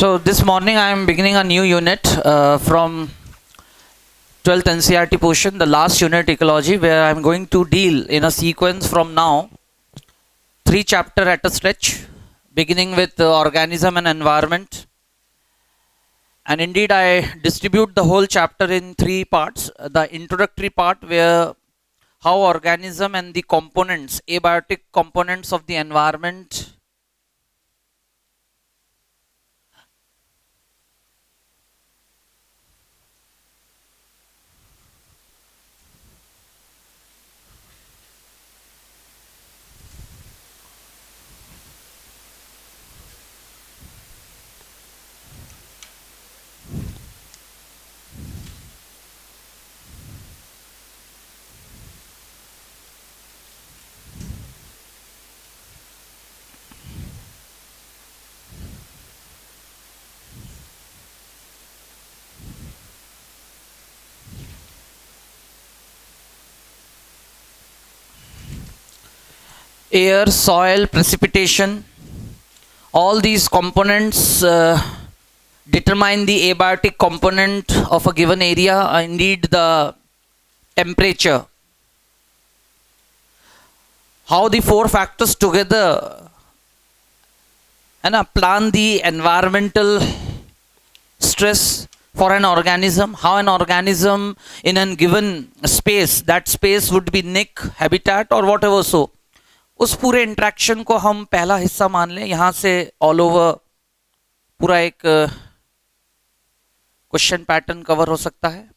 So this morning I am beginning a new unit from 12th NCERT portion, the last unit ecology, where I am going to deal in a sequence from now 3 chapter at a stretch, beginning with organism and environment. And indeed I distribute the whole chapter in 3 parts. The introductory part, where how organism and the components, abiotic components of the environment air, soil, precipitation, all these components determine the abiotic component of a given area, indeed the temperature. How the 4 factors together and plan the environmental stress for an organism, how an organism in a given space, that space would be nick, habitat or whatever, so उस पूरे interaction को हम पहला हिस्सा मान लें. यहाँ से ऑल ओवर पूरा एक क्वेश्चन पैटर्न कवर हो सकता है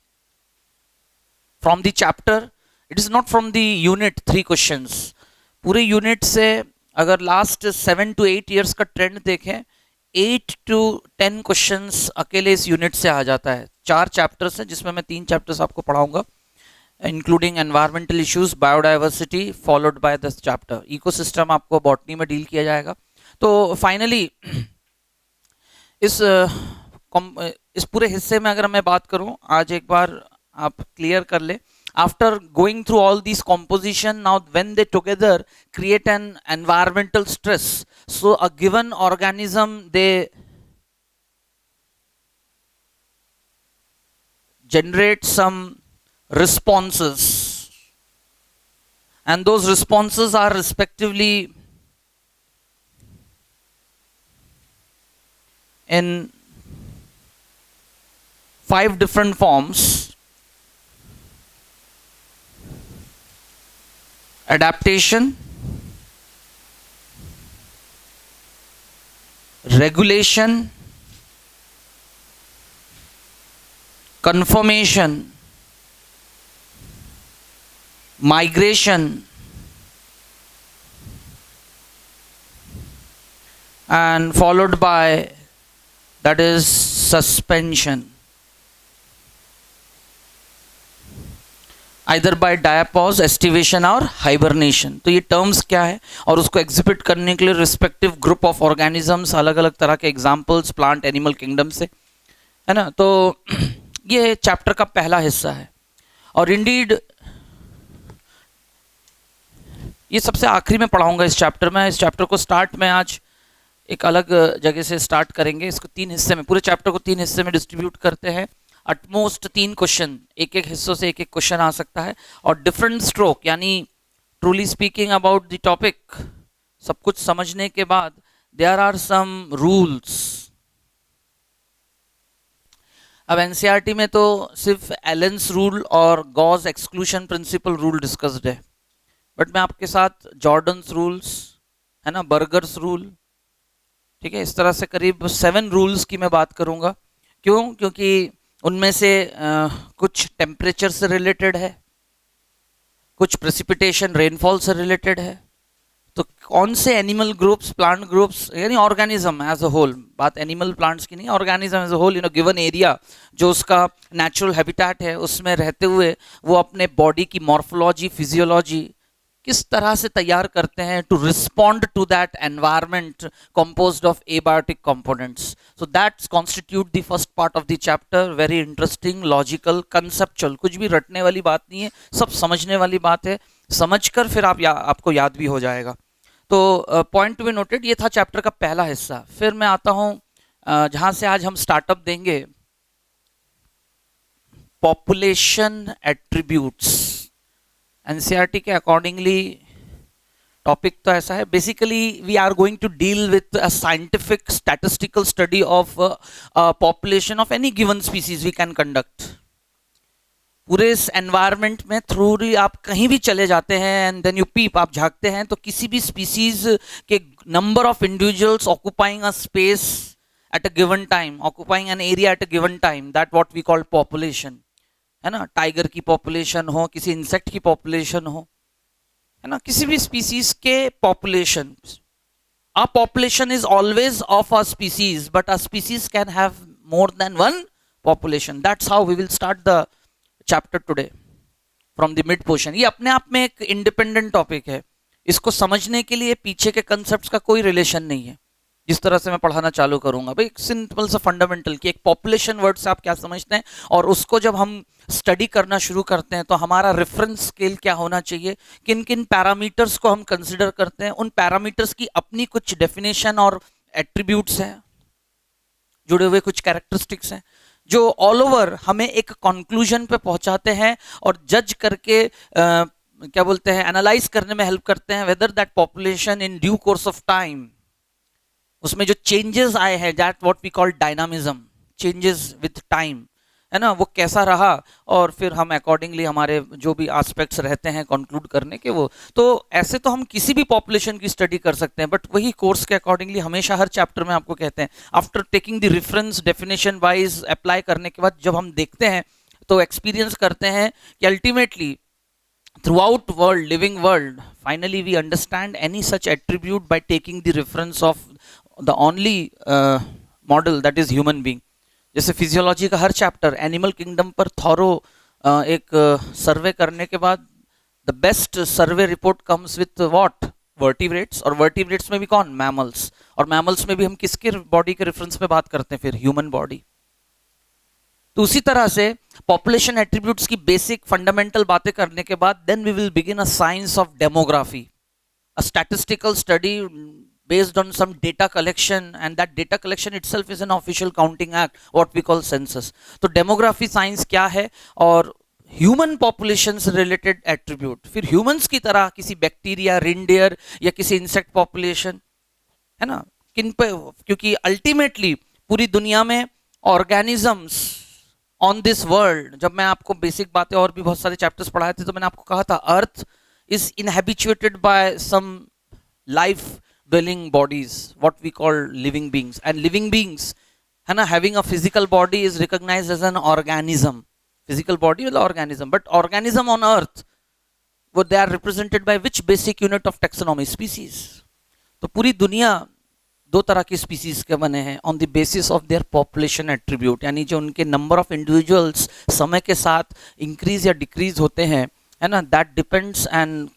from the chapter. It is not from the unit 3 questions. पूरे यूनिट से अगर लास्ट 7 to 8 ईयर्स का ट्रेंड देखें, 8 to 10 क्वेश्चंस अकेले इस यूनिट से आ जाता है. 4 चैप्टर्स हैं जिसमें मैं 3 चैप्टर्स आपको पढ़ाऊंगा, including environmental issues, biodiversity, followed by this chapter. Ecosystem आपको बॉटनी में डील किया जाएगा. तो फाइनली इस पूरे हिस्से में अगर मैं बात करूं, आज एक बार आप क्लियर कर ले. After going through all this composition, now when they together create an environmental stress, so a given organism they generate some responses, and those responses are respectively in 5 different forms: adaptation, regulation, conformation, migration, and followed by that is suspension, either by diapause, estivation और hibernation. तो ये terms क्या है और उसको exhibit करने के लिए रिस्पेक्टिव ग्रुप ऑफ ऑर्गेनिजम्स, अलग अलग तरह के एग्जाम्पल्स प्लांट एनिमल किंगडम से, है ना. तो ये चैप्टर का पहला हिस्सा है. और इंडीड ये सबसे आखिरी में पढ़ाऊंगा इस चैप्टर में. इस चैप्टर को स्टार्ट में आज एक अलग जगह से स्टार्ट करेंगे. इसको 3 हिस्से में, पूरे चैप्टर को 3 हिस्से में डिस्ट्रीब्यूट करते हैं. अटमोस्ट 3 क्वेश्चन, एक एक हिस्सों से एक एक क्वेश्चन आ सकता है. और डिफरेंट स्ट्रोक, यानी truly speaking about the topic, सब कुछ समझने के बाद देयर आर सम रूल्स. अब एनसीईआरटी में तो सिर्फ एलेंस रूल और Gauss exclusion principle rule discussed है, बट मैं आपके साथ जॉर्डन्स रूल्स, है ना, बर्गर्स रूल, ठीक है, इस तरह से करीब 7 रूल्स की मैं बात करूंगा. क्यों? क्योंकि उनमें से कुछ टेम्परेचर से रिलेटेड है, कुछ प्रेसिपिटेशन रेनफॉल से रिलेटेड है. तो कौन से एनिमल ग्रुप्स, प्लांट ग्रुप्स, यानी ऑर्गेनिज्म एज अ होल, बात एनिमल प्लांट्स की नहीं, organism as a whole, given area जो उसका नेचुरल हैबिटेट है, उसमें रहते हुए वो अपने बॉडी की मॉर्फोलॉजी, फिजियोलॉजी किस तरह से तैयार करते हैं to respond to that environment composed of abiotic components. So that's constitute the first part of the chapter. Very interesting, logical, conceptual, कुछ भी रटने वाली बात नहीं है, सब समझने वाली बात है. समझकर फिर आपको याद भी हो जाएगा. तो पॉइंट टू बी नोटेड, ये था चैप्टर का पहला हिस्सा. फिर मैं आता हूँ जहां से आज हम स्टार्टअप देंगे, पॉपुलेशन एट्रीब्यूट्स। एनसीईआरटी के अकॉर्डिंगली टॉपिक तो ऐसा है, basically we are going to deal with a scientific statistical study of population of any given species we can conduct. पूरे इस एनवायरनमेंट में थ्रूली आप कहीं भी चले जाते हैं एंड देन यू पीप, आप झांकते हैं तो किसी भी स्पीसीज के number of individuals occupying a space at a given time, occupying an area at a given time, that what we call population, है ना। टाइगर की पॉपुलेशन हो, किसी इंसेक्ट की पॉपुलेशन हो, है ना, किसी भी स्पीसीज के population. A population is always of a species, but a species can have more than one population. That's how we will start the chapter today from the mid portion. ये अपने आप में एक इंडिपेंडेंट टॉपिक है, इसको समझने के लिए पीछे के कंसेप्ट्स का कोई रिलेशन नहीं है। जिस तरह से मैं पढ़ाना चालू करूंगा भाई, सिंपल सा फंडामेंटल कि एक पॉपुलेशन वर्ड से आप क्या समझते हैं, और उसको जब हम स्टडी करना शुरू करते हैं तो हमारा रेफरेंस स्केल क्या होना चाहिए, किन किन पैरामीटर्स को हम कंसिडर करते हैं, उन पैरामीटर्स की अपनी कुछ डेफिनेशन और एट्रीब्यूट्स हैं, जुड़े हुए कुछ कैरेक्टरिस्टिक्स हैं जो ऑल ओवर हमें एक कंक्लूजन पे पहुंचाते हैं और जज करके क्या बोलते हैं, एनालाइज करने में हेल्प करते हैं whether that population in due course of time, उसमें जो चेंजेस आए हैं, that what we call dynamism, changes with time, है ना, वो कैसा रहा, और फिर हम अकॉर्डिंगली हमारे जो भी एस्पेक्ट्स रहते हैं कंक्लूड करने के वो। तो ऐसे तो हम किसी भी पॉपुलेशन की स्टडी कर सकते हैं, बट वही कोर्स के अकॉर्डिंगली हमेशा हर चैप्टर में आपको कहते हैं after taking the reference definition wise apply करने के बाद जब हम देखते हैं तो एक्सपीरियंस करते हैं कि ultimately throughout world, living world, finally we understand any such attribute by taking the reference of the only model, that is human being. जैसे फिजियोलॉजी का हर चैप्टर एनिमल किंगडम पर थॉरो एक सर्वे करने के बाद the best survey report comes with what, vertebrates, और vertebrates में भी कौन, मैमल्स, और मैमल्स में भी हम किसके बॉडी के रेफरेंस में बात करते हैं, फिर ह्यूमन बॉडी। तो उसी तरह से पॉपुलेशन एट्रीब्यूट्स की बेसिक फंडामेंटल बातें करने के बाद then we will begin a science of demography, a statistical study based on some data collection, and that data collection itself is an official counting act, what we call census. तो demography science क्या है, और human population से related attribute, फिर humans की तरह किसी bacteria, रिंडियर या किसी इंसेक्ट पॉपुलेशन, है ना, किन पे, क्योंकि अल्टीमेटली पूरी दुनिया में ऑर्गेनिजम्स ऑन दिस वर्ल्ड, जब मैं आपको बेसिक बातें और भी बहुत सारे चैप्टर्स पढ़ाए थे तो मैंने आपको कहा था earth is inhabituated by some life dwelling bodies, what we call living beings, and living beings, है ना, having a physical body is recognized as an organism, physical body is an organism, but organism on earth, वो they are represented by which basic unit of taxonomy, species. तो पूरी दुनिया दो तरह की species के बने हैं on the basis of their population attribute, यानी जो उनके नंबर ऑफ इंडिविजुअल्स समय के साथ इंक्रीज या डिक्रीज होते हैं, है ना, that depends and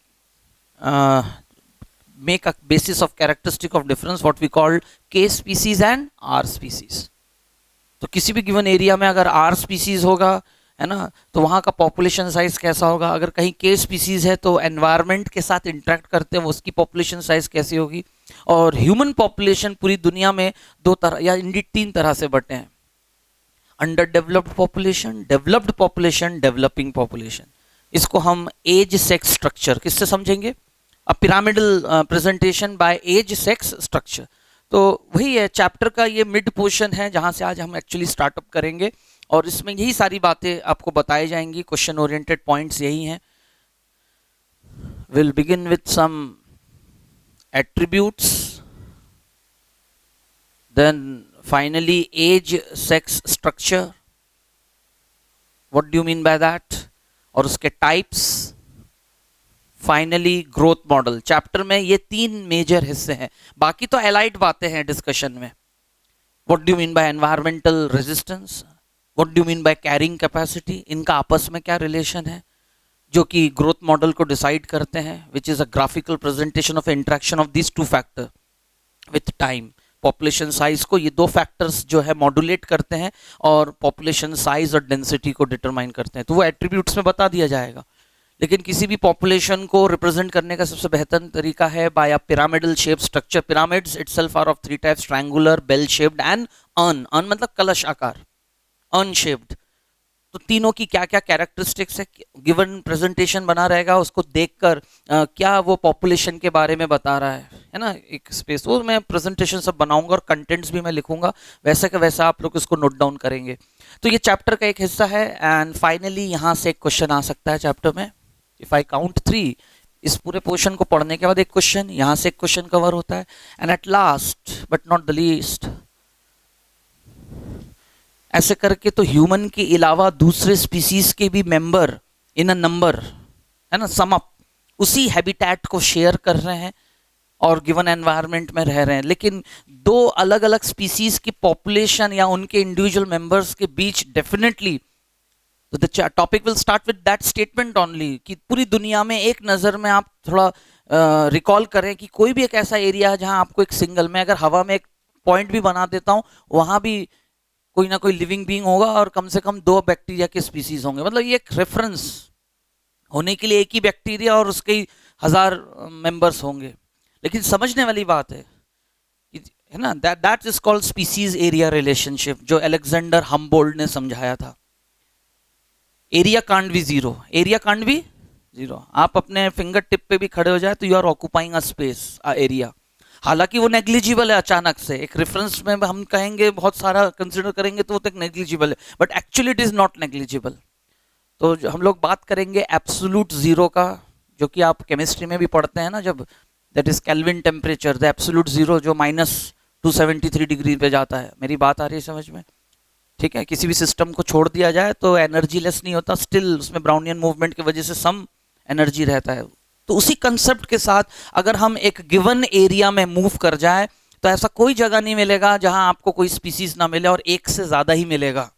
make a basis of characteristic of difference, what we call K species and R species. तो किसी भी गिवन एरिया में अगर R species होगा, है ना, तो वहाँ का पॉपुलेशन साइज कैसा होगा, अगर कहीं K species है तो एनवायरनमेंट के साथ इंटरेक्ट करते हैं वो उसकी पॉपुलेशन साइज कैसी होगी। और ह्यूमन पॉपुलेशन पूरी दुनिया में दो तरह या इंडिट तीन तरह से बटे हैं, under developed population, developed population, developing population. इसको हम एज सेक्स स्ट्रक्चर किससे समझेंगे, a pyramidal presentation by age sex structure. तो वही है चैप्टर का ये मिड पोर्शन है जहां से आज हम एक्चुअली स्टार्टअप करेंगे, और इसमें यही सारी बातें आपको बताई जाएंगी, क्वेश्चन ओरिएंटेड पॉइंट्स यही हैं। Will begin with some attributes, then finally age sex structure, what do you mean by that, और उसके types, finally growth model. Chapter में ये तीन मेजर हिस्से हैं, बाकी तो एलाइड बातें हैं डिस्कशन में। What do you mean bye environmental resistance, what do you mean by carrying capacity, इनका आपस में क्या रिलेशन है जो कि ग्रोथ मॉडल को डिसाइड करते हैं, which is a graphical presentation of interaction of these two factor with time. Population size को ये दो फैक्टर्स जो है मॉड्यूलेट करते हैं और पॉपुलेशन साइज और डेंसिटी को डिटरमाइन करते हैं, तो वो एट्रीब्यूट्स में बता दिया जाएगा। लेकिन किसी भी पॉपुलेशन को रिप्रेजेंट करने का सबसे बेहतर तरीका है by a pyramidal shape structure. Pyramids itself are of three types, triangular, bell shaped and urn. Urn मतलब कलश आकार, अर्न शेप्ड. तो तीनों की क्या क्या कैरेक्टरिस्टिक्स है, गिवन प्रेजेंटेशन बना रहेगा, उसको देखकर क्या वो पॉपुलेशन के बारे में बता रहा है ना, एक स्पेस. वो मैं प्रेजेंटेशन सब बनाऊंगा और कंटेंट्स भी मैं लिखूंगा, वैसा का वैसा आप लोग इसको नोट डाउन करेंगे. तो ये चैप्टर का एक हिस्सा है. एंड फाइनली यहाँ से एक क्वेश्चन आ सकता है चैप्टर में. इफ आई काउंट 3, इस पूरे पोर्शन को पढ़ने के बाद एक क्वेश्चन, यहाँ से एक क्वेश्चन कवर होता है. And at last but not the least, ऐसे करके तो ह्यूमन के अलावा दूसरे स्पीसीज के भी मेंबर इन अ नंबर, है ना, सम अप, उसी हैबिटेट को शेयर कर रहे हैं और गिवन एनवायरनमेंट में रह रहे हैं. लेकिन दो अलग अलग स्पीसीज की पॉपुलेशन या उनके इंडिविजुअल मेंबर्स के बीच डेफिनेटली, तो the topic will start with that statement only, कि पूरी दुनिया में एक नज़र में आप थोड़ा रिकॉल करें कि कोई भी एक ऐसा एरिया है जहां आपको एक सिंगल, में अगर हवा में एक पॉइंट भी बना देता हूं, वहां भी कोई ना कोई लिविंग बीइंग होगा और कम से कम 2 बैक्टीरिया के स्पीसीज होंगे. मतलब ये एक रेफरेंस होने के लिए एक ही बैक्टीरिया और उसके 1000 मेंबर्स होंगे. लेकिन समझने वाली बात है ना, that is called species area relationship, जो अलेक्जेंडर हम्बोल्ट ने समझाया था. Area can't be zero, area can't be zero. आप अपने फिंगर टिप पे भी खड़े हो जाए तो you are occupying a space, a area. हालांकि वो नेग्लिजिबल है अचानक से, एक रेफरेंस में हम कहेंगे बहुत सारा कंसिडर करेंगे तो वो तक नेग्लिजिबल है, but actually it is not negligible. तो हम लोग बात करेंगे एब्सोल्यूट जीरो का, जो कि आप केमिस्ट्री में भी पढ़ते हैं ना, जब that is kelvin temperature, the absolute zero, जो -273 डिग्री पे जाता है. मेरी बात आ रही है समझ में? ठीक है. किसी भी सिस्टम को छोड़ दिया जाए तो एनर्जी लेस नहीं होता, स्टिल उसमें ब्राउनियन मूवमेंट की वजह से सम एनर्जी रहता है. तो उसी कंसेप्ट के साथ अगर हम एक गिवन एरिया में मूव कर जाए तो ऐसा कोई जगह नहीं मिलेगा जहां आपको कोई स्पीसीज ना मिले, और एक से ज्यादा ही मिलेगा.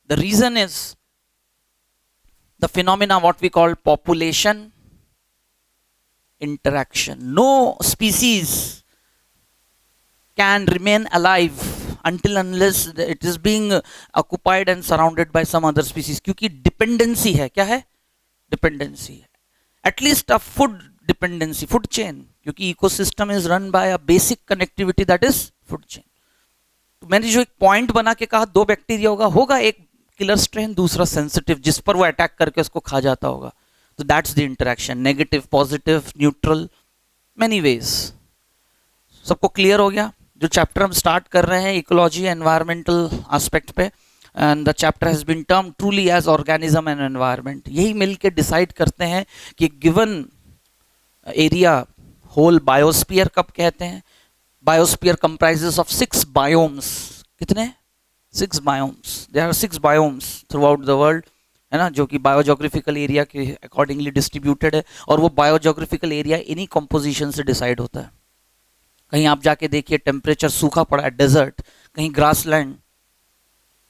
The reason is the phenomena what we call population interaction. No species can remain alive until unless it is being occupied and surrounded by some other species. क्योंकि डिपेंडेंसी है. क्या है? डिपेंडेंसी है. At least a food dependency, food chain, क्योंकि ecosystem is run by a basic connectivity, that is food chain. तो मैंने जो एक पॉइंट बना के कहा 2 बैक्टीरिया होगा एक किलर स्ट्रेन, दूसरा सेंसिटिव, जिस पर वो अटैक करके उसको खा जाता होगा. तो that's the interaction, negative, positive, neutral, many ways. सबको क्लियर हो गया? जो चैप्टर हम स्टार्ट कर रहे हैं इकोलॉजी एनवायरमेंटल एस्पेक्ट पे, and the chapter has been termed truly as organism and environment. यही मिलके डिसाइड करते हैं कि गिवन एरिया, होल बायोस्फीयर कब कहते हैं. Biosphere comprises of 6 biomes. कितने? 6 biomes. There are 6 biomes throughout the world, है ना, जो कि बायोजोग्राफिकल एरिया के अकॉर्डिंगली डिस्ट्रीब्यूटेड है. और वो बायोजोग्राफिकल एरिया इन्हीं कंपोजिशन से डिसाइड होता है. कहीं आप जाके देखिए टेम्परेचर सूखा पड़ा है, डेजर्ट, कहीं ग्रासलैंड,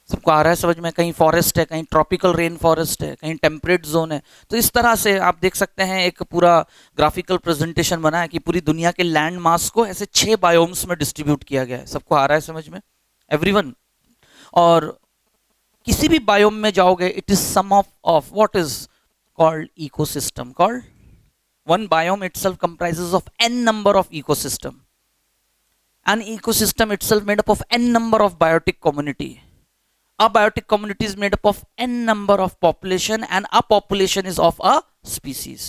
सबको आ रहा है समझ में, कहीं फॉरेस्ट है, कहीं ट्रॉपिकल रेन फॉरेस्ट है, कहीं टेम्परेट जोन है. तो इस तरह से आप देख सकते हैं एक पूरा ग्राफिकल प्रेजेंटेशन बना है कि पूरी दुनिया के लैंड मास को ऐसे 6 बायोम्स में डिस्ट्रीब्यूट किया गया है. सबको आ रहा है समझ में? एवरीवन. और किसी भी बायोम में जाओगे, it is some of what is called ecosystem. Called one biome itself comprises of n number of ecosystem. An ecosystem itself made up of n number of biotic community. A biotic community is made up of n number of population, and a population is of a species.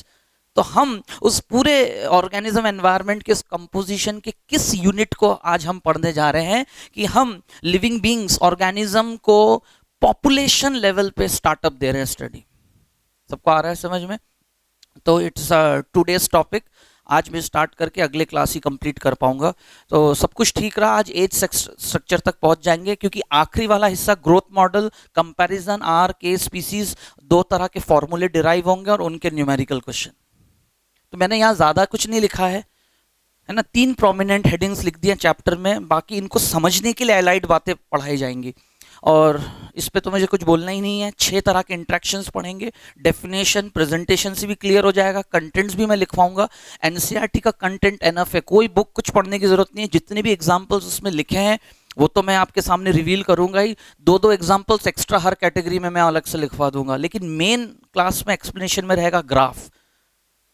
तो हम उस पूरे organism environment के composition के किस unit को आज हम पढ़ने जा रहे हैं, कि हम लिविंग बीइंग्स, ऑर्गेनिज्म को पॉपुलेशन लेवल पे स्टार्टअप दे रहे हैं स्टडी. सबको आ रहा है समझ में? तो इट्स टुडेज टॉपिक. आज मैं स्टार्ट करके अगले क्लास ही कंप्लीट कर पाऊंगा. तो सब कुछ ठीक रहा. आज एज स्ट्रक्चर तक पहुंच जाएंगे, क्योंकि आखिरी वाला हिस्सा ग्रोथ मॉडल, कंपैरिजन, आर के स्पीसीज, 2 तरह के फॉर्मूले डिराइव होंगे और उनके न्यूमेरिकल क्वेश्चन. तो मैंने यहाँ ज़्यादा कुछ नहीं लिखा है ना. 3 प्रोमिनेंट हेडिंग्स लिख दिए चैप्टर में, बाकी इनको समझने के लिए एलाइड बातें पढ़ाई जाएंगी. और इस पे तो मुझे कुछ बोलना ही नहीं है. 6 तरह के इंट्रैक्शंस पढ़ेंगे. डेफिनेशन, प्रेजेंटेशन से भी क्लियर हो जाएगा. कंटेंट्स भी मैं लिखवाऊंगा. एनसीईआरटी का कंटेंट एनफ है, कोई बुक कुछ पढ़ने की जरूरत नहीं है. जितने भी एग्जांपल्स उसमें लिखे हैं वो तो मैं आपके सामने रिवील करूंगा ही, दो दो एग्जांपल्स एक्स्ट्रा हर कैटेगरी में मैं अलग से लिखवा दूंगा, लेकिन मेन क्लास में एक्सप्लेनेशन में रहेगा ग्राफ।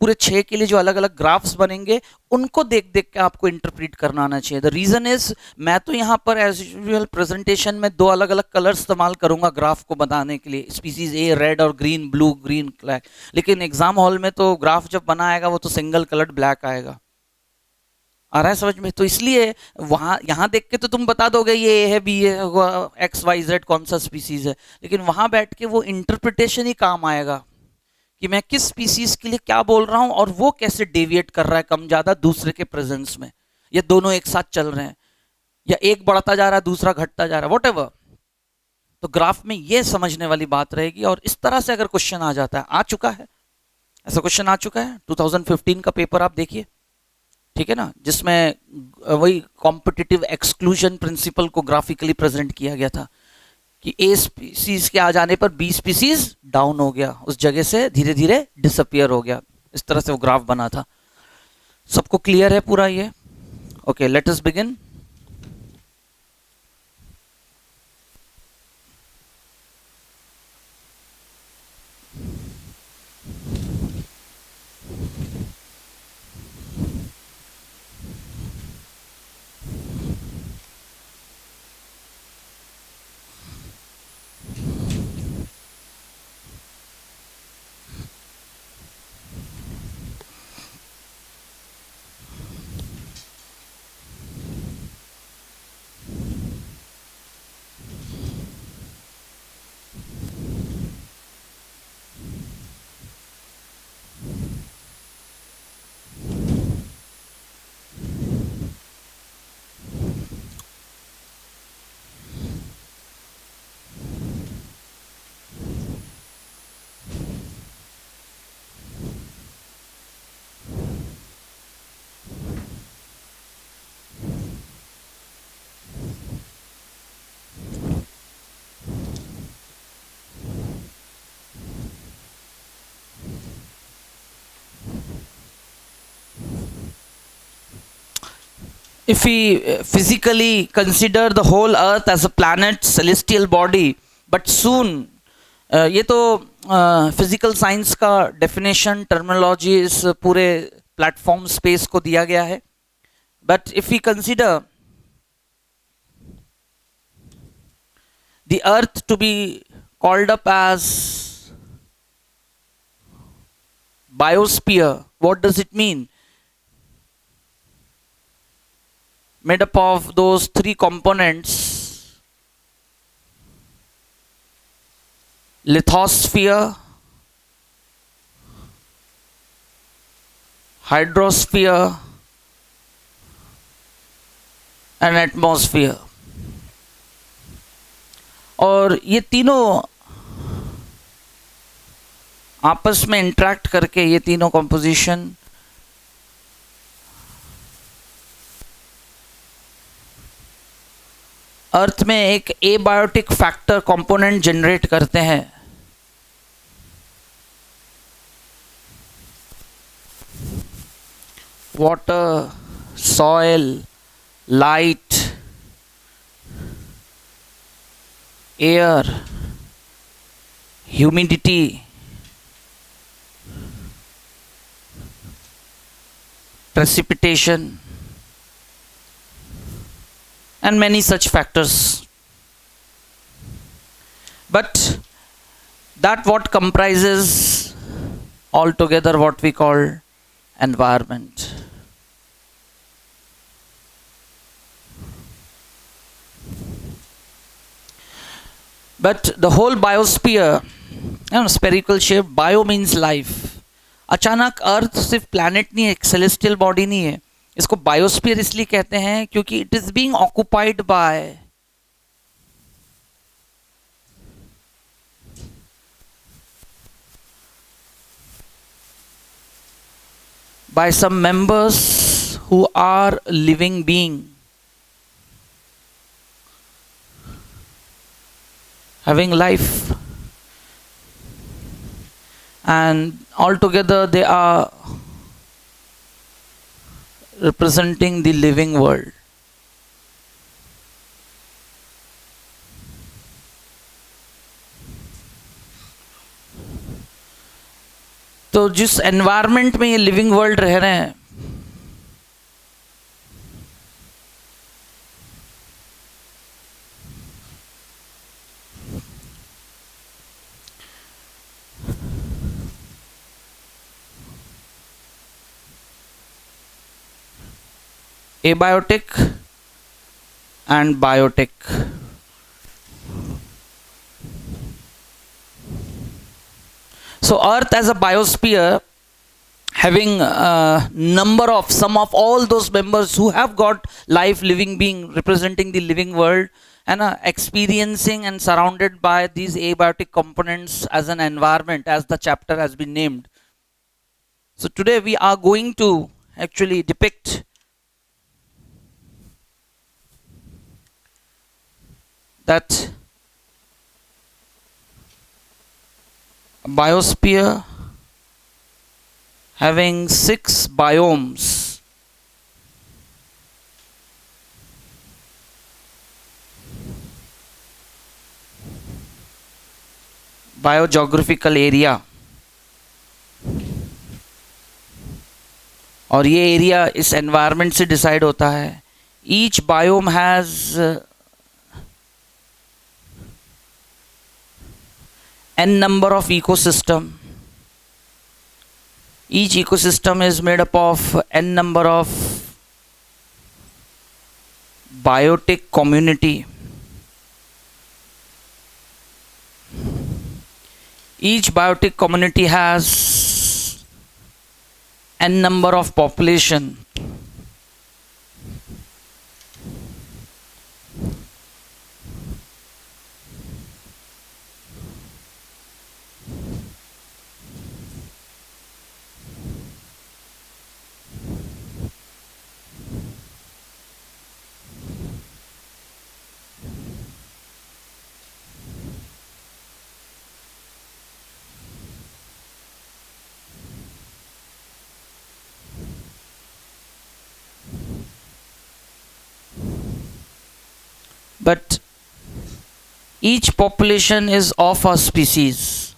पूरे 6 के लिए जो अलग अलग ग्राफ्स बनेंगे उनको देख देख के आपको इंटरप्रेट करना आना चाहिए। द रीजन इज मैं तो यहाँ पर एज यूजुअल प्रेजेंटेशन में दो अलग अलग कलर इस्तेमाल करूंगा ग्राफ को बताने के लिए, स्पीसीज ए रेड और ग्रीन, ब्लू ग्रीन ब्लैक, लेकिन एग्जाम हॉल में तो ग्राफ जब बनाएगा वो तो सिंगल कलर्ड ब्लैक आएगा। आ रहा है समझ में? तो इसलिए वहां यहाँ देख के तो तुम बता दोगे ये ए है, बी है, एक्स वाई जेड कौन सा स्पीसीज है, लेकिन वहां बैठ के वो इंटरप्रिटेशन ही काम आएगा कि मैं किस स्पीसीज के लिए क्या बोल रहा हूं और वो कैसे डेविएट कर रहा है कम ज्यादा दूसरे के प्रेजेंस में, या दोनों एक साथ चल रहे हैं, या एक बढ़ता जा रहा है दूसरा घटता जा रहा है, वॉट। तो ग्राफ में ये समझने वाली बात रहेगी। और इस तरह से अगर क्वेश्चन आ जाता है, आ चुका है ऐसा क्वेश्चन, आ चुका है 2015 का पेपर आप देखिए, ठीक है ना, जिसमें वही कॉम्पिटिटिव एक्सक्लूजन प्रिंसिपल को ग्राफिकली प्रेजेंट किया गया था कि ए स्पीसीज के आ जाने पर बी स्पीसीज डाउन हो गया, उस जगह से धीरे धीरे डिसअपियर हो गया, इस तरह से वो ग्राफ बना था। सबको क्लियर है पूरा ये? Okay, let us begin. If we physically consider the whole earth as a planet, celestial body, but soon ये तो फिजिकल साइंस का डेफिनेशन टर्मिनोलॉजी इस पूरे प्लेटफॉर्म स्पेस को दिया गया है, but if we consider the earth to be called up as biosphere, what does it mean? Made up of those three components: lithosphere, hydrosphere and atmosphere। और ये तीनों आपस में इंटरेक्ट करके, ये तीनों कंपोजिशन अर्थ में एक एबायोटिक फैक्टर कंपोनेंट जनरेट करते हैं। Water, soil, light, air, humidity, precipitation and many such factors, but that what comprises altogether what we call environment. But the whole biosphere, spherical shape, bio means life. अचानक अर्थ सिर्फ planet नहीं है, एक celestial body नहीं है, इसको biosphere इसलिए कहते हैं क्योंकि it is being occupied by some members who are living being, having life, and altogether they are representing the living world. तो जिस एनवायरनमेंट में ये लिविंग वर्ल्ड रह रहे हैं, abiotic and biotic. So earth as a biosphere having number of some of all those members who have got life, living being representing the living world, and experiencing and surrounded by these abiotic components as an environment, as the chapter has been named. So today we are going to actually depict that a biosphere having 6 biomes, biogeographical area, और ये area इस environment से decide होता है. Each biome has n number of ecosystem. Each ecosystem is made up of n number of biotic community. Each biotic community has n number of population. But each population is of a species.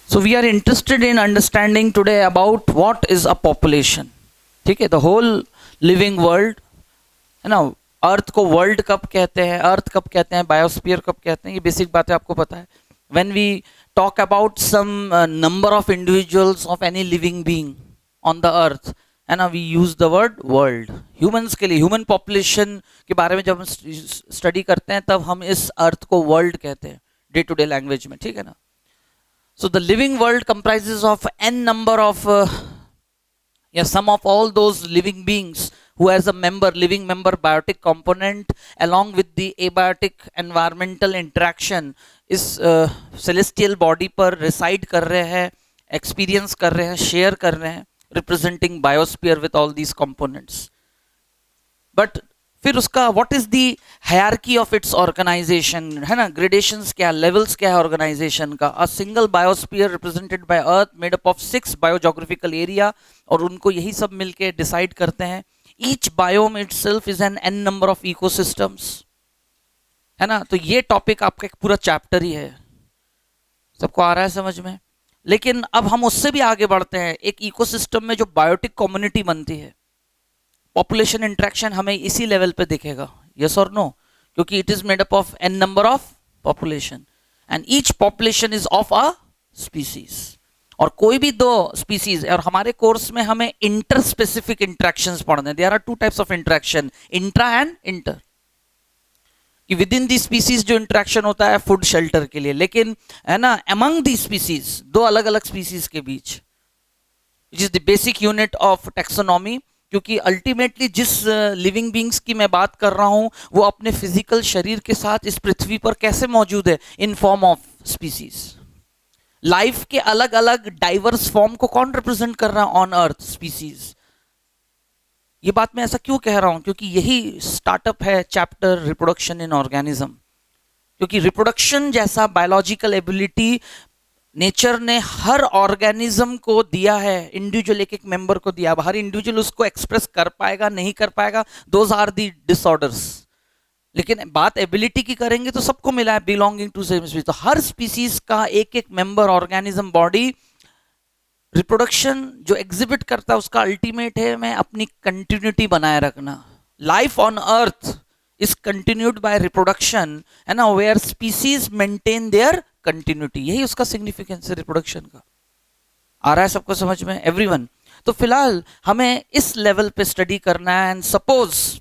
So we are interested in understanding today about what is a population. ठीक है, the whole living world, है ना. अर्थ को world कब कहते हैं, अर्थ कब कहते हैं, बायोस्फीयर कब कहते हैं, ये बेसिक बातें आपको पता है. When we talk about some number of individuals of any living being on the earth, है ना, we use the word world. Humans के लिए, ह्यूमन पॉपुलेशन के बारे में जब हम स्टडी करते हैं तब हम इस अर्थ को वर्ल्ड कहते हैं डे टू डे लैंग्वेज में. ठीक है ना. So the living world comprises of n number of sum of all those living beings who has a living member biotic component along with the abiotic environmental interaction इस celestial body पर reside कर रहे हैं, experience कर रहे हैं, share कर रहे हैं, representing biosphere with all these components. But फिर उसका what is the hierarchy of its organization, है ना, gradations क्या, levels क्या है organization का. A single biosphere represented by earth made up of 6 biogeographical area, और उनको यही सब मिलके decide करते हैं. Each biome itself is an n number of ecosystems, है ना. तो ये टॉपिक आपका एक पूरा चैप्टर ही है. सबको आ रहा है समझ में. लेकिन अब हम उससे भी आगे बढ़ते हैं. एक इकोसिस्टम में जो बायोटिक कम्युनिटी बनती है, पॉपुलेशन इंटरेक्शन हमें इसी लेवल पे दिखेगा, यस और नो, क्योंकि it is made up of n number of population and each population is of a species. और कोई भी दो स्पीसीज, और हमारे कोर्स में हमें इंटर स्पेसिफिक इंटरेक्शंस पढ़ने. There are 2 types of interaction, intra and inter. कि विद इन दी स्पीसीज जो इंटरेक्शन होता है फूड शेल्टर के लिए, लेकिन है ना अमंग दी स्पीसीज, दो अलग अलग स्पीसीज के बीच, which is the basic unit of taxonomy. क्योंकि अल्टीमेटली जिस लिविंग बींग्स की मैं बात कर रहा हूं वो अपने फिजिकल शरीर के साथ इस पृथ्वी पर कैसे मौजूद है, in form of species. Life के अलग अलग डाइवर्स फॉर्म को कौन रिप्रेजेंट कर रहा है ऑन अर्थ, स्पीसीज. ये बात मैं ऐसा क्यों कह रहा हूं, क्योंकि यही स्टार्टअप है चैप्टर रिप्रोडक्शन इन ऑर्गेनिज्म. क्योंकि रिप्रोडक्शन जैसा बायोलॉजिकल एबिलिटी नेचर ने हर ऑर्गेनिज्म को दिया है, इंडिविजुअल एक एक मेंबर को दिया। अब हर इंडिविजुअल उसको एक्सप्रेस कर पाएगा नहीं कर पाएगा, दोज आर दी डिसऑर्डर्स। लेकिन बात एबिलिटी की करेंगे तो सबको मिला है बिलोंगिंग टू सेम स्पीसीज। तो हर स्पीसीज का एक एक मेंबर ऑर्गेनिज्म बॉडी रिप्रोडक्शन जो एग्जिबिट करता है उसका अल्टीमेट है मैं अपनी कंटिन्यूटी बनाए रखना। Life on earth is continued by reproduction, है ना, where species maintain their continuity. यही उसका सिग्निफिकेंस है रिप्रोडक्शन का। आ रहा है सबको समझ में, एवरीवन? तो फिलहाल हमें इस लेवल पे स्टडी करना है। एंड सपोज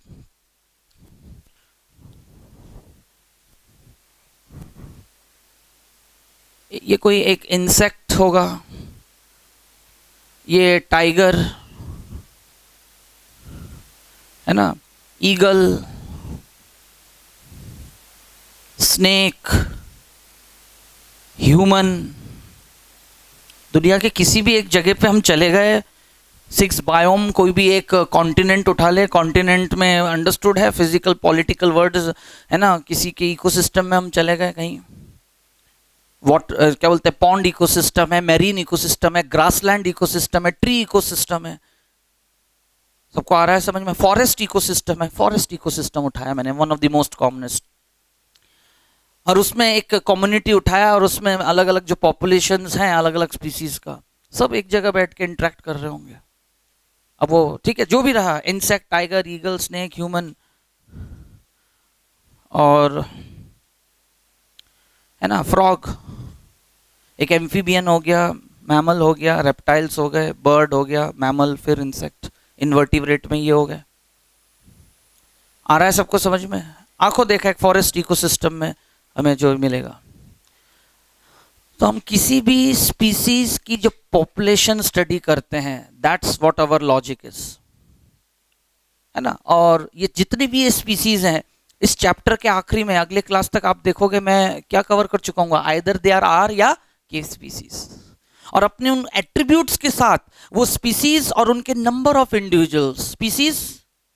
ये कोई एक इंसेक्ट होगा, ये टाइगर है ना, ईगल, स्नेक, ह्यूमन। दुनिया के किसी भी एक जगह पे हम चले गए, 6 बायोम, कोई भी एक कॉन्टिनेंट उठा ले, कॉन्टिनेंट में अंडरस्टूड है फिजिकल पॉलिटिकल वर्ड्स, है ना, किसी के इकोसिस्टम में हम चले गए कहीं, क्या बोलते हैं, पॉन्ड इकोसिस्टम है, मैरीन इकोसिस्टम है, ग्रासलैंड इकोसिस्टम है, ट्री इकोसिस्टम है। सबको आ रहा है समझ में? फॉरेस्ट इकोसिस्टम है, फॉरेस्ट इकोसिस्टम उठाया मैंने, one of the most commonest. और उसमें एक कम्युनिटी उठाया और उसमें अलग अलग जो पॉपुलेशंस हैं अलग अलग स्पीसीज का, सब एक जगह बैठ के इंटरेक्ट कर रहे होंगे। अब वो ठीक है जो भी रहा, insect, tiger, eagle, snake, human, और है ना फ्रॉग, एक एम्फीबियन हो गया, मैमल हो गया, रेप्टाइल्स हो गए, बर्ड हो गया, मैमल, फिर इंसेक्ट, इनवर्टिब्रेट में ये हो गए। आ रहा है सबको समझ में? आंखों देखा एक फॉरेस्ट इकोसिस्टम में हमें जो मिलेगा। तो हम किसी भी स्पीसीज की जो पॉपुलेशन स्टडी करते हैं, that's what our logic is, है ना। और ये जितनी भी ये स्पीसीज हैं, इस चैप्टर के आखिरी में अगले क्लास तक आप देखोगे मैं क्या कवर कर चुका हूँ, आइदर दे आर या के स्पीसीज, और अपने उन एट्रीब्यूट्स के साथ वो स्पीसीज और उनके नंबर ऑफ इंडिविजुअल्स, स्पीसीज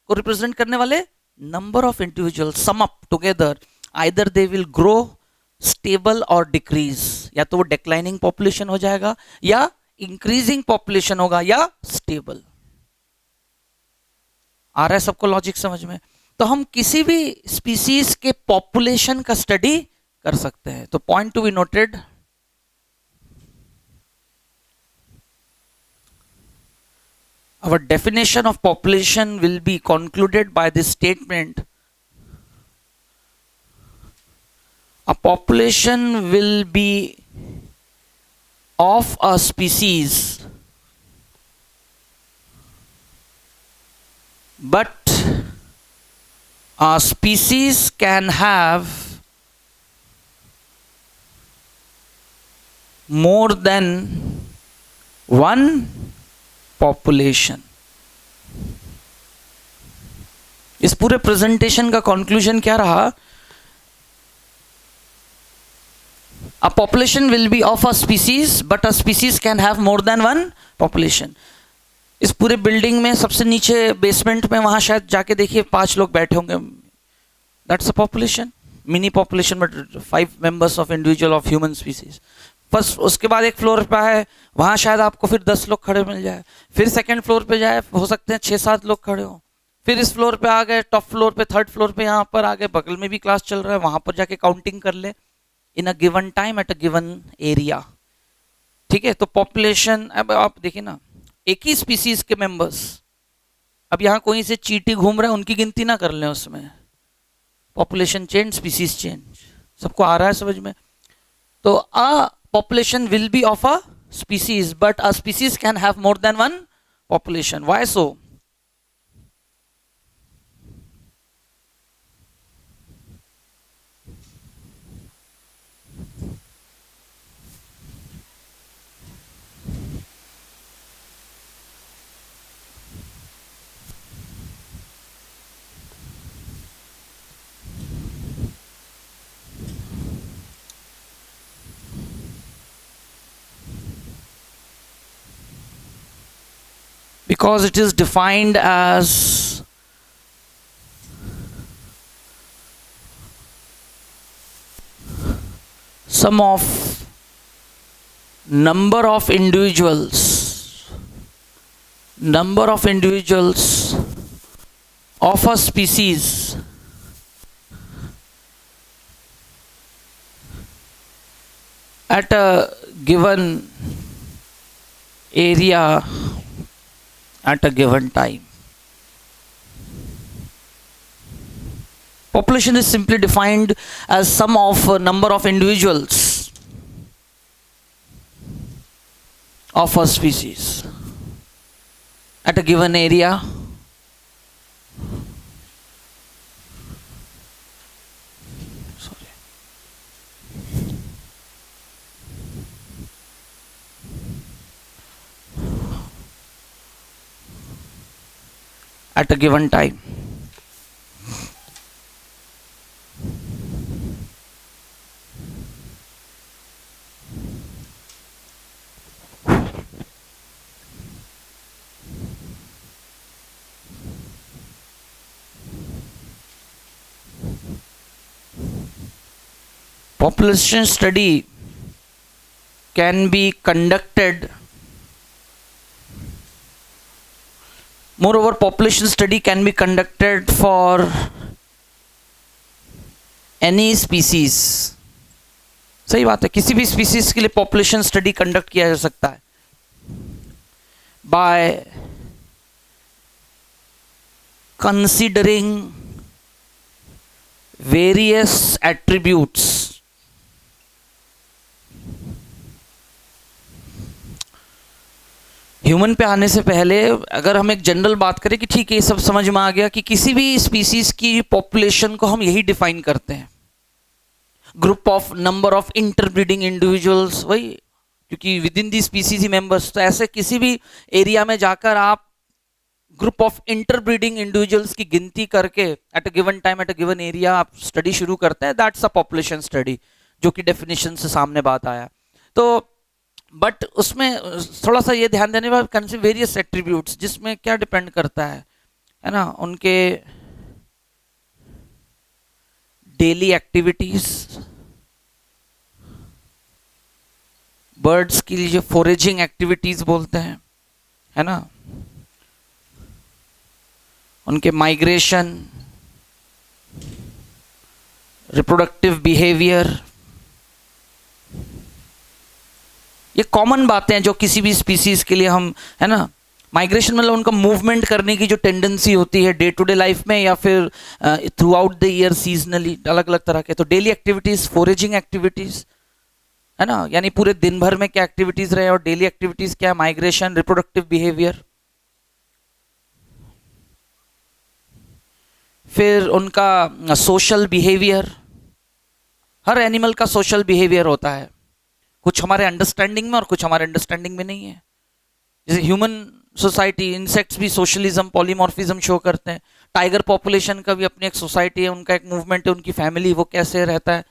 को रिप्रेजेंट करने वाले number of individuals sum up together, either they will grow stable और डिक्रीज, या तो वो डिक्लाइनिंग पॉपुलेशन हो जाएगा या इंक्रीजिंग पॉपुलेशन होगा या स्टेबल। आ रहा है सबको लॉजिक समझ में? तो हम किसी भी स्पीसीज के पॉपुलेशन का स्टडी कर सकते हैं। तो point to be noted, our definition of population will be concluded by this statement: a population will be of a species but a species can have more than one population. इस पूरे presentation का conclusion क्या रहा? A population will be of a species but a species can have more than one population. इस पूरे building में सबसे नीचे बेसमेंट में वहां शायद जाके देखिए 5 लोग बैठे होंगे, that's a population, mini population, but 5 members of individual of human species. First, उसके बाद एक फ्लोर पे है, वहां शायद आपको फिर 10 लोग खड़े मिल जाए, फिर सेकंड फ्लोर पे जाए, हो सकते हैं 6-7 लोग खड़े हो, फिर इस फ्लोर पे आ गए, टॉप फ्लोर पे, थर्ड फ्लोर पे यहाँ पर आ गए, बगल में भी क्लास चल रहा है, वहां पर जाके काउंटिंग कर ले in a given time at a given area. ठीक है, तो पॉपुलेशन, अब आप देखिए ना, एक ही स्पीसीज के मेंबर्स, अब यहाँ कोई से चींटी घूम रहे हैं उनकी गिनती ना कर लें उसमें, पॉपुलेशन चेंज, स्पीसीज चेंज। सबको आ रहा है समझ में? तो अ population will be of a species but a species can have more than one population. Why so? Because it is defined as sum of number of individuals of a species at a given area at a given time. Population is simply defined as sum of a number of individuals of a species at a given area at a given time. Population study can be conducted. Moreover, population study can be conducted for any species. सही बात है, किसी भी species के लिए population study conduct किया जा सकता है by considering various attributes human पे आने से पहले अगर हम एक जनरल बात करें कि ठीक है ये सब समझ में आ गया कि किसी भी स्पीसीज की पॉपुलेशन को हम यही डिफाइन करते हैं, group of number of interbreeding individuals, वही, क्योंकि with in the species he members. तो ऐसे किसी भी एरिया में जाकर आप ग्रुप ऑफ इंटरब्रीडिंग इंडिविजुअल्स की गिनती करके eight a given time at a given area आप स्टडी शुरू करते हैं, दैट्स अ पॉपुलेशन स्टडी, जो कि डेफिनेशन से सामने बात आया। तो बट उसमें थोड़ा सा ये ध्यान देने वाला कंसीडर वेरियस एट्रीब्यूट्स, जिसमें क्या डिपेंड करता है ना, उनके डेली एक्टिविटीज, बर्ड्स की जो फोरेजिंग एक्टिविटीज बोलते हैं, है ना, उनके माइग्रेशन, रिप्रोडक्टिव बिहेवियर, ये कॉमन बातें हैं जो किसी भी स्पीसीज के लिए हम, है ना, माइग्रेशन मतलब उनका मूवमेंट करने की जो टेंडेंसी होती है डे टू डे लाइफ में या फिर through out the year seasonally, अलग अलग तरह के। तो डेली एक्टिविटीज, फोरेजिंग एक्टिविटीज, है ना, यानी पूरे दिन भर में क्या एक्टिविटीज रहे, और डेली एक्टिविटीज क्या, माइग्रेशन, रिप्रोडक्टिव बिहेवियर, फिर उनका सोशल बिहेवियर। हर एनिमल का सोशल बिहेवियर होता है, कुछ हमारे अंडरस्टैंडिंग में और कुछ हमारे अंडरस्टैंडिंग में नहीं है। जैसे ह्यूमन सोसाइटी, इंसेक्ट्स भी सोशलिज्म, पॉलीमॉर्फिज्म शो करते हैं। टाइगर पॉपुलेशन का भी अपनी एक सोसाइटी है, उनका एक मूवमेंट है, उनकी फैमिली वो कैसे रहता है,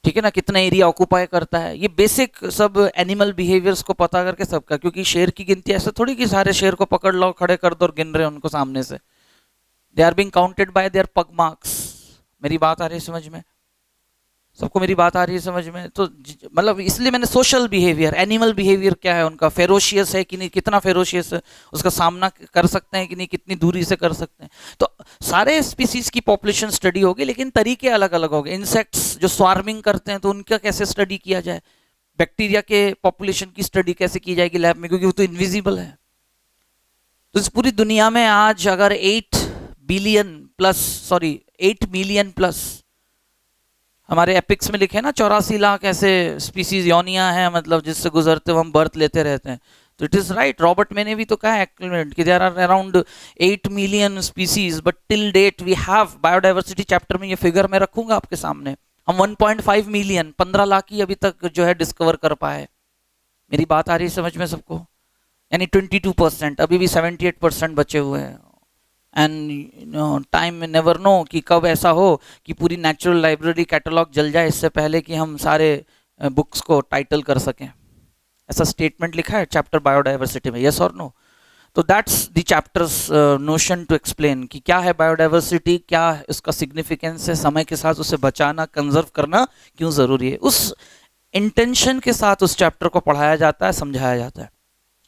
ठीक है ना, कितना एरिया ऑक्यूपाई करता है, ये बेसिक सब एनिमल बिहेवियर्स को पता करके सबका। क्योंकि शेर की गिनती ऐसे थोड़ी कि सारे शेर को पकड़ लो, खड़े कर दो और गिन रहे हैं उनको सामने से। They are being counted by their pug marks. मेरी बात आ रही है समझ में? सबको मेरी बात आ रही है समझ में? तो मतलब इसलिए मैंने सोशल बिहेवियर, एनिमल बिहेवियर क्या है उनका, फेरोशियस है कि नहीं, कितना फेरोशियस है, उसका सामना कर सकते हैं कि नहीं, कितनी दूरी से कर सकते हैं। तो सारे स्पीसीज की पॉपुलेशन स्टडी होगी, लेकिन तरीके अलग अलग होंगे। इंसेक्ट्स जो स्वार्मिंग करते हैं तो उनका कैसे स्टडी किया जाए, बैक्टीरिया के पॉपुलेशन की स्टडी कैसे की जाएगी लैब में, क्योंकि वो तो इनविजिबल है। तो इस पूरी दुनिया में आज अगर 8 मिलियन प्लस हमारे एपिक्स में लिखे ना 84 लाख ऐसे स्पीसीज योनिया हैं, मतलब जिससे गुजरते हुए हम बर्थ लेते रहते हैं। तो इट इज राइट, रॉबर्ट मैंने भी तो कहा है कि there are around 8 million species, but till date we have, biodiversity chapter में ये फिगर मैं रखूंगा आपके सामने, हम 1.5 मिलियन, 15 लाख ही अभी तक जो है डिस्कवर कर पाए। मेरी बात आ रही है समझ में सबको? यानी 22%, अभी भी 78% बचे हुए हैं। एंड टाइम में नेवर नो कि कब ऐसा हो कि पूरी नेचुरल लाइब्रेरी कैटलॉग जल जाए इससे पहले कि हम सारे बुक्स को टाइटल कर सकें। ऐसा स्टेटमेंट लिखा है चैप्टर बायोडाइवर्सिटी में, यस और नो? तो that's the chapter's notion to explain कि क्या है बायोडाइवर्सिटी, क्या उसका सिग्निफिकेंस है, समय के साथ उसे बचाना, कंजर्व करना क्यों ज़रूरी है। उस इंटेंशन के साथ उस चैप्टर को पढ़ाया जाता है, समझाया जाता है।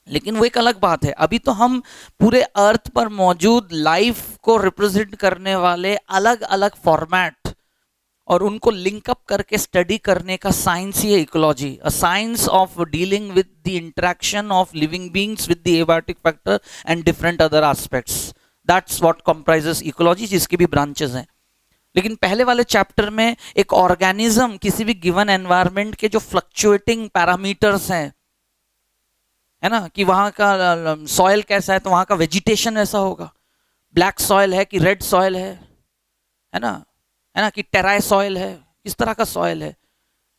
लेकिन वो एक अलग बात है, अभी तो हम पूरे अर्थ पर मौजूद लाइफ को रिप्रेजेंट करने वाले अलग अलग फॉर्मेट और उनको लिंकअप करके स्टडी करने का साइंस ही है ecology, a science of dealing with the interaction of living beings with the abiotic factor and different other aspects. That's what comprises ecology, जिसके भी ब्रांचेस हैं। लेकिन पहले वाले चैप्टर में एक ऑर्गेनिज्म किसी भी गिवन एनवायरनमेंट के जो फ्लक्चुएटिंग पैरामीटर्स हैं, है ना, कि वहां का सॉइल कैसा है तो वहां का वेजिटेशन ऐसा होगा, ब्लैक सॉइल है कि रेड सॉइल है ना, कि टेराई सॉइल है, किस तरह का सॉइल है,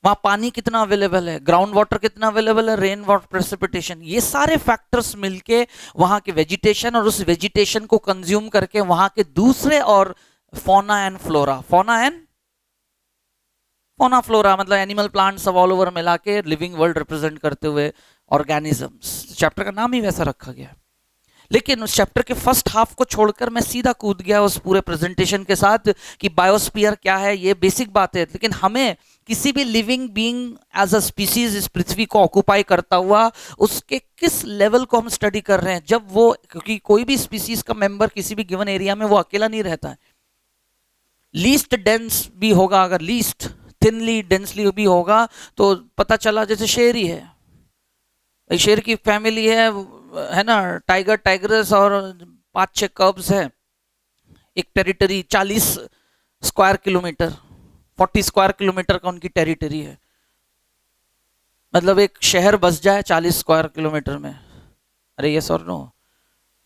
वहां पानी कितना अवेलेबल है, ग्राउंड वाटर कितना अवेलेबल है, रेन वाटर प्रेसिपिटेशन, ये सारे फैक्टर्स मिलके वहां के वेजिटेशन और उस वेजिटेशन को कंज्यूम करके वहां के दूसरे और fauna and flora, fauna flora मतलब एनिमल प्लांट्स सब ऑल ओवर मिला के लिविंग वर्ल्ड रिप्रेजेंट करते हुए ऑर्गेनिजम्स। चैप्टर का नाम ही वैसा रखा गया। लेकिन उस चैप्टर के फर्स्ट हाफ को छोड़कर मैं सीधा कूद गया उस पूरे प्रेजेंटेशन के साथ कि बायोस्फीयर क्या है, ये बेसिक बात है। लेकिन हमें किसी भी living being as a species इस पृथ्वी को ऑक्युपाई करता हुआ उसके किस लेवल को हम स्टडी कर रहे हैं, जब वो, क्योंकि कोई भी स्पीसीज का मेंबर किसी भी गिवन एरिया में वो अकेला नहीं रहता है, लीस्ट डेंस भी होगा, अगर लीस्ट थिनली डेंसली भी होगा तो पता चला जैसे शेर ही है, शेर की फैमिली है ना, टाइगर टाइगरस और 5-6 कब्स है, एक territory 40 square kilometre 40 square kilometre का उनकी टेरिटरी है, मतलब एक शहर बस जाए 40 स्क्वायर किलोमीटर में। अरे यस और नो,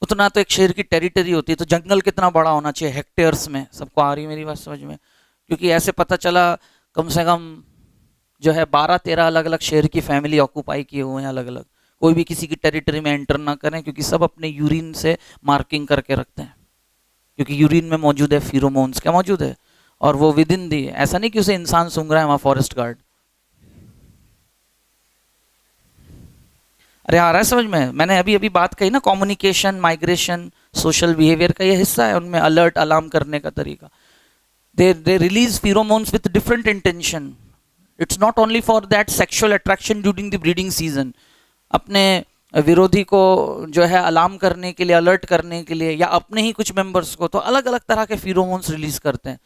उतना तो एक शेर की टेरिटरी होती है, तो जंगल कितना बड़ा होना चाहिए हेक्टेयर्स में। सबको आ रही मेरी बात समझ में? क्योंकि ऐसे पता चला कम से कम जो है 12-13 अलग अलग शेर की फैमिली ऑक्युपाई किए हुए हैं अलग अलग। कोई भी किसी की टेरिटरी में एंटर ना करें, क्योंकि सब अपने यूरिन से मार्किंग करके रखते हैं, क्योंकि यूरिन में मौजूद है फिरोमोन्स, क्या मौजूद है, और वो विद इन दी, ऐसा नहीं कि उसे इंसान सूंघ रहा है वहां फॉरेस्ट गार्ड। अरे आ रहा है समझ में? मैंने अभी अभी बात कही ना, कम्युनिकेशन, माइग्रेशन, सोशल बिहेवियर का ये हिस्सा है, उनमें अलर्ट अलार्म करने का तरीका। they release pheromones with different intention. It's not only for that sexual attraction during the breeding season. अपने विरोधी को जो है अलार्म करने के लिए, अलर्ट करने के लिए, या अपने ही कुछ मेंबर्स को, तो अलग अलग तरह के फिरोमोन्स रिलीज करते हैं।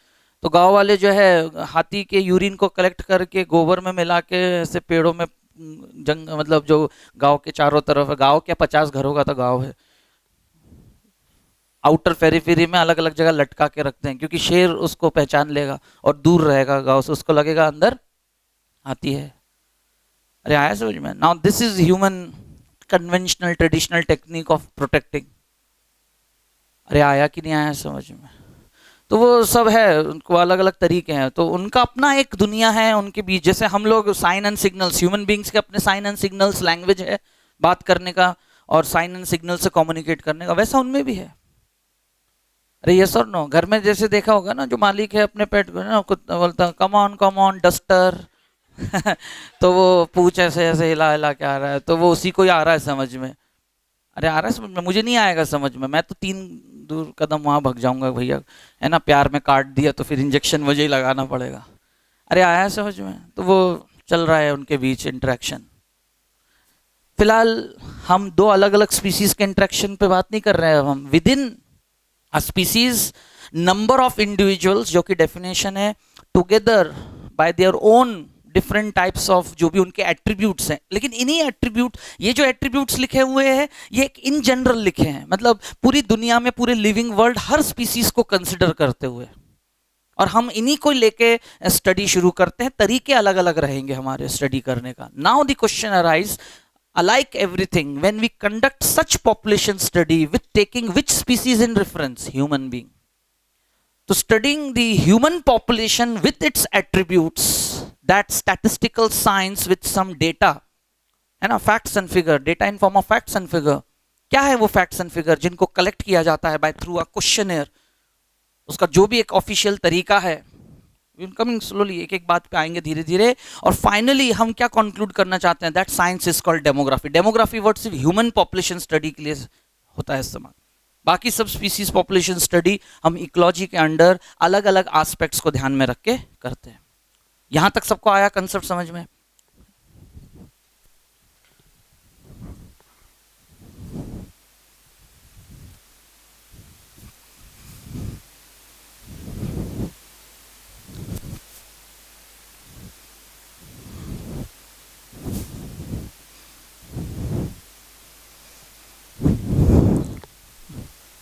तो गांव वाले जो है हाथी के यूरिन को कलेक्ट करके गोबर में मिला के ऐसे पेड़ों में जंग, मतलब जो गांव के चारों तरफ है, गांव क्या 50 घरों का तो गांव है, आउटर फेरीफेरी में अलग अलग जगह लटका के रखते हैं, क्योंकि शेर उसको पहचान लेगा और दूर रहेगा गांव से, उसको लगेगा अंदर आती है। अरे आया समझ में? Now this is human conventional traditional technique of protecting. अरे आया कि नहीं आया समझ में? तो वो सब है, उनको अलग अलग तरीके हैं, तो उनका अपना एक दुनिया है उनके बीच। जैसे हम लोग sign and signals, human beings के अपने साइन एंड सिग्नल्स, लैंग्वेज है बात करने का और साइन एंड सिग्नल से कम्युनिकेट करने का, वैसा उनमें भी है। अरे यस और नो? घर में जैसे देखा होगा ना, जो मालिक है अपने पेट को ना बोलता कम ऑन डस्टर तो वो पूछ ऐसे ऐसे हिला हिला के आ रहा है, तो वो उसी को ही आ रहा है समझ में। अरे आ रहा है समझ में? मुझे नहीं आएगा समझ में, मैं तो 3 दूर कदम वहां भाग जाऊंगा भैया, है ना, प्यार में काट दिया तो फिर इंजेक्शन मुझे ही लगाना पड़ेगा। अरे आया है समझ में? तो वो चल रहा है उनके बीच इंटरेक्शन। फिलहाल हम 2 अलग अलग स्पीसीज के इंटरेक्शन पे बात नहीं कर रहे हैं, हम with in a species number of individuals, जो कि डेफिनेशन है together by their own different types of, जो भी उनके एट्रीब्यूट्स हैं। लेकिन इन्हीं एट्रीब्यूट, ये जो एट्रीब्यूट्स लिखे हुए हैं ये इन जनरल लिखे हैं, मतलब पूरी दुनिया में, पूरे लिविंग वर्ल्ड, हर स्पीसीज को कंसिडर करते हुए, और हम इन्हीं को लेके स्टडी शुरू करते हैं। तरीके अलग अलग रहेंगे हमारे स्टडी करने का। Now the question arise, like everything, when we conduct such population study with taking which species in reference? Human being. So studying the human population with its attributes, that statistical science with some data, है ना, facts and figure, data in form of facts and figure। क्या है वो facts and figure? जिनको collect किया जाता है by through a questionnaire, उसका जो भी एक ऑफिशियल तरीका है। कमिंग स्लोली, एक एक बात पे आएंगे धीरे धीरे, और फाइनली हम क्या कंक्लूड करना चाहते हैं, that science is called demography. Demography word सिर्फ ह्यूमन पॉपुलेशन स्टडी के लिए होता है इस्तेमाल, बाकी सब स्पीसीज पॉपुलेशन स्टडी हम इकोलॉजी के अंडर अलग अलग एस्पेक्ट्स को ध्यान में रख के करते हैं। यहां तक सबको आया कंसेप्ट समझ में?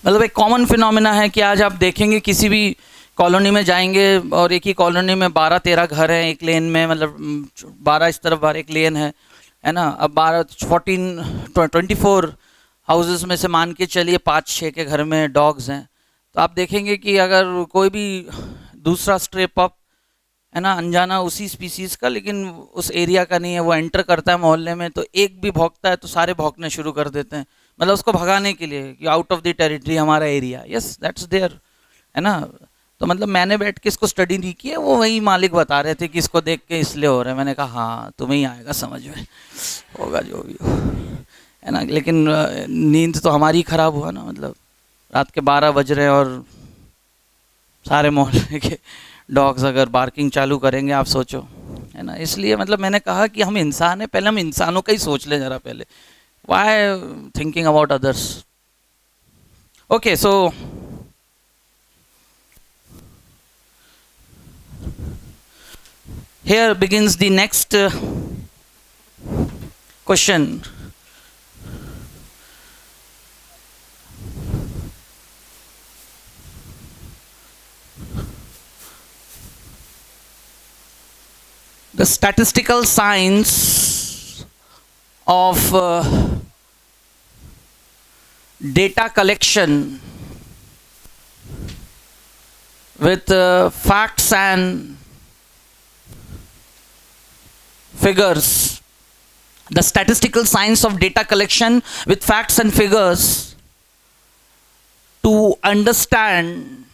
मतलब एक कॉमन फिनोमिना है कि आज आप देखेंगे किसी भी कॉलोनी में जाएंगे और एक ही कॉलोनी में 12-13 घर हैं एक लेन में, मतलब 12 इस तरफ 12 एक लेन है ना। अब 24 हाउसेस में से मान के चलिए 5-6 के घर में डॉग्स हैं, तो आप देखेंगे कि अगर कोई भी दूसरा स्ट्रे पप है ना, अनजाना उसी स्पीसीज का लेकिन उस एरिया का नहीं है, वो एंटर करता है मोहल्ले में, तो एक भी भौंकता है तो सारे भौंकने शुरू कर देते हैं, मतलब उसको भगाने के लिए कि आउट ऑफ द टेरिटरी हमारा एरिया, यस दैट्स देयर, है ना। तो मतलब मैंने बैठ के इसको स्टडी नहीं किया, वो वही मालिक बता रहे थे कि इसको देख के इसलिए हो रहा है। मैंने कहा हाँ तुम्हें ही आएगा समझ में, होगा जो भी हो, है ना। लेकिन नींद तो हमारी खराब हुआ ना, मतलब रात के 12 बज रहे हैं और सारे मोहल्ले के डॉग्स अगर बार्किंग चालू करेंगे, आप सोचो, है ना। इसलिए मतलब मैंने कहा कि हम इंसान हैं, पहले हम इंसानों का ही सोच लें जरा पहले, why thinking about others. Okay, so here begins the next question. The statistical science of data collection with facts and figures. The statistical science of data collection with facts and figures to understand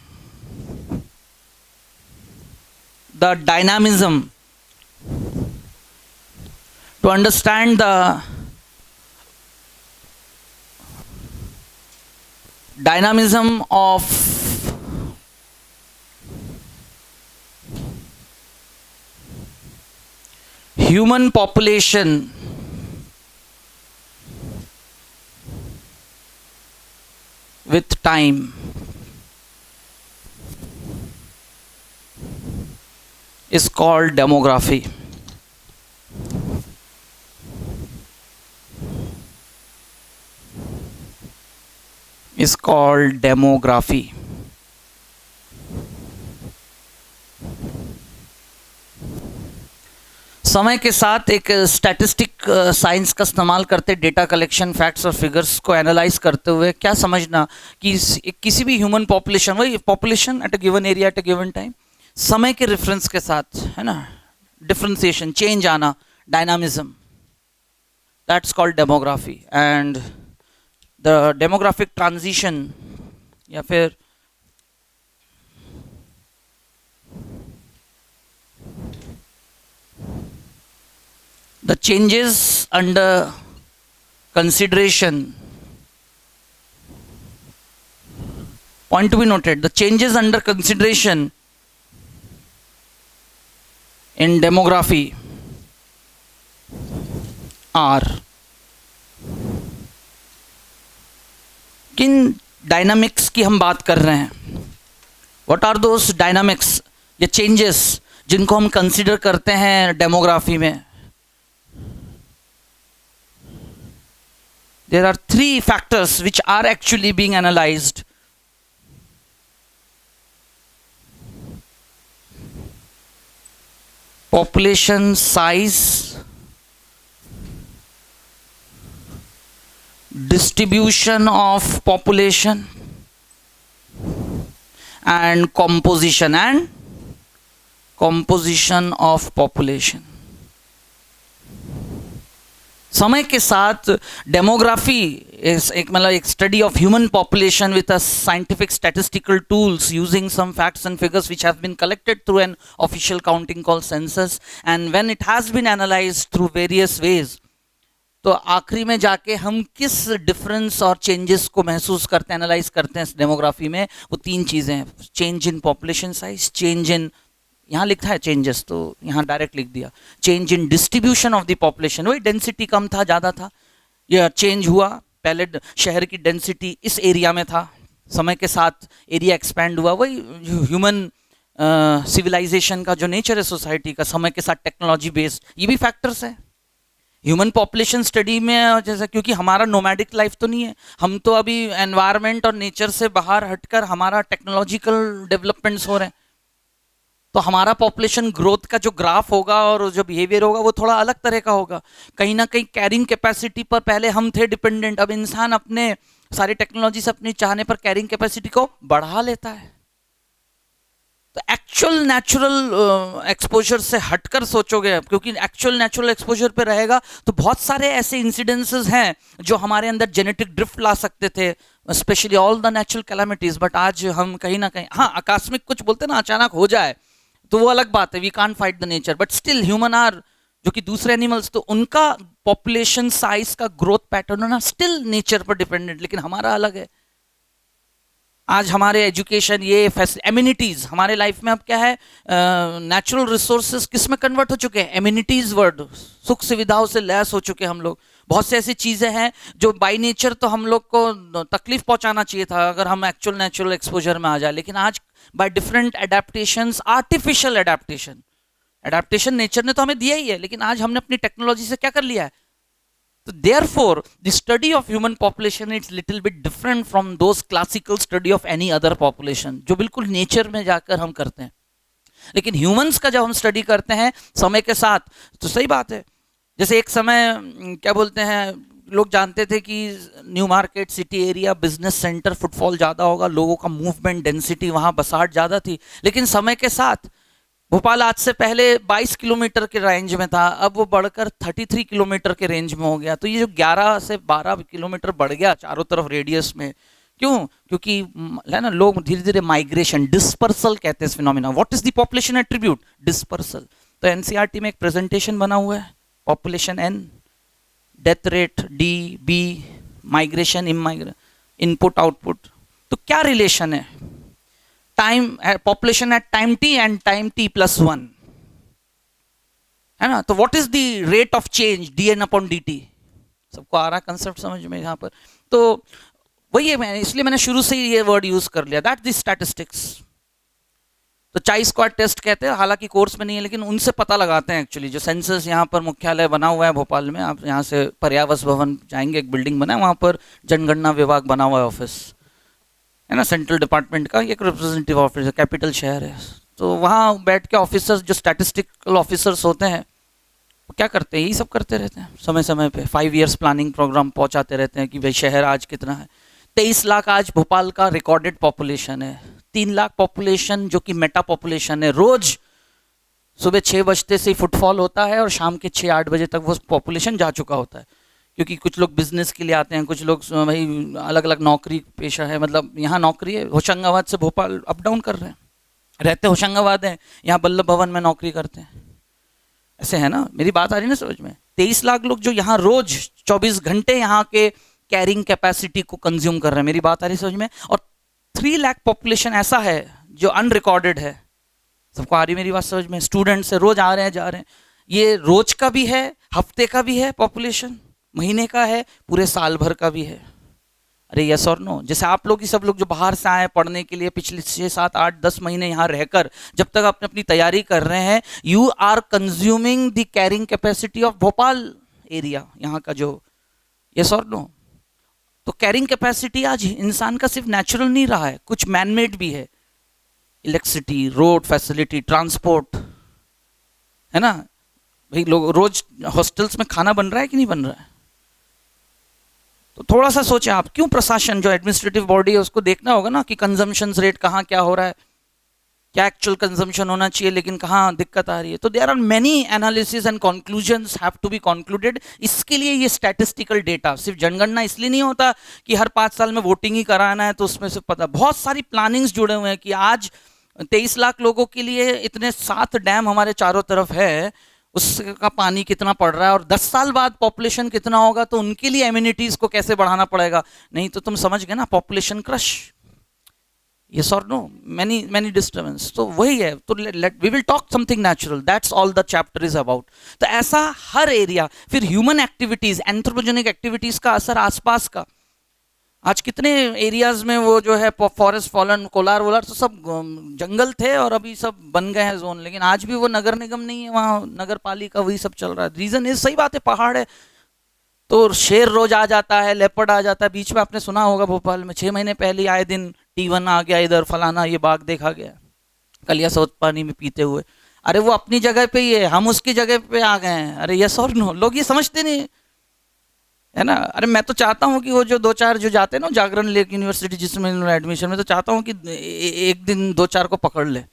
the dynamism, to understand the dynamism of human population with time is called demography. Is called demography. समय के साथ एक statistic science का इस्तेमाल करते, data collection, facts और figures को analyse करते हुए क्या समझना कि किसी भी ह्यूमन पॉपुलेशन, वही population at a given area at a given time, समय के रेफरेंस के साथ, है ना, डिफरेंशिएशन, चेंज आना, dynamism, that's called demography. And the demographic transition या फिर the changes under consideration, point to be noted, the changes under consideration in demography are किन डायनामिक्स की हम बात कर रहे हैं, what are those dynamics या changes जिनको हम कंसिडर करते हैं डेमोग्राफी में। There are three factors which are actually being analyzed. Population size, distribution of population, and composition of population. समय के साथ डेमोग्राफी एक मतलब एक study of human population with a scientific statistical tools using some facts and figures which have been collected through an official counting called census, and when it has been analysed through various ways, तो आखिरी में जाके हम किस difference और changes को महसूस करते हैं, एनालाइज करते हैं डेमोग्राफी में, वो तीन चीज़ें हैं, change in population size, change in, यहाँ लिखा है चेंजेस तो यहाँ डायरेक्ट लिख दिया, change in distribution of the population, वही डेंसिटी कम था ज़्यादा था, यह चेंज हुआ, पहले शहर की डेंसिटी इस एरिया में था, समय के साथ एरिया एक्सपैंड हुआ, वही ह्यूमन सिविलाइजेशन का जो नेचर है सोसाइटी का, समय के साथ टेक्नोलॉजी बेस्ड, ये भी फैक्टर्स है। ह्यूमन पॉपुलेशन स्टडी में जैसा, क्योंकि हमारा नोमैडिक लाइफ तो नहीं है, हम तो अभी एनवायरनमेंट और नेचर से बाहर हटकर हमारा टेक्नोलॉजिकल डेवलपमेंट्स हो रहे हैं, तो हमारा पॉपुलेशन ग्रोथ का जो ग्राफ होगा और जो बिहेवियर होगा वो थोड़ा अलग तरह का होगा। कहीं ना कहीं कैरिंग कैपेसिटी पर पहले हम थे डिपेंडेंट, अब इंसान अपने सारी टेक्नोलॉजी से अपनी चाहने पर कैरिंग कैपेसिटी को बढ़ा लेता है। तो एक्चुअल नेचुरल एक्सपोजर से हटकर सोचोगे, क्योंकि एक्चुअल नेचुरल एक्सपोजर पे रहेगा तो बहुत सारे ऐसे इंसिडेंसेस हैं जो हमारे अंदर जेनेटिक ड्रिफ्ट ला सकते थे, specially all the natural calamities. But आज हम कहीं ना कहीं, हाँ आकस्मिक कुछ बोलते ना, अचानक हो जाए तो वो अलग बात है, we can't fight the nature, but still human are, जो कि दूसरे एनिमल्स, तो उनका पॉपुलेशन साइज का ग्रोथ पैटर्न ना स्टिल नेचर पर डिपेंडेंट, लेकिन हमारा अलग है। आज हमारे एजुकेशन, ये एमिनिटीज हमारे लाइफ में अब क्या है, नेचुरल रिसोर्सेज किस में कन्वर्ट हो चुके हैं, एमिनिटीज वर्ड, सुख सुविधाओं से लैस हो चुके हैं हम लोग। बहुत से ऐसी चीजें हैं जो बाय नेचर तो हम लोग को तकलीफ पहुंचाना चाहिए था अगर हम एक्चुअल नेचुरल एक्सपोजर में आ जाए, लेकिन आज by different adaptations, artificial adaptation nature ने तो हमें दिया ही है, लेकिन आज हमने अपनी टेक्नोलॉजी से क्या कर लिया है। तो therefore the study of human population is little bit different from those classical study of any other population जो बिल्कुल नेचर में जाकर हम करते हैं। लेकिन ह्यूमंस का जब हम स्टडी करते हैं समय के साथ, तो सही बात है, जैसे एक समय क्या बोलते हैं, लोग जानते थे कि new market city area business centre footfall ज़्यादा होगा, लोगों का मूवमेंट डेंसिटी वहाँ बसाहट ज़्यादा थी, लेकिन समय के साथ भोपाल आज से पहले 22 किलोमीटर के रेंज में था, अब वो बढ़कर 33 किलोमीटर के रेंज में हो गया। तो ये जो 11 से 12 किलोमीटर बढ़ गया चारों तरफ रेडियस में, क्यों? क्योंकि है ना, लोग धीरे धीरे माइग्रेशन, डिस्पर्सल कहते हैं इस फिनोमिना। What is the population attribute? Dispersal. तो एनसीईआरटी में एक प्रेजेंटेशन बना हुआ है, population N, death rate D, B, migration, input output. तो क्या रिलेशन है time, population at time T and time T plus 1, है ना? तो what is the rate of change, D N upon D T? सबको आ रहा कंसेप्ट समझ में यहाँ पर? तो वही है, इसलिए मैंने शुरू से ही ये वर्ड यूज कर लिया, दैट द स्टैटिस्टिक्स। तो चाई स्क्वाड टेस्ट कहते हैं, हालांकि कोर्स में नहीं है, लेकिन उनसे पता लगाते हैं एक्चुअली। जो सेंसस यहाँ पर मुख्यालय बना हुआ है भोपाल में, आप यहाँ से पर्यावस भवन जाएंगे, एक बिल्डिंग बना है, वहाँ पर जनगणना विभाग बना हुआ है, ऑफिस है ना, सेंट्रल डिपार्टमेंट का एक रिप्रेजेंटेटिव ऑफिस है, कैपिटल शहर है। तो वहाँ बैठ के ऑफिसर्स, जो स्टैटिस्टिकल ऑफिसर्स होते हैं, वो क्या करते हैं, यही सब करते रहते हैं समय समय पे 5 ईयर्स प्लानिंग प्रोग्राम पहुँचाते रहते हैं कि भाई शहर आज कितना है। 23 लाख आज भोपाल का रिकॉर्डेड पॉपुलेशन है, 3 लाख पॉपुलेशन जो कि मेटा पॉपुलेशन है। रोज सुबह 6 बजते से ही फुटफॉल होता है और शाम के 6-8 बजे तक वो पॉपुलेशन जा चुका होता है, क्योंकि कुछ लोग बिजनेस के लिए आते हैं, कुछ लोग भाई अलग अलग नौकरी पेशा है, मतलब यहाँ नौकरी है, होशंगाबाद से भोपाल अप डाउन कर रहे हैं, रहते होशंगाबाद हैं, यहाँ बल्लभ भवन में नौकरी करते हैं, ऐसे है ना। मेरी बात आ रही है ना समझ में? 23 लाख लोग जो यहाँ रोज 24 घंटे यहाँ के कैरिंग कैपेसिटी को कंज्यूम कर रहे हैं, मेरी बात आ रही है समझ में? और 3 लाख पॉपुलेशन ऐसा है जो अनरिकॉर्डेड है। सबको आ रही मेरी बात समझ में? स्टूडेंट्स रोज आ रहे हैं जा रहे हैं, ये रोज का भी है, हफ्ते का भी है पॉपुलेशन, महीने का है, पूरे साल भर का भी है। अरे यस और नो? जैसे आप लोग ही सब लोग जो बाहर से आए पढ़ने के लिए, पिछले 6, 7, 8, 10 महीने यहाँ रहकर जब तक आप अपनी तैयारी कर रहे हैं, you are consuming the carrying capacity of Bhopal area, यहाँ का जो, यस और नो? तो कैरिंग कैपेसिटी आज इंसान का सिर्फ नेचुरल नहीं रहा है, कुछ मैनमेड भी है, इलेक्ट्रिसिटी, रोड फैसिलिटी, ट्रांसपोर्ट, है ना भाई? लोग रोज हॉस्टल्स में खाना बन रहा है कि नहीं बन रहा है? तो थोड़ा सा सोचें आप, क्यों प्रशासन जो एडमिनिस्ट्रेटिव बॉडी है उसको देखना होगा ना कि कंजम्पशन रेट कहाँ क्या हो रहा है, क्या एक्चुअल कंजम्पशन होना चाहिए, लेकिन कहाँ दिक्कत आ रही है। तो there are many analysis and conclusions have to be concluded. इसके लिए ये स्टैटिस्टिकल डेटा, सिर्फ जनगणना इसलिए नहीं होता कि हर 5 साल में वोटिंग ही कराना है तो उसमें से पता, बहुत सारी प्लानिंग्स जुड़े हुए हैं कि आज 23 लाख लोगों के लिए इतने 7 डैम हमारे चारों तरफ है, उसका पानी कितना पड़ रहा है, और 10 साल बाद पॉपुलेशन कितना होगा, तो उनके लिए एमिनिटीज को कैसे बढ़ाना पड़ेगा। नहीं तो तुम समझ गए ना, पॉपुलेशन क्रश, यस और नो, मैनी डिस्टर्बेंस। तो वही है, तो we will talk something natural, that's all the chapter is about. तो ऐसा हर एरिया, फिर ह्यूमन एक्टिविटीज, एंथ्रोपोजेनिक एक्टिविटीज का असर आसपास का, आज कितने एरियाज में वो जो है फॉरेस्ट फॉलन कोलार वोलार तो सब जंगल थे और अभी सब बन गए हैं जोन, लेकिन आज भी वो नगर निगम नहीं है, वहाँ नगर पालिका वही सब चल रहा है। रीजन इज, सही बात है, पहाड़ है तो शेर रोज आ जाता है, लेपर्ड आ जाता है। बीच में आपने सुना होगा भोपाल में 6 महीने पहले आए दिन T1 आ गया इधर, फलाना ये बाघ देखा गया कलिया सोत पानी में पीते हुए। अरे वो अपनी जगह पे ही है, हम उसकी जगह पे आ गए हैं। अरे यस और नो, लोग ये समझते नहीं है ना। अरे मैं तो चाहता हूँ कि वो जो 2-4 जो जाते हैं ना जागरण लेक यूनिवर्सिटी जिसमें एडमिशन में, तो चाहता हूँ कि एक दिन 2-4 को पकड़ ले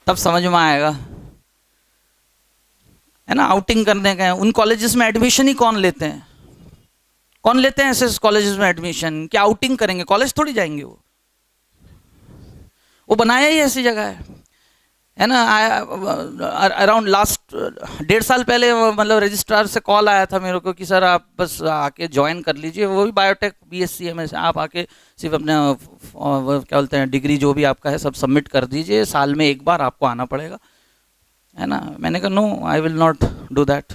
तब समझ में आएगा, है ना। आउटिंग करने गए उन कॉलेजेस में एडमिशन ही कौन लेते हैं, कौन लेते हैं ऐसे कॉलेजेस में एडमिशन? क्या आउटिंग करेंगे, कॉलेज थोड़ी जाएंगे वो बनाया ही ऐसी जगह है ना। अराउंड लास्ट 1.5 साल पहले मतलब रजिस्ट्रार से कॉल आया था मेरे को कि सर आप बस आके ज्वाइन कर लीजिए, वो भी बायोटेक BSc में, आप आके सिर्फ अपने क्या बोलते हैं डिग्री जो भी आपका है सब सबमिट कर दीजिए, साल में एक बार आपको आना पड़ेगा, है ना। मैंने कहा no I will not do that.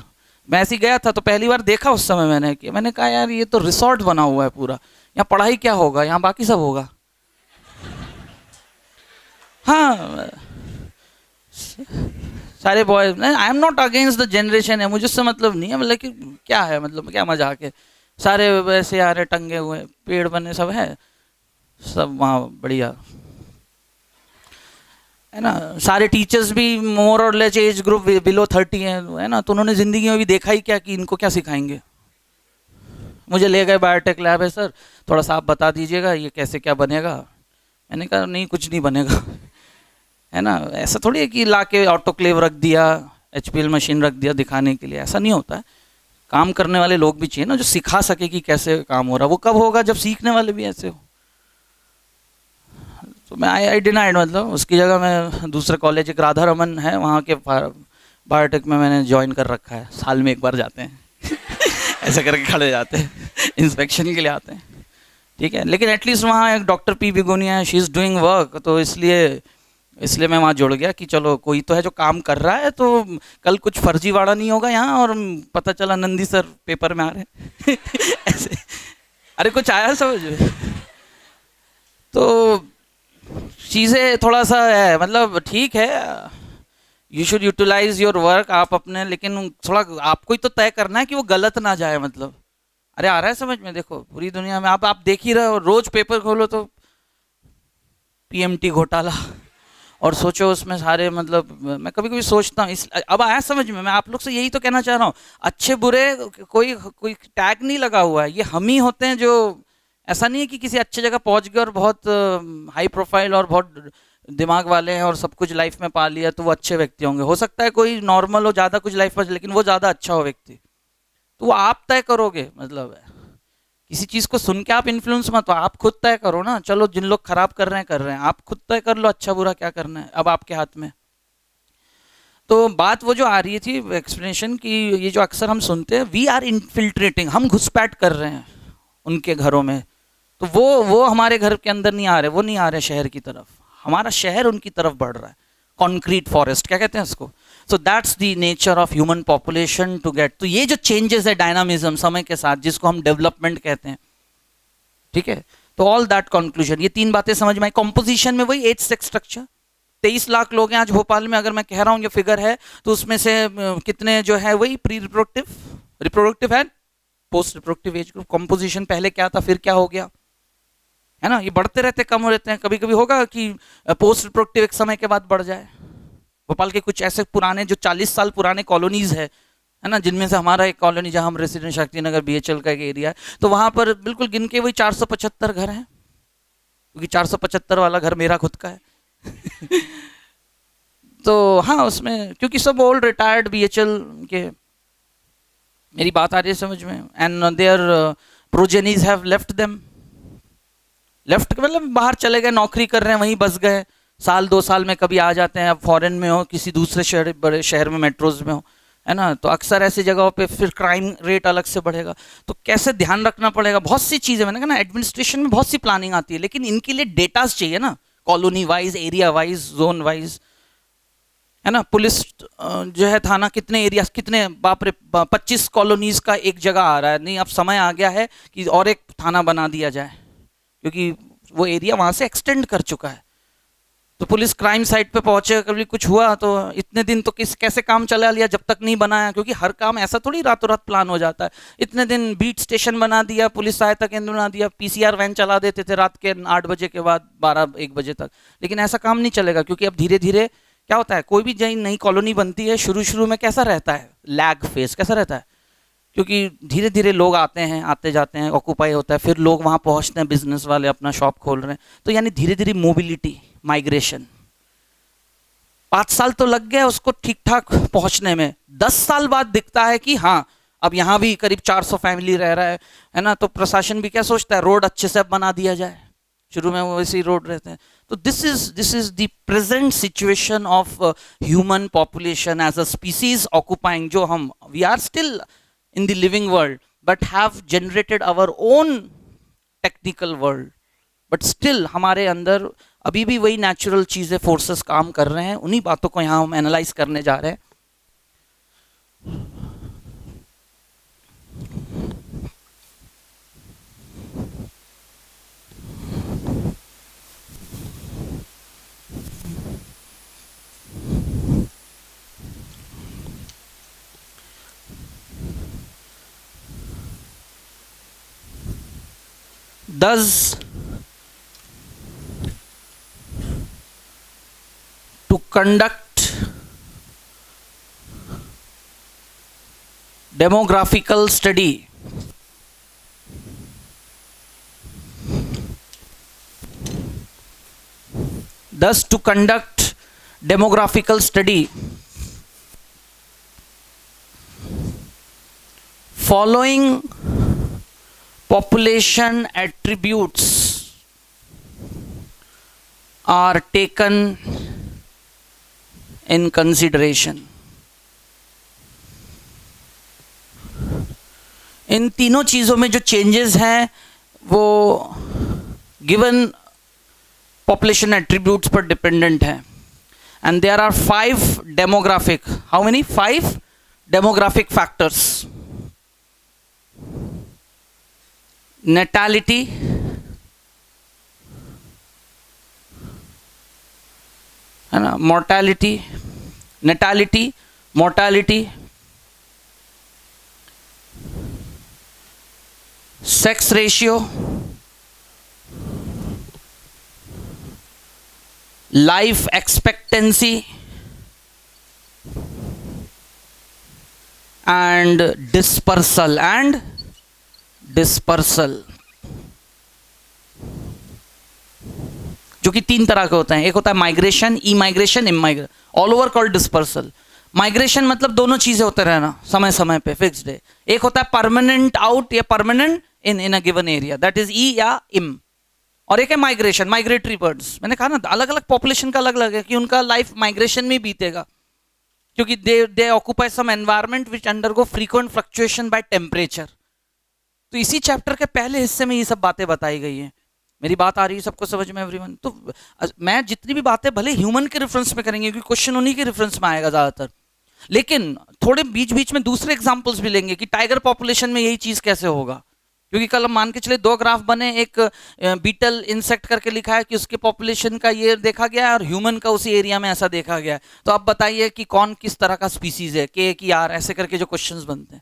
मैं ऐसे ही गया था तो पहली बार देखा उस समय मैंने कहा यार ये तो रिसोर्ट बना हुआ है पूरा, यहाँ पढ़ाई क्या होगा, यहाँ बाकी सब होगा। हाँ सारे boys, I am not against the generation है, मुझे उससे मतलब नहीं है, मतलब कि क्या है, मतलब क्या मजाक है, सारे वैसे आ रहे टंगे हुए, पेड़ बने सब है, सब वहाँ बढ़िया है ना। सारे टीचर्स भी मोर और लेस एज ग्रुप बिलो 30 है ना, तो उन्होंने ज़िंदगी में भी देखा ही क्या कि इनको क्या सिखाएंगे। मुझे ले गए बायोटेक लैब है सर, थोड़ा सा आप बता दीजिएगा ये कैसे क्या बनेगा। मैंने कहा नहीं कुछ नहीं बनेगा है ना। ऐसा थोड़ी है कि ला के ऑटोक्लेव रख दिया, HPL मशीन रख दिया दिखाने के लिए, ऐसा नहीं होता है। काम करने वाले लोग भी चाहिए ना जो सिखा सके कि कैसे काम हो रहा है। वो कब होगा जब सीखने वाले भी ऐसे हो। तो मैं आई डिनाइड, मतलब उसकी जगह मैं दूसरे कॉलेज एक राधा रमन है वहाँ के बायोटेक में मैंने ज्वाइन कर रखा है, साल में एक बार जाते हैं ऐसे करके खड़े जाते हैं इंस्पेक्शन के लिए आते हैं, ठीक है। लेकिन एटलीस्ट वहाँ एक डॉक्टर P बिगोनिया है, शी इज़ डूइंग वर्क, तो इसलिए मैं वहाँ जुड़ गया कि चलो कोई तो है जो काम कर रहा है, तो कल कुछ फर्जीवाड़ा नहीं होगा यहाँ। और पता चला नंदी सर पेपर में आ रहे हैं ऐसे, अरे कुछ आया समझ में। तो चीज़ें थोड़ा सा है, मतलब ठीक है, you should utilise your work आप अपने, लेकिन थोड़ा आपको ही तो तय करना है कि वो गलत ना जाए। मतलब अरे आ रहा है समझ में, देखो पूरी दुनिया में आप देख ही रहे हो, रोज पेपर खोलो तो PMT घोटाला, और सोचो उसमें सारे, मतलब मैं कभी कभी सोचता हूँ अब आया समझ में। मैं आप लोग से यही तो कहना चाह रहा हूँ, अच्छे बुरे कोई टैग नहीं लगा हुआ है, ये हम ही होते हैं जो, ऐसा नहीं है कि किसी अच्छी जगह पहुंच गए और बहुत हाई प्रोफाइल और बहुत दिमाग वाले हैं और सब कुछ लाइफ में पा लिया तो वो अच्छे व्यक्ति होंगे। हो सकता है कोई नॉर्मल हो, ज़्यादा कुछ लाइफ में, लेकिन वो ज़्यादा अच्छा हो व्यक्ति, तो वो आप तय करोगे। मतलब किसी चीज़ को सुन के आप इन्फ्लुएंस मत, आप खुद तय करो ना। चलो जिन लोग खराब कर रहे हैं, आप खुद तय कर लो अच्छा बुरा क्या करना है, अब आपके हाथ में। तो बात वो जो आ रही थी एक्सप्लेनेशन की, ये जो अक्सर हम सुनते हैं वी आर इनफिल्ट्रेटिंग, हम घुसपैठ कर रहे हैं उनके घरों में, तो वो हमारे घर के अंदर नहीं आ रहे, वो नहीं आ रहे शहर की तरफ, हमारा शहर उनकी तरफ बढ़ रहा है। कॉन्क्रीट फॉरेस्ट क्या कहते हैं इसको। So that's the nature of human population to get. तो ये जो चेंजेस है डायनामिज्म समय के साथ, जिसको हम डेवलपमेंट कहते हैं, ठीक है। तो ऑल दैट कंक्लूजन, ये 3 बातें समझ में आई। कॉम्पोजिशन में वही एज सेक्स स्ट्रक्चर, 23 लाख लोग हैं आज भोपाल में, अगर मैं कह रहा हूँ ये फिगर है, तो उसमें से कितने जो है वही प्री रिप्रोडक्टिव है, post reproductive age group. Composition पहले क्या था फिर क्या हो गया, है ना। ये बढ़ते रहते कम हो रहते हैं, कभी कभी होगा कि पोस्ट रिप्रोडक्टिव एक समय के बाद बढ़ जाए। भोपाल के कुछ ऐसे पुराने जो 40 साल पुराने कॉलोनीज है ना, जिनमें से हमारा एक कॉलोनी जहां हम रेसिडेंट शक्ति नगर BHL का एक एरिया है, तो वहां पर बिल्कुल गिन के वही 475 घर हैं, क्योंकि 475 वाला घर मेरा खुद का है तो हाँ उसमें क्योंकि सब ओल्ड रिटायर्ड BHL के, मेरी बात आ रही है समझ में। And their progenies have left them, left मतलब बाहर चले गए, नौकरी कर रहे हैं, वहीं बस गए, साल 2 साल में कभी आ जाते हैं, अब फॉरेन में हो, किसी दूसरे शहर, बड़े शहर में, मेट्रोज में हो, है ना। तो अक्सर ऐसी जगहों पे फिर क्राइम रेट अलग से बढ़ेगा। तो कैसे ध्यान रखना पड़ेगा, बहुत सी चीज़ें, मैंने कहा ना एडमिनिस्ट्रेशन में बहुत सी प्लानिंग आती है, लेकिन इनके लिए डेटाज चाहिए ना, colony wise, area wise, zone wise, है ना। पुलिस जो है थाना कितने एरिया, कितने, बाप रे 25 कॉलोनीज का एक जगह आ रहा है। नहीं, अब समय आ गया है कि और एक थाना बना दिया जाए, क्योंकि वो एरिया वहां से एक्सटेंड कर चुका है। तो पुलिस क्राइम साइट पे पहुंचे, कभी कुछ हुआ तो इतने दिन तो कैसे काम चला लिया जब तक नहीं बनाया, क्योंकि हर काम ऐसा थोड़ी रातों रात प्लान हो जाता है। इतने दिन बीट स्टेशन बना दिया, पुलिस सहायता केंद्र बना दिया, पीसीआर वैन चला देते थे रात के 8 बजे के बाद 12-1 बजे तक। लेकिन ऐसा काम नहीं चलेगा, क्योंकि अब धीरे धीरे क्या होता है, कोई भी नई कॉलोनी बनती है, शुरू शुरू में कैसा रहता है, लैग फेस कैसा रहता है, क्योंकि धीरे धीरे लोग आते हैं, आते जाते हैं, ऑक्यूपाई होता है, फिर लोग वहाँ पहुँचते हैं, बिजनेस वाले अपना शॉप खोल रहे हैं। तो यानी धीरे धीरे मोबिलिटी, माइग्रेशन, 5 साल तो लग गए उसको ठीक ठाक पहुँचने में। 10 साल बाद दिखता है कि हाँ अब यहाँ भी करीब 400 फैमिली रह रहा है ना। तो प्रशासन भी क्या सोचता है, रोड अच्छे से अब बना दिया जाए। शुरू में वो वैसे ही रोड रहते हैं। तो this is the present situation of human population as a species occupying, जो हम we are still in the living world but have generated our own technical world, but still हमारे अंदर अभी भी वही नेचुरल चीजें, फोर्सेस काम कर रहे हैं। उन्हीं बातों को यहाँ हम एनालाइज करने जा रहे हैं। Thus, to conduct demographical study, following population attributes are taken in consideration. इन तीनों चीज़ों में जो चेंजेस हैं वो गिवन पॉपुलेशन एट्रीब्यूट्स पर डिपेंडेंट है। And there are 5 demographic, how many, 5 demographic factors. natality, है ना, mortality, natality, mortality, sex ratio, life expectancy, and dispersal जो कि 3 तरह के होते हैं। एक होता है माइग्रेशन, ई माइग्रेशन, इम migration, all over called dispersal. Migration मतलब दोनों चीजें होते रहना समय समय पे, फिक्स्ड है। एक होता है परमानेंट आउट या permanent in a given area, that is e या इम। और एक है माइग्रेशन, माइग्रेटरी बर्ड्स। मैंने कहा ना अलग अलग पॉपुलेशन का अलग अलग है कि उनका लाइफ माइग्रेशन में बीतेगा, क्योंकि they occupy some environment which undergo frequent fluctuation by temperature. तो इसी चैप्टर के पहले हिस्से में ये सब बातें बताई गई हैं। मेरी बात आ रही है सबको समझ में, एवरीवन? तो मैं जितनी भी बातें भले ह्यूमन के रेफरेंस में करेंगे, क्योंकि क्वेश्चन उन्हीं के रेफरेंस में आएगा ज्यादातर, लेकिन थोड़े बीच बीच में दूसरे एग्जांपल्स भी लेंगे कि टाइगर पॉपुलेशन में यही चीज कैसे होगा। क्योंकि कल हम मान के चले 2 ग्राफ बने, एक बीटल इंसेक्ट करके लिखा है कि उसके पॉपुलेशन का ये देखा गया है और ह्यूमन का उसी एरिया में ऐसा देखा गया है। तो अब बताइए कि कौन किस तरह का स्पीसीज है, के की आर, ऐसे करके जो क्वेश्चंस बनते हैं।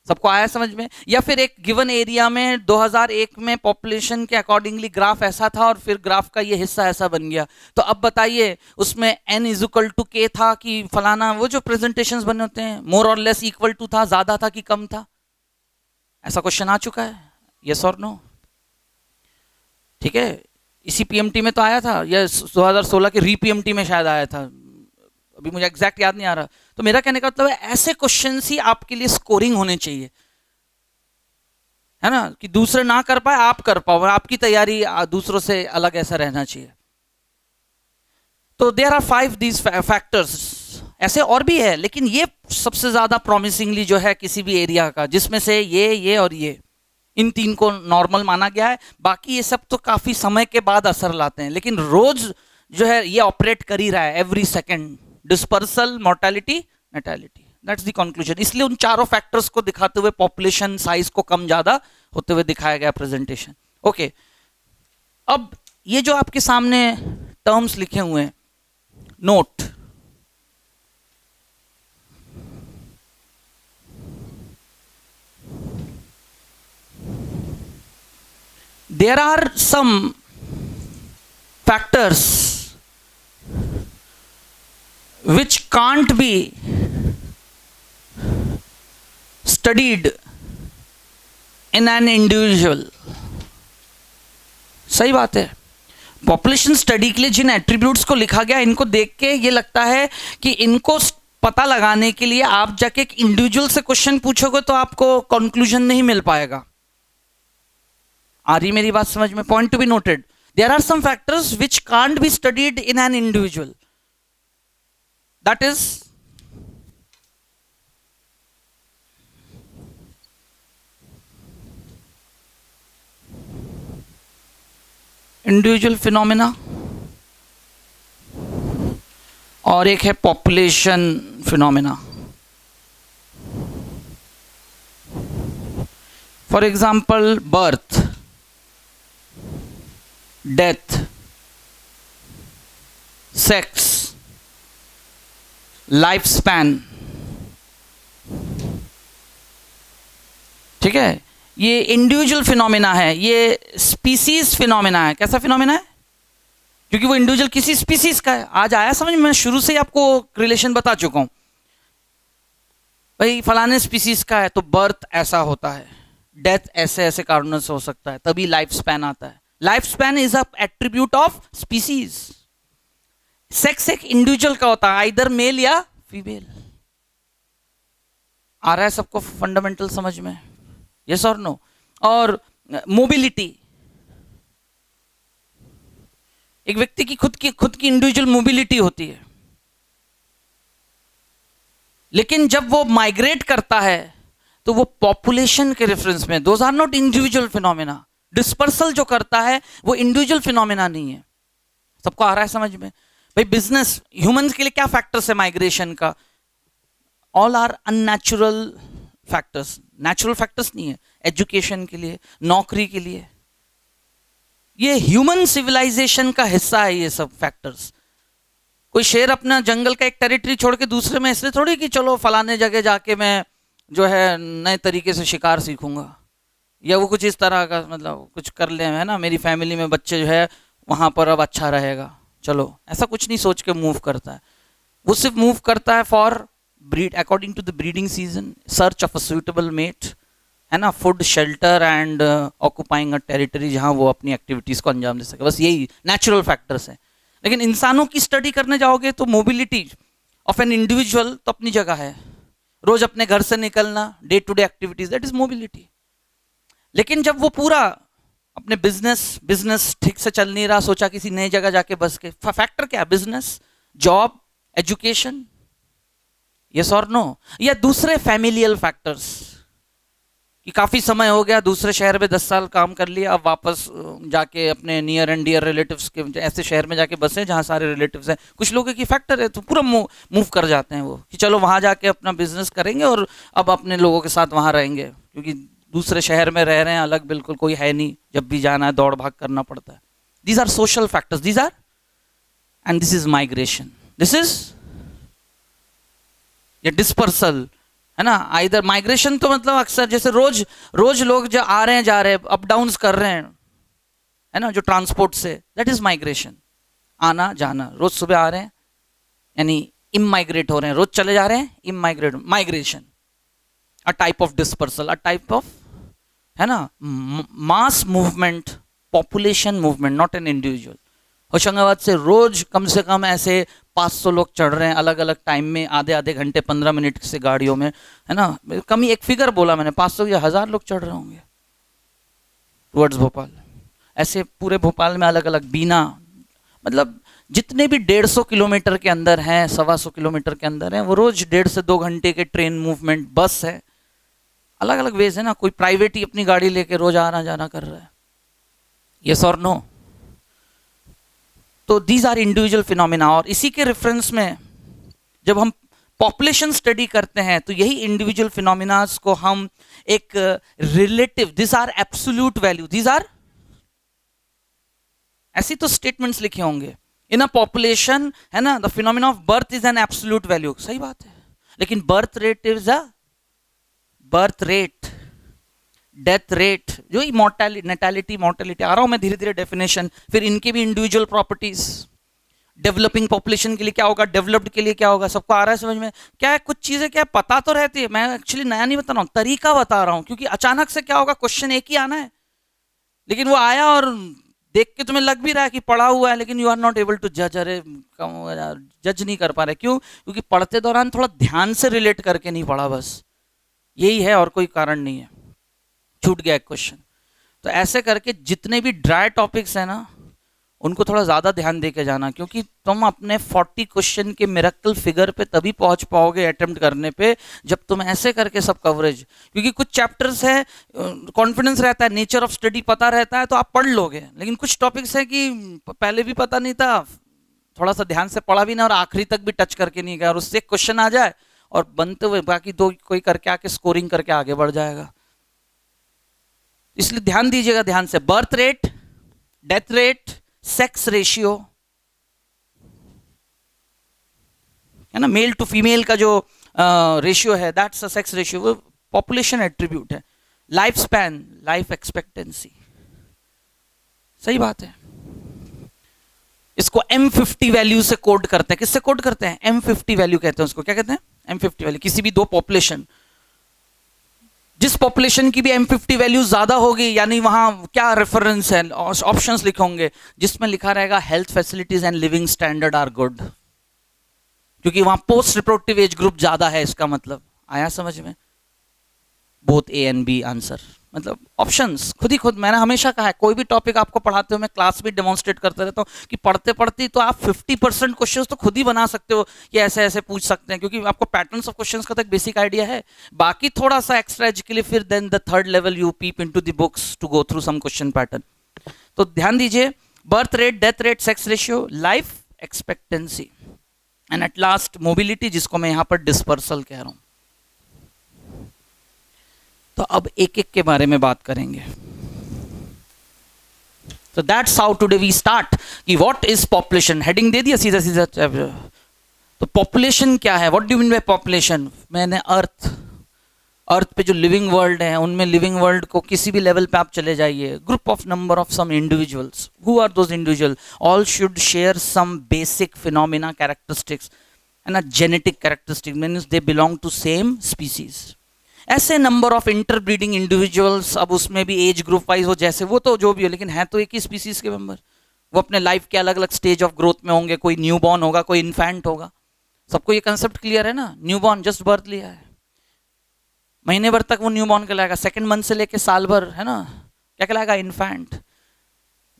सबको आया समझ में? या फिर एक गिवन एरिया में 2001 में पॉपुलेशन के अकॉर्डिंगली ग्राफ ऐसा था और फिर ग्राफ का ये हिस्सा ऐसा बन गया। तो अब बताइए उसमें n इक्वल टू k था कि फलाना, वो जो प्रेजेंटेशंस बने होते हैं मोर और लेस इक्वल टू था, ज्यादा था कि कम था, ऐसा क्वेश्चन आ चुका है, यस और नो? ठीक है, इसी पीएमटी में तो आया था, या 2016 के री पीएमटी में शायद आया था, अभी मुझे एग्जैक्ट याद नहीं आ रहा। तो मेरा कहने का मतलब है ऐसे क्वेश्चंस ही आपके लिए स्कोरिंग होने चाहिए, है ना, कि दूसरे ना कर पाए आप कर पाओ, आपकी तैयारी दूसरों से अलग ऐसा रहना चाहिए। तो देयर आर 5 दीज फैक्टर्स, ऐसे और भी है, लेकिन ये सबसे ज्यादा प्रॉमिसिंगली जो है किसी भी एरिया का, जिसमें से ये और ये, इन 3 को नॉर्मल माना गया है। बाकी ये सब तो काफी समय के बाद असर लाते हैं, लेकिन रोज जो है ये ऑपरेट कर ही रहा है, every second dispersal, mortality, natality, that's the conclusion. इसलिए उन चारों फैक्टर्स को दिखाते हुए पॉपुलेशन साइज को कम ज्यादा होते हुए दिखाया गया प्रेजेंटेशन। ओके, अब ये जो आपके सामने टर्म्स लिखे हुए हैं, note, there are some factors which can't be studied in an individual। सही बात है। पॉपुलेशन स्टडी के लिए जिन एट्रीब्यूट्स को लिखा गया, इनको देख के ये लगता है कि इनको पता लगाने के लिए आप जाके एक इंडिविजुअल से क्वेश्चन पूछोगे तो आपको कंक्लूजन नहीं मिल पाएगा। आ रही मेरी बात समझ में? Point to be noted, there are some factors which can't be studied in an individual, that is individual phenomena और एक है population phenomena। for example, birth, death, sex, life span, ठीक है, ये इंडिविजुअल फिनोमिना है, ये स्पीसीज फिनोमिना है। कैसा फिनोमिना है? क्योंकि वो इंडिविजुअल किसी स्पीसीज का है। आज आया समझ में? मैं शुरू से ही आपको रिलेशन बता चुका हूं भाई, फलाने स्पीसीज का है तो बर्थ ऐसा होता है, डेथ ऐसे ऐसे कारणों से हो सकता है, तभी लाइफ स्पैन आता है। Life span is a attribute of species. Sex एक इंडिविजुअल का होता है, आइदर मेल या फीमेल। आ रहा है सबको फंडामेंटल समझ में? यस और नो? और मोबिलिटी, एक व्यक्ति की खुद की इंडिविजुअल मोबिलिटी होती है, लेकिन जब वो माइग्रेट करता है तो वो पॉपुलेशन के रेफरेंस में, those are not individual phenomena. Dispersal जो करता है वो इंडिविजुअल फिनोमिना नहीं है। सबको आ रहा है समझ में? भाई बिजनेस, ह्यूमंस के लिए क्या फैक्टर्स है माइग्रेशन का? All are unnatural factors, natural factors नहीं है। एजुकेशन के लिए, नौकरी के लिए, ये ह्यूमन सिविलाइजेशन का हिस्सा है ये सब फैक्टर्स। कोई शेर अपना जंगल का एक टेरिटरी छोड़ के दूसरे में इसलिए थोड़ी कि चलो फलाने जगह जाके मैं जो है नए तरीके से शिकार सीखूंगा, या वो कुछ इस तरह का मतलब कुछ कर ले, है ना, मेरी फैमिली में बच्चे जो है वहां पर अब अच्छा रहेगा, चलो, ऐसा कुछ नहीं सोच के मूव करता है। वो सिर्फ मूव करता है for breed, according to the breeding season, search of a suitable mate, है ना, food, shelter and occupying a territory जहां वो अपनी एक्टिविटीज को अंजाम दे सके। बस यही नेचुरल फैक्टर्स हैं। लेकिन इंसानों की स्टडी करने जाओगे तो मोबिलिटी ऑफ एन इंडिविजुअल तो अपनी जगह है, रोज अपने घर से निकलना, day to day activities, that is mobility. लेकिन जब वो पूरा अपने बिजनेस ठीक से चल नहीं रहा, सोचा किसी नई जगह जाके बस के, फैक्टर क्या है? बिजनेस, जॉब, एजुकेशन, यस और नो? या दूसरे फैमिलियल फैक्टर्स कि काफी समय हो गया दूसरे शहर में 10 साल काम कर लिया, अब वापस जाके अपने नियर एंड डियर रिलेटिव्स के ऐसे शहर में जाके बसे जहां सारे रिलेटिव्स हैं। कुछ लोगों की फैक्टर है तो पूरा मूव कर जाते हैं वो कि चलो वहां जाके अपना बिजनेस करेंगे और अब अपने लोगों के साथ वहां रहेंगे, क्योंकि दूसरे शहर में रह रहे हैं, अलग बिल्कुल कोई है नहीं, जब भी जाना है दौड़ भाग करना पड़ता है। These are social factors, these are, and this is migration, this is ये डिस्पर्सल, है ना। आइदर माइग्रेशन तो मतलब अक्सर जैसे रोज लोग जो आ रहे हैं जा रहे हैं, अप डाउन्स कर रहे हैं, है ना, जो ट्रांसपोर्ट से, दैट इज माइग्रेशन, आना जाना, रोज सुबह आ रहे हैं यानी इमाइग्रेट हो रहे हैं, रोज चले जा रहे हैं, emigrate, migration, a type of dispersal, a type of, है ना, mass movement, population movement, not an individual. Hoshangabad से रोज कम से कम ऐसे 500 लोग चढ़ रहे हैं अलग अलग टाइम में, आधे आधे घंटे 15 मिनट से गाड़ियों में, है ना, कम ही एक फिगर बोला मैंने, 500 या 1000 लोग चढ़ रहे होंगे टुवर्ड्स भोपाल। ऐसे पूरे भोपाल में अलग अलग, बीना, मतलब जितने भी 150 किलोमीटर के अंदर हैं, 125 किलोमीटर के अंदर हैं, वो रोज 1.5 से 2 घंटे के ट्रेन मूवमेंट, बस है, अलग अलग वेज है ना। कोई प्राइवेट ही अपनी गाड़ी लेके रोज आना जाना कर रहा है, यस और नो? तो दीज आर इंडिविजुअल फिनोमिना। और इसी के रेफरेंस में जब हम पॉपुलेशन स्टडी करते हैं तो यही इंडिविजुअल फिनोमिनास को हम एक relative, this are absolute value, this are, ऐसी तो स्टेटमेंट्स लिखे होंगे इन अ पॉपुलेशन, है ना, the phenomena of birth is an absolute value, सही बात है, लेकिन birth rate is a, birth rate, death rate, जो नेटैलिटी मोर्टेलिटी, आ रहा हूं मैं धीरे धीरे डेफिनेशन, फिर इनके भी इंडिविजुअल प्रॉपर्टीज, डेवलपिंग पॉपुलेशन के लिए क्या होगा, डेवलप्ड के लिए क्या होगा, सबको आ रहा है समझ में? क्या है, कुछ चीजें क्या पता तो रहती है, मैं एक्चुअली नया नहीं बता रहा हूं, तरीका बता रहा हूं, क्योंकि अचानक से क्या होगा, क्वेश्चन एक ही आना है, लेकिन वो आया और देख के तुम्हें लग भी रहा है कि पढ़ा हुआ है, लेकिन you are not able to जज, अरे जज नहीं कर पा रहे, क्यों? क्योंकि पढ़ते दौरान थोड़ा ध्यान से रिलेट करके नहीं पढ़ा, बस यही है और कोई कारण नहीं है, छूट गया एक क्वेश्चन। तो ऐसे करके जितने भी ड्राई टॉपिक्स है ना, उनको थोड़ा ज्यादा ध्यान देके जाना, क्योंकि तुम अपने 40 क्वेश्चन के मिरेकल फिगर पे तभी पहुंच पाओगे अटेम्प्ट करने पे, जब तुम ऐसे करके सब कवरेज, क्योंकि कुछ चैप्टर्स है कॉन्फिडेंस रहता है, नेचर ऑफ स्टडी पता रहता है तो आप पढ़ लोगे, लेकिन कुछ टॉपिक्स है कि पहले भी पता नहीं था, थोड़ा सा ध्यान से पढ़ा भी ना और आखिरी तक भी टच करके नहीं गया, और उससे क्वेश्चन आ जाए और बनते हुए बाकी दो कोई करके आके स्कोरिंग करके आगे बढ़ जाएगा। इसलिए ध्यान दीजिएगा, ध्यान से, birth rate, death rate, sex ratio, है ना, मेल टू फीमेल का जो रेशियो है, दैट्स अ सेक्स रेशियो, वो पॉपुलेशन एट्रीब्यूट है। लाइफ स्पैन, लाइफ एक्सपेक्टेंसी, सही बात है। इसको M50 वैल्यू से कोड करते हैं, किससे कोड करते हैं? M50 वैल्यू कहते हैं उसको, क्या कहते हैं? M50 value. किसी भी दो पॉपुलेशन, जिस पॉपुलेशन की भी M50 वैल्यू ज्यादा होगी, यानी वहां क्या रेफरेंस है, ऑप्शंस लिखे होंगे जिसमें लिखा रहेगा health facilities and living standard are good, क्योंकि वहां पोस्ट रिप्रोडक्टिव एज ग्रुप ज्यादा है, इसका मतलब आया समझ में? Both A and B answer, मतलब ऑप्शंस खुद ही खुद, मैंने हमेशा कहा है, कोई भी टॉपिक आपको पढ़ाते हो, मैं क्लास में डेमोन्स्ट्रेट करते रहता हूँ कि पढ़ते पढ़ते तो आप 50% क्वेश्चंस तो खुद ही बना सकते हो, ये ऐसे ऐसे पूछ सकते हैं, क्योंकि आपको पैटर्न्स ऑफ क्वेश्चंस का तो एक बेसिक आइडिया है, बाकी थोड़ा सा एक्स्ट्रा एजुकेटिव, फिर then the third level you peep into the books to go through some question pattern. तो ध्यान दीजिए, birth rate, death rate, sex ratio, life expectancy, and at last mobility, जिसको मैं यहां पर डिस्पर्सल कह रहा हूं। तो अब एक एक के बारे में बात करेंगे। तो that's how today we start कि व्हाट इज पॉपुलेशन, हेडिंग दे दिया सीधा सीधा। तो पॉपुलेशन क्या है, what do you mean by population? मैंने अर्थ पे जो लिविंग वर्ल्ड है, उनमें लिविंग वर्ल्ड को किसी भी लेवल पे आप चले जाइए, group of number of some individuals, who are those individual, all should share some basic phenomena, characteristics, है ना, genetic characteristics, means they belong to same species. ऐसे नंबर ऑफ इंटरब्रीडिंग इंडिविजुअल्स, अब उसमें भी एज ग्रुप वाइज हो, जैसे वो तो जो भी हो, लेकिन है तो एक ही स्पीसीज के मेंबर, वो अपने लाइफ के अलग अलग स्टेज ऑफ ग्रोथ में होंगे, कोई न्यू बॉर्न होगा, कोई इन्फेंट होगा, सबको ये कंसेप्ट क्लियर है ना? न्यू बॉर्न जस्ट बर्थ लिया है, महीने भर तक वो न्यू बॉर्न कहलाएगा, सेकंड मंथ से लेके साल भर, है ना, क्या कहलाएगा? इन्फेंट।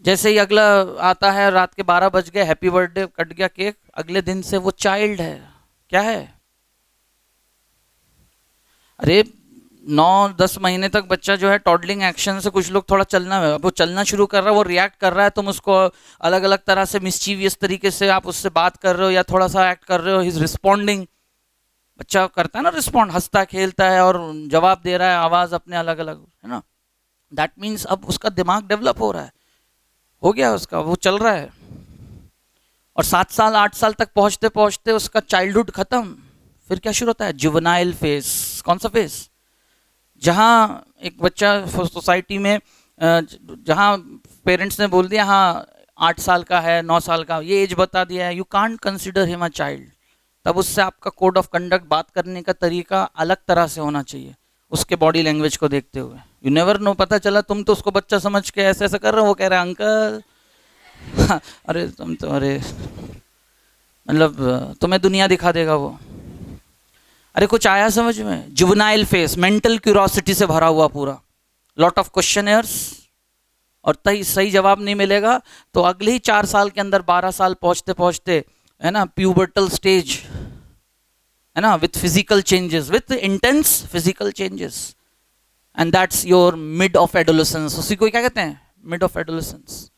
जैसे ही अगला आता है, रात के 12 बज गए, हैप्पी बर्थडे, कट गया केक, अगले दिन से वो चाइल्ड है, क्या है? अरे 9-10 महीने तक बच्चा जो है टॉडलिंग एक्शन से, कुछ लोग थोड़ा चलना, वो चलना शुरू कर रहा है, वो रिएक्ट कर रहा है, तुम उसको अलग अलग तरह से मिस्चीवियस तरीके से आप उससे बात कर रहे हो या थोड़ा सा एक्ट कर रहे हो, ही इज रिस्पॉन्डिंग, बच्चा करता है ना रिस्पॉन्ड, हंसता खेलता है और जवाब दे रहा है, आवाज अपने अलग अलग, है ना, दैट मीन्स अब उसका दिमाग डेवलप हो रहा है, हो गया उसका, वो चल रहा है, और 7 साल 8 साल तक पहुंचते पहुंचते उसका चाइल्डहुड खत्म, फिर क्या शुरू होता है? Juvenile phase. कौन सा फेज? जहाँ एक बच्चा सोसाइटी में, जहाँ पेरेंट्स ने बोल दिया हाँ 8 साल का है, 9 साल का, ये एज बता दिया है, you can't consider him a child, तब उससे आपका कोड ऑफ कंडक्ट, बात करने का तरीका अलग तरह से होना चाहिए, उसके बॉडी लैंग्वेज को देखते हुए। यू नेवर नो, पता चला तुम तो उसको बच्चा समझ के ऐसे ऐसे कर रहे हो, वो कह रहा है अंकल अरे तुम तो, अरे मतलब तुम्हें दुनिया दिखा देगा वो। अरे कुछ आया समझ में? जुवेनाइल फेस, मेंटल क्यूरोसिटी से भरा हुआ पूरा, लॉट ऑफ क्वेश्चनर्स, और सही जवाब नहीं मिलेगा तो अगले ही 4 साल के अंदर 12 साल पहुंचते पहुंचते, है ना, प्यूबर्टल स्टेज, है ना, with physical changes, with intense physical changes, and that's your mid of adolescence. उसी को क्या कहते हैं? Mid of adolescence.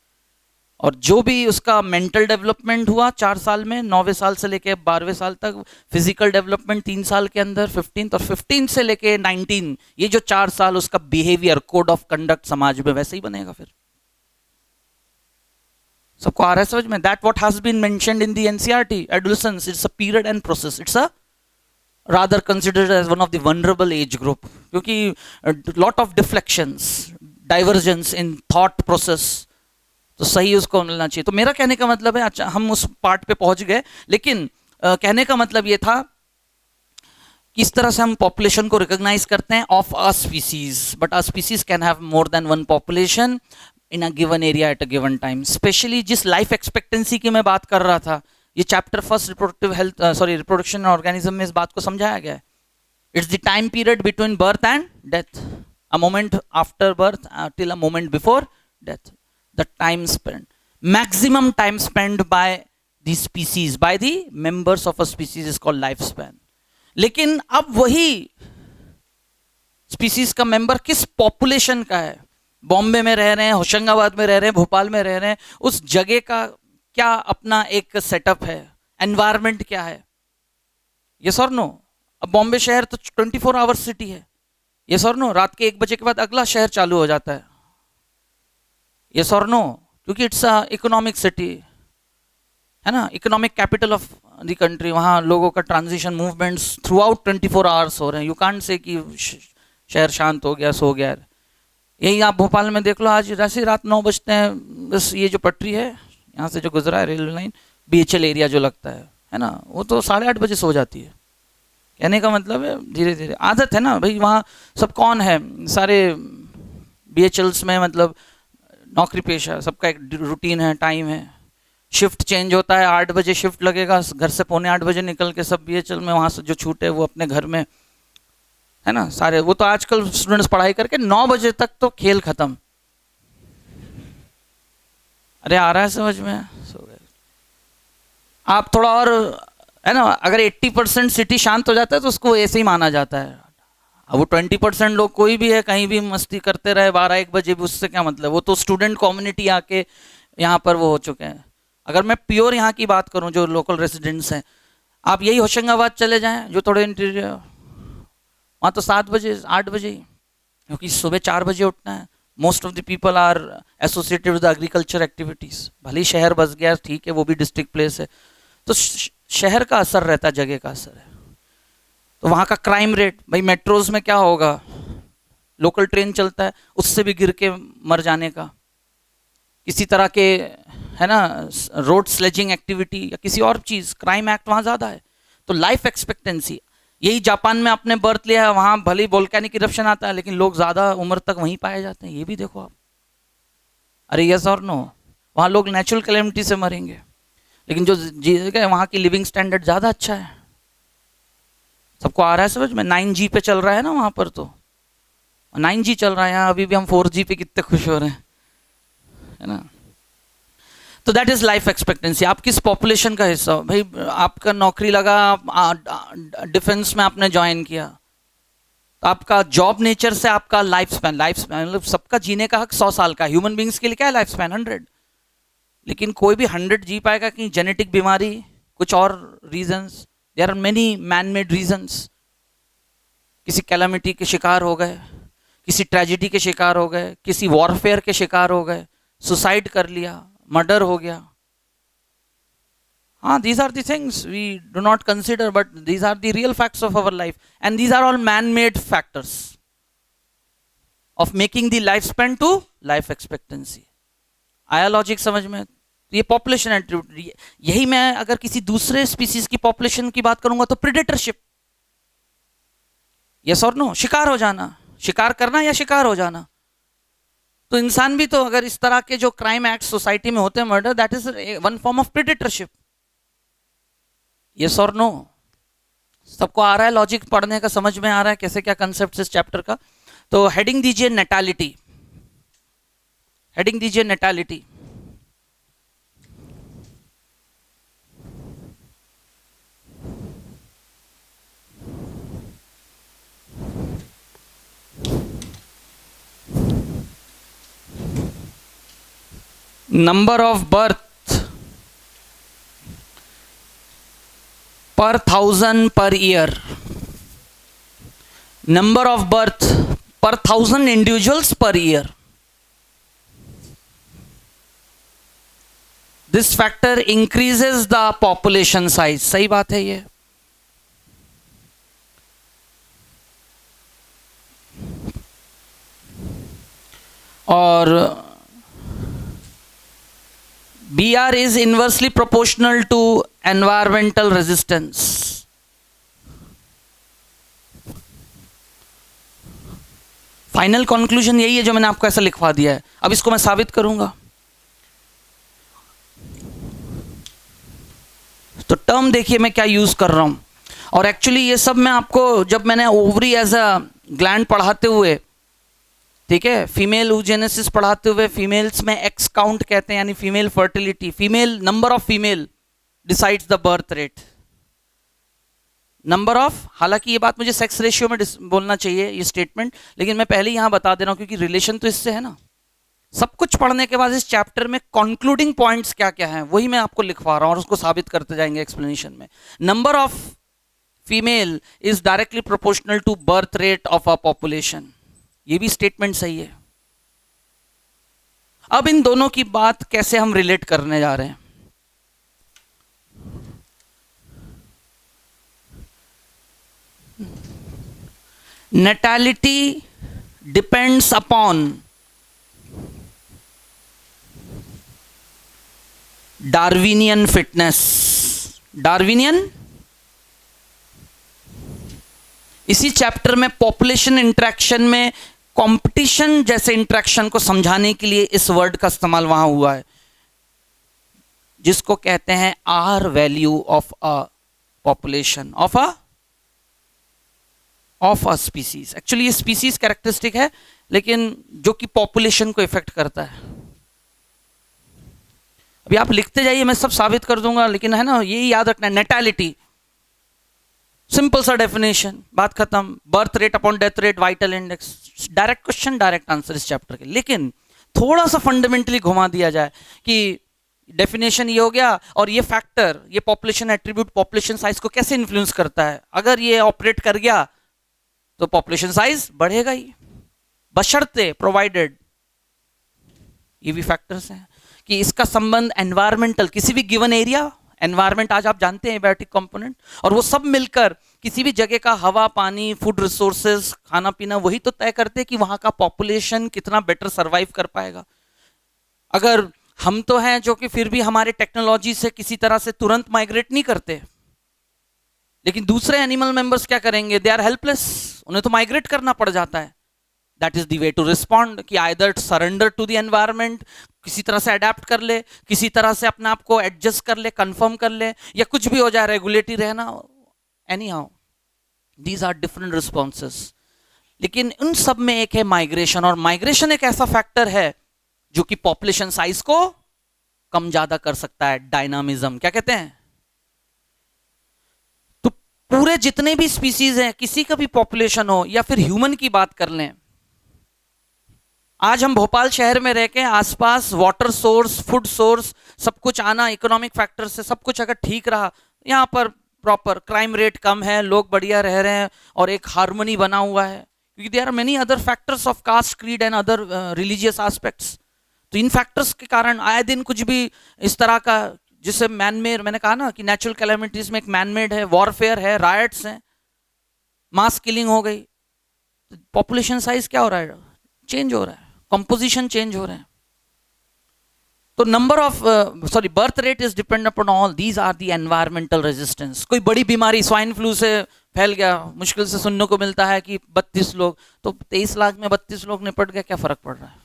और जो भी उसका मेंटल डेवलपमेंट हुआ 4 साल में, 9वें साल से लेके 12वें साल तक, फिजिकल डेवलपमेंट 3 साल के अंदर 15th, और 15 से लेके 19, ये जो 4 साल उसका बिहेवियर, कोड ऑफ कंडक्ट समाज में वैसे ही बनेगा। फिर सबको आ रहा है समझ में? That what has been mentioned in the NCERT, adolescence it's a period and process, it's a rather considered as one of the vulnerable age group, क्योंकि lot of deflections, divergence in thought process, तो सही उसको मिलना चाहिए। तो मेरा कहने का मतलब है, अच्छा हम उस पार्ट पे पहुंच गए, लेकिन कहने का मतलब ये था किस तरह से हम पॉपुलेशन को रिकॉग्नाइज करते हैं of a species, but a species can have more than one population in a given area at a given time. Specially जिस लाइफ एक्सपेक्टेंसी की मैं बात कर रहा था, ये chapter first reproductive health, sorry reproduction organism में इस बात को समझाया गया है। It's the time period between birth and death, a moment after birth till a moment before death, the time spend, maximum time spend by the species, by the members of a species is called life span. लेकिन अब वही species का member किस population का है, बॉम्बे में रह रहे हैं, होशंगाबाद में रह रहे हैं, भोपाल में रह रहे हैं, उस जगह का क्या अपना एक सेटअप है, एनवायरमेंट क्या है, यस और नो। अब बॉम्बे शहर तो 24 आवर्स सिटी है, यस और नो। रात के 1 बजे के बाद अगला शहर चालू हो जाता है, यस और नो, क्योंकि इट्स अ इकोनॉमिक सिटी है ना, economic capital of the country. वहाँ लोगों का transition movements through out 24 hours हो रहे हैं। यू कांट से कि शहर शांत हो गया, सो गया। यही आप भोपाल में देख लो, आज जैसे रात 9 बजते हैं, बस ये जो पटरी है यहाँ से जो गुजरा है रेलवे लाइन, बीएचएल एरिया जो लगता है ना, वो तो 8:30 बजे सो जाती है। कहने का मतलब है धीरे धीरे आदत है ना भाई, वहाँ सब कौन है, सारे बीएचएल्स में मतलब नौकरी पेशा, सबका एक रूटीन है, टाइम है, शिफ्ट चेंज होता है। 8 बजे शिफ्ट लगेगा, घर से 7:45 बजे निकल के सब बीएचएल में, वहाँ से जो छूटे वो अपने घर में, है ना सारे। वो तो आजकल स्टूडेंट्स पढ़ाई करके 9 बजे तक तो खेल खत्म। अरे आ रहा है समझ में? सो गए आप थोड़ा और, है ना। अगर 80% सिटी शांत हो जाता है तो उसको ऐसे ही माना जाता है। अब वो 20% लोग कोई भी है, कहीं भी मस्ती करते रहे 12-1 बजे भी, उससे क्या मतलब? वो तो स्टूडेंट कम्युनिटी आके यहाँ पर वो हो चुके हैं। अगर मैं प्योर यहाँ की बात करूँ, जो लोकल रेसिडेंट्स हैं, आप यही होशंगाबाद चले जाएं जो थोड़े इंटीरियर, वहाँ तो 7 बजे 8 बजे ही, क्योंकि सुबह 4 बजे उठना है। Most of the people are associated with agriculture activities. भले ही शहर बस गया, ठीक है, वो भी डिस्ट्रिक्ट प्लेस है, तो शहर का असर रहता है, जगह का असर है। तो वहाँ का क्राइम रेट, भाई मेट्रोज में क्या होगा, लोकल ट्रेन चलता है, उससे भी गिर के मर जाने का, किसी तरह के, है ना, रोड स्लेजिंग एक्टिविटी या किसी और चीज़, क्राइम एक्ट वहाँ ज़्यादा है। तो लाइफ एक्सपेक्टेंसी, यही जापान में आपने बर्थ लिया है, वहाँ भले ही वोल्केनिक इरप्शन आता है, लेकिन लोग ज़्यादा उम्र तक वहीं पाए जाते हैं। ये भी देखो आप। अरे यस और नो, वहाँ लोग नेचुरल कैलेमिटी से मरेंगे, लेकिन जो जगह है वहाँ की लिविंग स्टैंडर्ड ज़्यादा अच्छा है। सबको आ रहा है समझ में? 9G पे चल रहा है ना वहाँ पर, तो 9G चल रहा है। यहाँ अभी भी हम 4G पे कितने खुश हो रहे हैं, है ना। तो दैट इज लाइफ एक्सपेक्टेंसी। आप किस पॉपुलेशन का हिस्सा हो भाई? आपका नौकरी लगा, डिफेंस में आपने ज्वाइन किया, तो आपका जॉब नेचर से आपका लाइफ स्पैन मतलब सबका जीने का हक 100 साल का। ह्यूमन बींग्स के लिए क्या है लाइफ स्पैन? 100। लेकिन कोई भी 100 जी पाएगा कि जेनेटिक बीमारी, कुछ और reasons, there are many man made reasons. किसी कैलामिटी के शिकार हो गए, किसी ट्रेजिडी के शिकार हो गए, किसी वॉरफेयर के शिकार हो गए, सुसाइड कर लिया, मर्डर हो गया। हाँ, these are the things we do not consider, but these are the real facts of our life, and these are all man-made factors of making the lifespan to life expectancy. आया logic समझ में? ये population attribute. यही मैं अगर किसी दूसरे species की पॉपुलेशन की बात करूंगा तो प्रेडेटरशिप, यस और नो, शिकार हो जाना, शिकार करना या शिकार हो जाना। तो इंसान भी तो अगर इस तरह के जो क्राइम एक्ट सोसाइटी में होते हैं, murder, that is one form of predatorship, yes और नो। सबको आ रहा है लॉजिक? पढ़ने का समझ में आ रहा है कैसे क्या कंसेप्ट इस चैप्टर का? तो हेडिंग दीजिए नेटालिटी, हेडिंग दीजिए नेटालिटी। नंबर ऑफ बर्थ पर 1000 per year, number of birth per 1000 individuals per year. This factor increases the population size. सही बात है ये. और BR is inversely proportional to environmental resistance. Final conclusion यही है जो मैंने आपको ऐसा लिखवा दिया है. अब इसको मैं साबित करूंगा. तो टर्म देखिए मैं क्या यूज कर रहा हूं. और एक्चुअली ये सब मैं आपको जब मैंने ओवरी एज अ ग्लैंड पढ़ाते हुए, ठीक है, फीमेल oogenesis पढ़ाते हुए, फीमेल्स में एक्स काउंट कहते हैं यानी female fertility, female number of female decides the birth rate, number of. हालांकि ये बात मुझे सेक्स रेशियो में बोलना चाहिए ये स्टेटमेंट, लेकिन मैं पहले यहां बता दे रहा हूं क्योंकि रिलेशन तो इससे है ना. सब कुछ पढ़ने के बाद इस चैप्टर में कंक्लूडिंग पॉइंट्स क्या क्या हैं वही मैं आपको लिखवा रहा हूं और उसको साबित करते जाएंगे एक्सप्लेनेशन में. Number of female is directly proportional to birth rate of a population. ये भी स्टेटमेंट सही है. अब इन दोनों की बात कैसे हम रिलेट करने जा रहे हैं. natality depends upon Darwinian fitness. Darwinian इसी चैप्टर में पॉपुलेशन इंटरेक्शन में कंपटीशन जैसे इंटरेक्शन को समझाने के लिए इस वर्ड का इस्तेमाल वहां हुआ है जिसको कहते हैं r value of a population of a species. Actually ये स्पीसीज कैरेक्टरिस्टिक है लेकिन जो कि पॉपुलेशन को इफेक्ट करता है. अभी आप लिखते जाइए मैं सब साबित कर दूंगा, लेकिन है ना यही याद रखना है. नेटैलिटी सिंपल सा डेफिनेशन, बात खत्म. Birth rate upon death rate, vital index, direct question direct answer इस चैप्टर के. लेकिन थोड़ा सा फंडामेंटली घुमा दिया जाए कि डेफिनेशन ये हो गया और ये फैक्टर, ये पॉपुलेशन एट्रीब्यूट पॉपुलेशन साइज को कैसे इन्फ्लुएंस करता है. अगर ये ऑपरेट कर गया तो पॉपुलेशन साइज बढ़ेगा ही, बशर्ते प्रोवाइडेड ये भी फैक्टर्स हैं कि इसका संबंध एनवायरमेंटल, किसी भी गिवन एरिया, एनवायरमेंट आज आप जानते हैं एबायोटिक कंपोनेंट, और वो सब मिलकर किसी भी जगह का हवा, पानी, फूड रिसोर्सेज, खाना पीना वही तो तय करते हैं कि वहां का पॉपुलेशन कितना बेटर सरवाइव कर पाएगा. अगर हम तो हैं जो कि फिर भी हमारे टेक्नोलॉजी से किसी तरह से तुरंत माइग्रेट नहीं करते, लेकिन दूसरे एनिमल मेंबर्स क्या करेंगे, दे आर हेल्पलेस, उन्हें तो माइग्रेट करना पड़ जाता है. That is the way to respond कि either surrender to the environment, किसी तरह से अडेप्ट कर ले, किसी तरह से अपने आप को एडजस्ट कर ले, कंफर्म कर ले, या कुछ भी हो जाए, रेगुलेटरी रहना. Anyhow these are different responses. लेकिन उन सब में एक है माइग्रेशन, और माइग्रेशन एक ऐसा फैक्टर है जो कि पॉपुलेशन साइज को कम ज्यादा कर सकता है. डायनामिज्म क्या कहते हैं. तो पूरे जितने भी स्पीसीज हैं, किसी का भी पॉपुलेशन हो या फिर ह्यूमन की बात कर लें, आज हम भोपाल शहर में रह के आसपास वाटर सोर्स, फूड सोर्स, सब कुछ आना, इकोनॉमिक फैक्टर से सब कुछ अगर ठीक रहा, यहाँ पर प्रॉपर क्राइम रेट कम है, लोग बढ़िया रह रहे हैं और एक हार्मनी बना हुआ है, क्योंकि there are many other factors of caste, creed and other religious aspects. तो इन फैक्टर्स के कारण आए दिन कुछ भी इस तरह का, जिसे मैनमेड, मैंने कहा ना कि नेचुरल कैलेमिटीज में एक मैनमेड है, वॉरफेयर है, रायट्स हैं, मास किलिंग हो गई, पॉपुलेशन साइज क्या हो रहा है, चेंज हो रहा है, कंपोजिशन चेंज हो रहे हैं. तो number of birth rate is depend upon all these are the environmental resistance. कोई बड़ी बीमारी स्वाइन फ्लू से फैल गया, मुश्किल से सुनने को मिलता है कि 32 लोग, तो 23 लाख में 32 लोग निपट गए, क्या फर्क पड़ रहा है.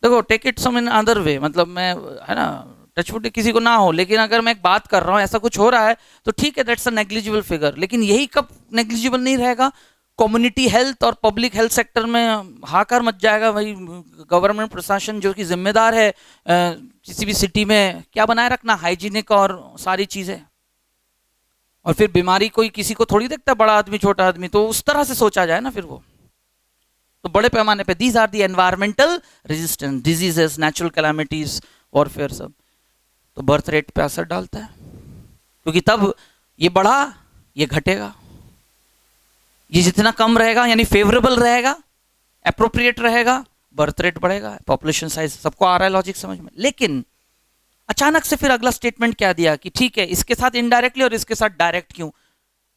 देखो, take it some in other way, मतलब मैं, है ना, टचवुड किसी को ना हो, लेकिन अगर मैं एक बात कर रहा हूँ, ऐसा कुछ हो रहा है तो ठीक है, दैट्स अ नेग्लिजिबल फिगर. लेकिन यही कब नेग्लिजिबल नहीं रहेगा, कम्युनिटी हेल्थ और पब्लिक हेल्थ सेक्टर में हाहाकार मच जाएगा. भाई गवर्नमेंट प्रशासन जो कि जिम्मेदार है किसी भी सिटी में क्या बनाए रखना, हाइजीनिक और सारी चीजें, और फिर बीमारी कोई किसी को थोड़ी देखता है, बड़ा आदमी छोटा आदमी, तो उस तरह से सोचा जाए ना फिर वो. तो बड़े पैमाने पे these are the environmental resistance, diseases, natural calamities, warfare, सब तो बर्थ रेट पे असर डालता है, क्योंकि तब ये बढ़ा ये घटेगा, ये जितना कम रहेगा यानी फेवरेबल रहेगा, एप्रोप्रिएट रहेगा, बर्थ रेट बढ़ेगा, पॉपुलेशन साइज। सबको आ रहा है लॉजिक समझ में? लेकिन अचानक से फिर अगला स्टेटमेंट क्या दिया कि ठीक है इसके साथ इनडायरेक्टली और इसके साथ डायरेक्ट क्यों।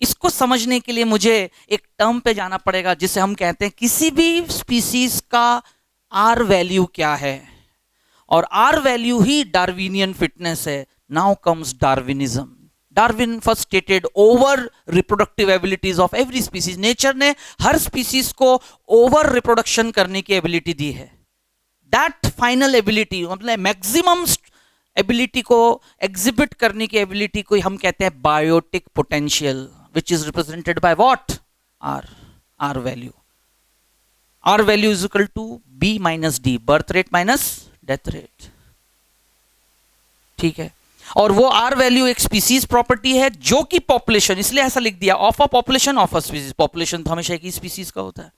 इसको समझने के लिए मुझे एक टर्म पे जाना पड़ेगा जिसे हम कहते हैं किसी भी स्पीसीज का आर वैल्यू क्या है, और आर वैल्यू ही डार्विनियन फिटनेस है। Now comes Darwinism. Darwin first stated over reproductive abilities of every species. Nature ने हर स्पीसीज को ओवर रिप्रोडक्शन करने की एबिलिटी दी है। दैट फाइनल एबिलिटी मतलब मैक्सिमम एबिलिटी को एग्जिबिट करने की एबिलिटी को हम कहते हैं biotic potential, which is represented by what? R value. R value is equal to B minus D, birth rate minus death rate. ठीक है, और वो R वैल्यू एक स्पीसीज प्रॉपर्टी है जो कि पॉपुलेशन, इसलिए ऐसा लिख दिया of a population of a species. Population तो हमेशा एक ही स्पीसीज का होता है।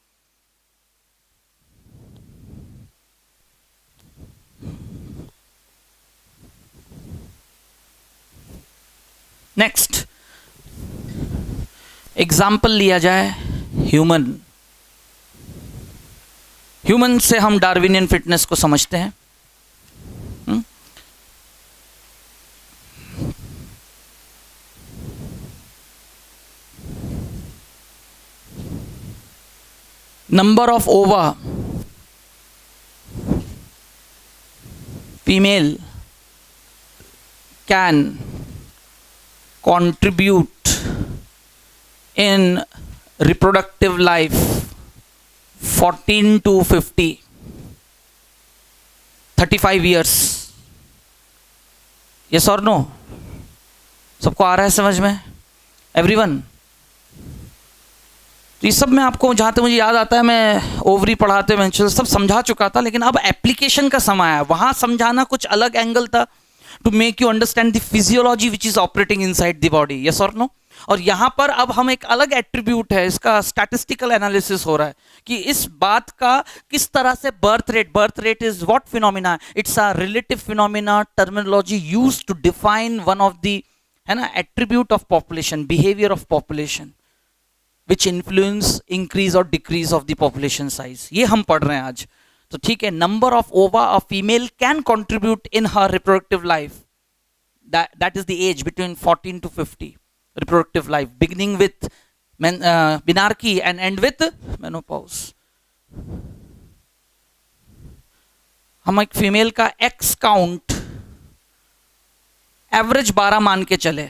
नेक्स्ट एग्जाम्पल लिया जाए ह्यूमन। ह्यूमन से हम डार्विनियन फिटनेस को समझते हैं। नंबर ऑफ ओवा female can contribute in reproductive life 14 to 50, 35 years. Yes or no? सबको आ रहा है समझ में? एवरीवन? तो ये सब मैं आपको जहाँ तक मुझे याद आता है मैं ओवरी पढ़ाते में सब समझा चुका था, लेकिन अब एप्लीकेशन का समय आया। वहाँ समझाना कुछ अलग एंगल था, to make you understand the physiology which is operating inside the body. Yes or no? और यहां पर अब हम एक अलग एट्रीब्यूट है, इसका स्टैटिस्टिकल एनालिसिस हो रहा है कि इस बात का किस तरह से birth rate is what phenomena, it's a relative phenomena, terminology used to define one of the, है ना, attribute of population, behaviour of population which influence increase और decrease of the population size. ये हम पढ़ रहे हैं आज। तो ठीक है, number of ova a female can contribute in her reproductive life, that is the age between 14 to 50 reproductive life, beginning with menarche and end with menopause. हम एक फीमेल का एक्स काउंट एवरेज 12 मान के चले।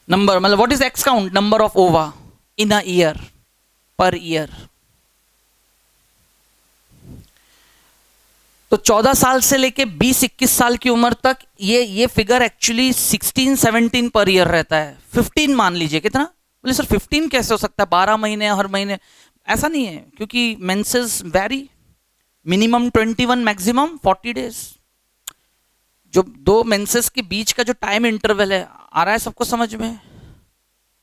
नंबर मतलब what is x count? Number of ओवा इन a year, per year. तो 14 साल से लेके 20-21 साल की उम्र तक ये फिगर एक्चुअली 16-17 पर ईयर रहता है। 15 मान लीजिए, कितना? बोले सर 15 कैसे हो सकता है? 12 महीने हर महीने। ऐसा नहीं है, क्योंकि menses vary, minimum 21, maximum 40 days. जो दो मेंसेस के बीच का जो टाइम इंटरवल है, आ रहा है सबको समझ में?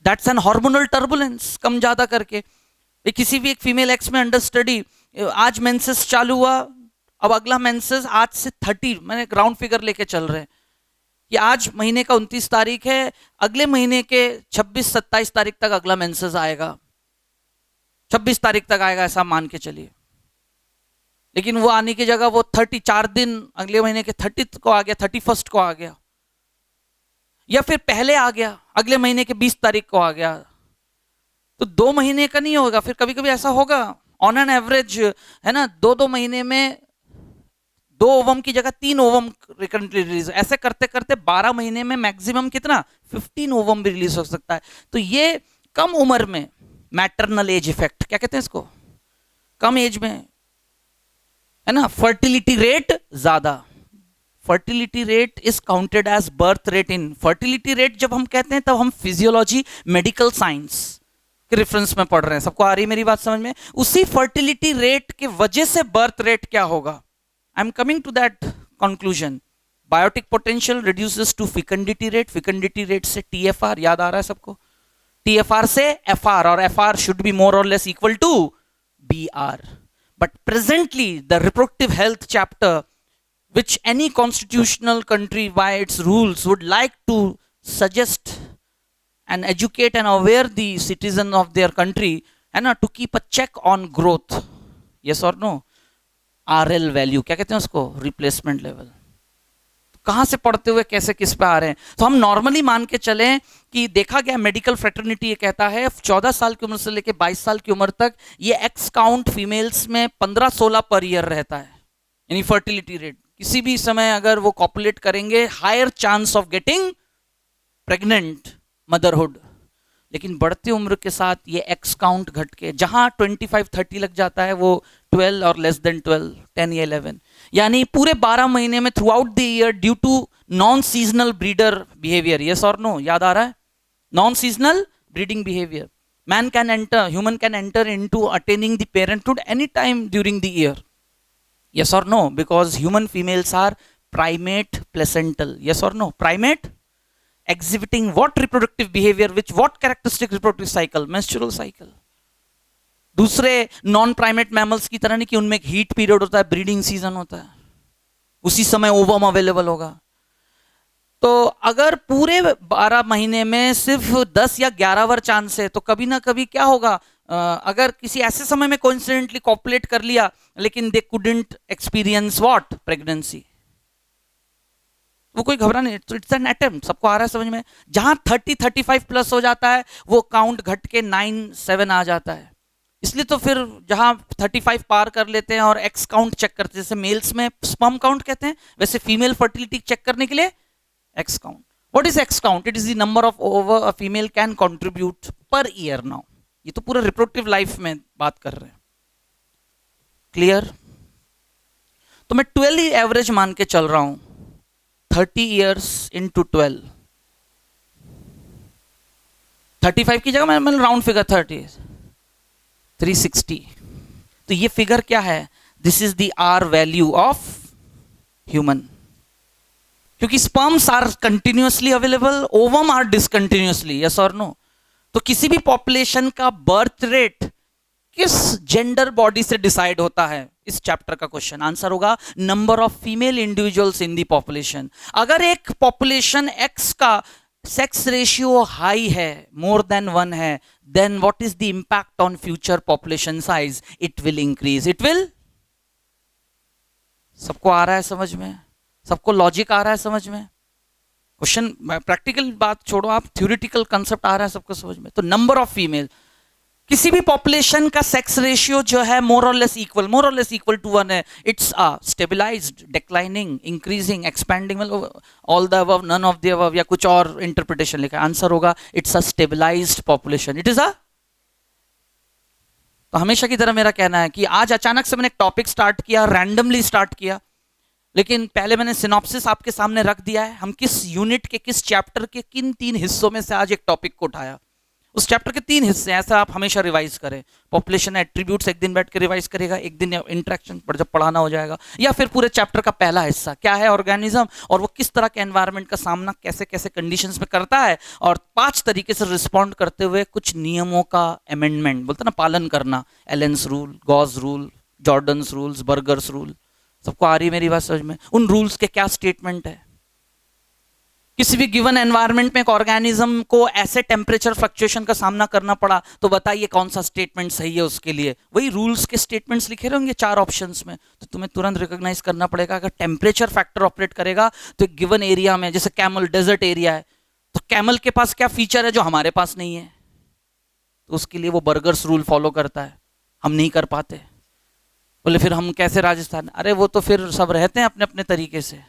दैट्स एन हार्मोनल टर्बुलेंस, कम ज्यादा करके। किसी भी एक फीमेल एक्स में अंडर स्टडी, आज मेंसेस चालू हुआ, अब अगला मेंसेस आज से 30, मैंने ग्राउंड फिगर लेके चल रहे हैं कि आज महीने का 29 तारीख है, अगले महीने के 26-27 तारीख तक अगला मेंसेस आएगा, 26 तारीख तक आएगा, ऐसा मान के चलिए। लेकिन वो आने की जगह वो 34 दिन अगले महीने के 30 को आ गया, 31 को आ गया, या फिर पहले आ गया, अगले महीने के 20 तारीख को आ गया। तो 2 महीने का नहीं होगा, फिर कभी कभी ऐसा होगा ऑन एन एवरेज, है ना, 2 महीने में 2 ओवम की जगह 3 ओवम रिकरेंटली रिलीज। ऐसे करते करते 12 महीने में मैक्सिमम कितना? 15 ओवम भी रिलीज हो सकता है। तो ये कम उम्र में मैटरनल एज इफेक्ट, क्या कहते हैं इसको, कम एज में, है ना, फर्टिलिटी रेट ज्यादा। Fertility rate is counted as birth rate in. Fertility rate जब हम कहते हैं तब हम फिजियोलॉजी, मेडिकल साइंस के रेफरेंस में पढ़ रहे हैं। सबको आ रही है मेरी बात समझ में? उसी फर्टिलिटी रेट के वजह से बर्थ रेट क्या होगा। I am coming to that conclusion. Biotic potential reduces to fecundity rate. Fecundity rate से TFR, याद आ रहा है सबको? TFR से FR, और FR should be more or less equal to BR. But presently, the reproductive health chapter, which any constitutional country by its rules would like to suggest and educate and aware the citizen of their country, and to keep a check on growth. Yes or no? RL value क्या कहते हैं उसको, replacement level. कहां से पढ़ते हुए कैसे किस पे आ रहे हैं. तो हम नॉर्मली मान के चलें कि देखा गया मेडिकल फ्रेटर्निटी ये कहता है 14 साल की उम्र से लेकर 22 साल की उम्र तक ये एक्स काउंट फीमेल्स में 15-16 पर ईयर रहता है, यानी फर्टिलिटी रेट. किसी भी समय अगर वो कॉपुलेट करेंगे, higher chance of getting pregnant, motherhood. लेकिन बढ़ती उम्र के साथ ये एक्स काउंट घट के जहां 25-30 लग जाता है वो 12 और लेस देन 12, 10 या 11, यानी पूरे 12 महीने में throughout the year due to non seasonal breeder behaviour. Yes और नो, याद आ रहा है? Non seasonal breeding behaviour. Man can enter, human can enter into attaining the parenthood any time during the year. Yes or no? Because human females are primate placental. Yes or no? Primate exhibiting what reproductive behavior, which what characteristic reproductive cycle? Menstrual cycle. दूसरे non primate mammals की तरह नहीं कि उनमें एक heat period होता है, breeding season होता है, उसी समय ओवम अवेलेबल होगा. तो अगर पूरे 12 महीने में सिर्फ 10 या 11 बार चांस है, तो कभी ना कभी क्या होगा, अगर किसी ऐसे समय में कोइंसिडेंटली कॉपुलेट कर लिया लेकिन they couldn't experience what, pregnancy, वो कोई घबरा नहीं. तो इट्स एन अटेम्प्ट. सबको आ रहा है समझ में? जहां 30-35 प्लस हो जाता है वो काउंट घट के 9-7 आ जाता है. इसलिए तो फिर जहां 35 पार कर लेते हैं और एक्स काउंट चेक करते हैं, जैसे मेल्स में स्पर्म काउंट कहते हैं, वैसे फीमेल फर्टिलिटी चेक करने के लिए x count. What is x count? It is the number of over a female can contribute per year. Now ये तो पूरा रिप्रोडक्टिव लाइफ में बात कर रहे हैं. क्लियर? तो मैं 12 एवरेज मान के चल रहा हूं. 30 इयर्स इंटू 12, 35 की जगह मैंने राउंड फिगर 30, 360. तो ये फिगर क्या है? This is the R value of human. क्योंकि sperms are continuously available, ovum are discontinuously. Yes और नो? तो किसी भी पॉपुलेशन का बर्थ रेट किस जेंडर बॉडी से डिसाइड होता है? इस चैप्टर का क्वेश्चन आंसर होगा number of female individuals in the population. अगर एक पॉपुलेशन एक्स का सेक्स रेशियो हाई है, मोर देन 1 है, then what is the impact on future population size? It will increase. It will. सबको आ रहा है समझ में? सबको लॉजिक आ रहा है समझ में? क्वेश्चन प्रैक्टिकल बात छोड़ो, आप थ्योरेटिकल कंसेप्ट आ रहा है सबको समझ में? तो नंबर ऑफ फीमेल, किसी भी पॉपुलेशन का सेक्स रेशियो जो है मोर और लेस इक्वल टू 1 है, it's stabilized, declining, increasing, expanding, all the above, none of the above, या कुछ और इंटरप्रिटेशन लिखा है. आंसर होगा it's a stabilized population. It is a. तो हमेशा की तरह मेरा कहना है कि आज अचानक से मैंने एक टॉपिक स्टार्ट किया, रैंडमली स्टार्ट किया, लेकिन पहले मैंने सिनॉप्सिस आपके सामने रख दिया है. हम किस यूनिट के, किस चैप्टर के किन 3 हिस्सों में से आज एक टॉपिक को उठाया. उस चैप्टर के 3 हिस्से, ऐसा आप हमेशा रिवाइज करें. पॉपुलेशन एट्रीब्यूट्स एक दिन बैठ के रिवाइज करेगा, एक दिन इंटरेक्शन पर जब पढ़ाना हो जाएगा, या फिर पूरे चैप्टर का पहला हिस्सा क्या है ऑर्गेनिज्म, और वो किस तरह के एनवायरनमेंट का सामना कैसे कैसे कंडीशंस में करता है, और 5 तरीके से रिस्पॉन्ड करते हुए कुछ नियमों का अमेंडमेंट, बोलते ना, पालन करना. एलेंस rule, Gauss rule, Jordans rules, burgers rule. सबको आ रही है मेरी बात समझ में? उन रूल्स के क्या स्टेटमेंट है? किसी भी गिवन एनवायरनमेंट में एक ऑर्गेनिज्म को ऐसे टेम्परेचर फ्लक्चुएशन का सामना करना पड़ा, तो बताइए कौन सा स्टेटमेंट सही है उसके लिए. वही रूल्स के स्टेटमेंट्स लिखे रहेंगे 4 ऑप्शंस में, तो तुम्हें तुरंत रिकॉग्नाइज करना पड़ेगा. अगर टेम्परेचर फैक्टर ऑपरेट करेगा तो एक गिवन एरिया में, जैसे कैमल डेजर्ट एरिया है, तो कैमल के पास क्या फीचर है जो हमारे पास नहीं है, तो उसके लिए वो बर्गर्स रूल फॉलो करता है. हम नहीं कर पाते. बोले फिर हम कैसे राजस्थान? अरे वो तो फिर सब रहते हैं अपने अपने तरीके से,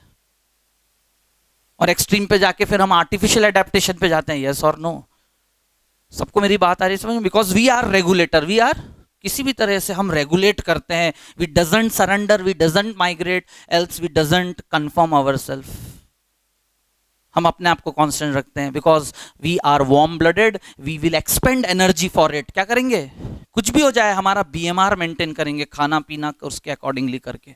और एक्सट्रीम पे जाके फिर हम आर्टिफिशियल एडेप्टेशन पे जाते हैं. यस और नो? सबको मेरी बात आ रही है समझ में? Because we are regulator. We are, किसी भी तरह से हम रेगुलेट करते हैं. We doesn't surrender, we doesn't migrate, else we doesn't confirm ourself. हम अपने आप को कांस्टेंट रखते हैं. Because we are warm blooded, we will expend energy for it. क्या करेंगे? कुछ भी हो जाए हमारा BMR मेंटेन करेंगे, खाना पीना उसके अकॉर्डिंगली करके.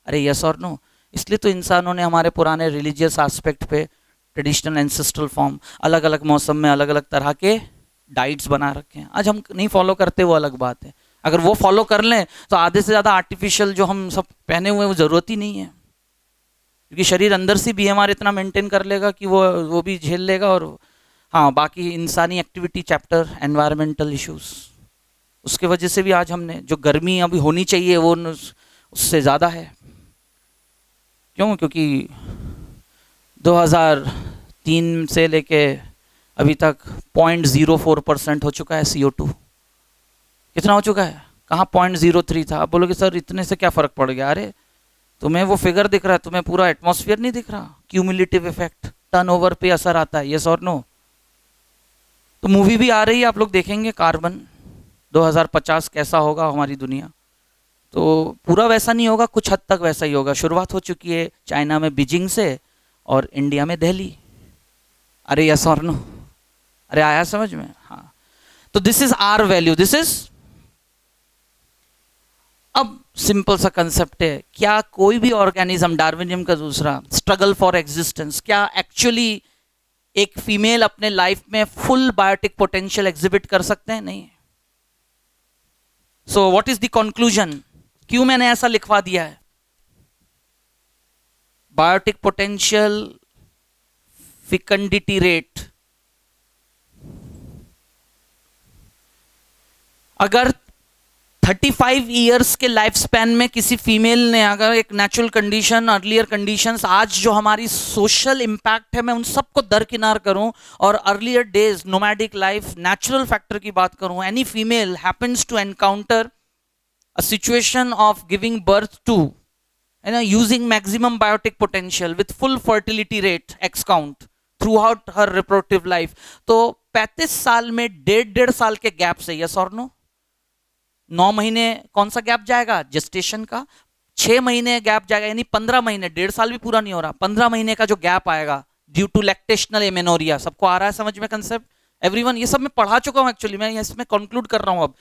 अरे यस और नो? इसलिए तो इंसानों ने हमारे पुराने रिलीजियस एस्पेक्ट पे, ट्रेडिशनल एंसेस्ट्रल फॉर्म, अलग अलग मौसम में अलग अलग तरह के डाइट्स बना रखे हैं. आज हम नहीं फॉलो करते, वो अलग बात है. अगर वो फॉलो कर लें तो आधे से ज़्यादा आर्टिफिशियल जो हम सब पहने हुए हैं वो ज़रूरत ही नहीं है, क्योंकि शरीर अंदर से बीएमआर इतना मेंटेन कर लेगा कि वो भी झेल लेगा। और हाँ, बाकी इंसानी एक्टिविटी चैप्टर, एनवायरमेंटल इश्यूज, उसके वजह से भी आज हमने जो गर्मी अभी होनी चाहिए वो उससे ज़्यादा है। क्यों? क्योंकि 2003 से लेके अभी तक 0.04% हो चुका है CO2। कितना हो चुका है? कहाँ 0.03 था। आप बोलोगे सर इतने से क्या फ़र्क पड़ गया? अरे तुम्हें वो फिगर दिख रहा है, तुम्हें पूरा एटमॉस्फेयर नहीं दिख रहा? क्यूमुलेटिव इफेक्ट, टर्नओवर पे असर आता है, यस और नो? तो मूवी भी आ रही है, आप लोग देखेंगे कार्बन 2050 कैसा होगा हमारी दुनिया। तो पूरा वैसा नहीं होगा, कुछ हद तक वैसा ही होगा। शुरुआत हो चुकी है चाइना में बीजिंग से और इंडिया में दिल्ली। अरे यस और नो? अरे आया समझ में? हाँ। तो this is R value, this is. अब सिंपल सा कंसेप्ट है, क्या कोई भी ऑर्गेनिज्म, डार्विनिज्म का दूसरा स्ट्रगल फॉर एग्जिस्टेंस, क्या एक्चुअली एक फीमेल अपने लाइफ में फुल बायोटिक पोटेंशियल एग्जिबिट कर सकते हैं? नहीं। So what is the conclusion? क्यों मैंने ऐसा लिखवा दिया है? Biotic potential, fecundity rate. अगर 35 इयर्स के लाइफ स्पैन में किसी फीमेल ने अगर एक नेचुरल कंडीशन, अर्लियर कंडीशंस, आज जो हमारी सोशल इंपैक्ट है, मैं उन सबको दरकिनार करूं और earlier days, nomadic life, natural factor की बात करूं, any female happens to encounter a situation of giving birth to, है ना, using maximum biotic potential with full fertility rate x count throughout her reproductive life, तो 35 साल में 1.5 साल के गैप से, यस और नो? 9 महीने कौन सा गैप जाएगा? जेस्टेशन का। 6 महीने गैप जाएगा, यानी 15 महीने, 1.5 साल भी पूरा नहीं हो रहा, 15 महीने का जो गैप आएगा ड्यू टू लैक्टेशनल एमेनोरिया। सबको आ रहा है समझ में कंसेप्ट? एवरीवन, ये सब मैं पढ़ा चुका हूं एक्चुअली, मैं इसमें कंक्लूड कर रहा हूं अब।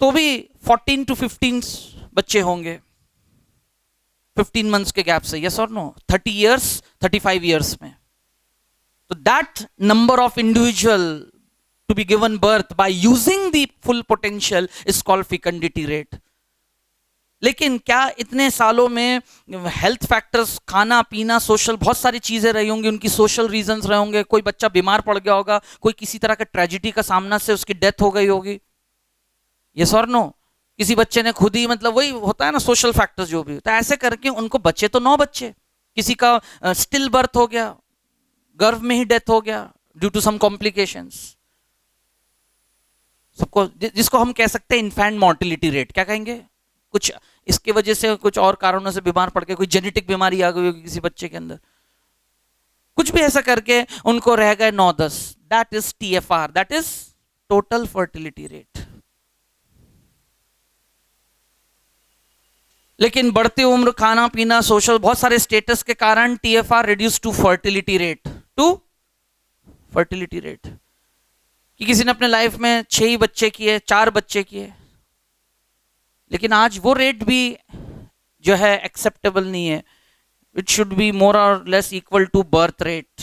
तो भी 14 to 15 बच्चे होंगे 15 मंथ्स के गैप से, यस और नो? 30 इयर्स, 35 इयर्स में। तो that number of individual to be given birth by using the full potential is called fecundity rate. लेकिन क्या इतने सालों में हेल्थ फैक्टर्स, खाना पीना, सोशल, बहुत सारी चीजें रही होंगी, उनकी सोशल रीजंस रहे होंगे, कोई बच्चा बीमार पड़ गया होगा, कोई किसी तरह का ट्रेजिडी का सामना से उसकी डेथ हो गई होगी, यस और नो? किसी बच्चे ने खुद ही, मतलब वही होता है ना सोशल फैक्टर्स जो भी होता है, ऐसे करके उनको बच्चे तो 9 बच्चे, किसी का स्टिल बर्थ हो गया, गर्भ में ही डेथ हो गया ड्यू टू सम कॉम्प्लिकेशंस। सबको, जिसको हम कह सकते हैं इन्फेंट मॉर्टिलिटी रेट, क्या कहेंगे? कुछ इसके वजह से, कुछ और कारणों से बीमार पड़ के, कोई जेनेटिक बीमारी आ गई होगी किसी बच्चे के अंदर, कुछ भी ऐसा करके उनको रह गए 9-10। That is TFR, that is total fertility rate. लेकिन बढ़ती उम्र, खाना पीना, सोशल, बहुत सारे स्टेटस के कारण TFR reduce to fertility rate, to fertility rate. कि किसी ने अपने लाइफ में 6 ही बच्चे किए, 4 बच्चे किए, लेकिन आज वो रेट भी जो है एक्सेप्टेबल नहीं है। इट शुड बी मोर और less equal to birth rate.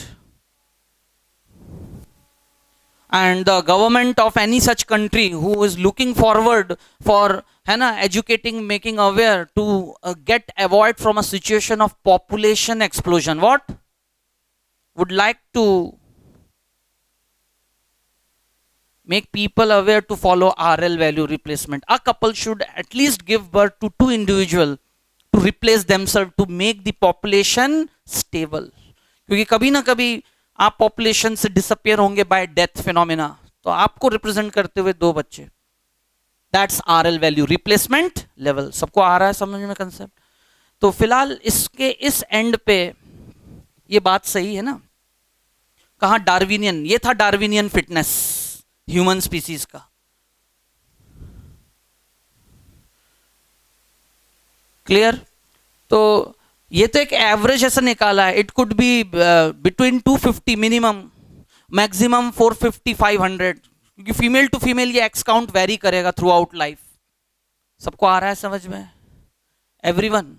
And the government of any such country who is looking forward for, है ना, educating, making aware to get avoid from a situation of population explosion, what would like to make people aware to follow RL value replacement. A couple should at least give birth to 2 individuals to replace themselves to make the population stable. क्योंकि कभी ना कभी आप population से disappear होंगे bye death phenomena, तो आपको represent करते हुए 2 बच्चे, that's RL value replacement level. सबको आ रहा है समझ में कंसेप्ट? तो फिलहाल इसके इस एंड पे ये बात सही है ना? कहा डार्विनियन, ये था डार्विनियन फिटनेस ह्यूमन स्पीसीज का। क्लियर? तो ये तो एक एवरेज ऐसा निकाला है, it could be between 250 minimum, maximum 450 500, क्योंकि फीमेल टू फीमेल ये एक्स काउंट वेरी करेगा थ्रू आउट लाइफ। सबको आ रहा है समझ में? एवरीवन,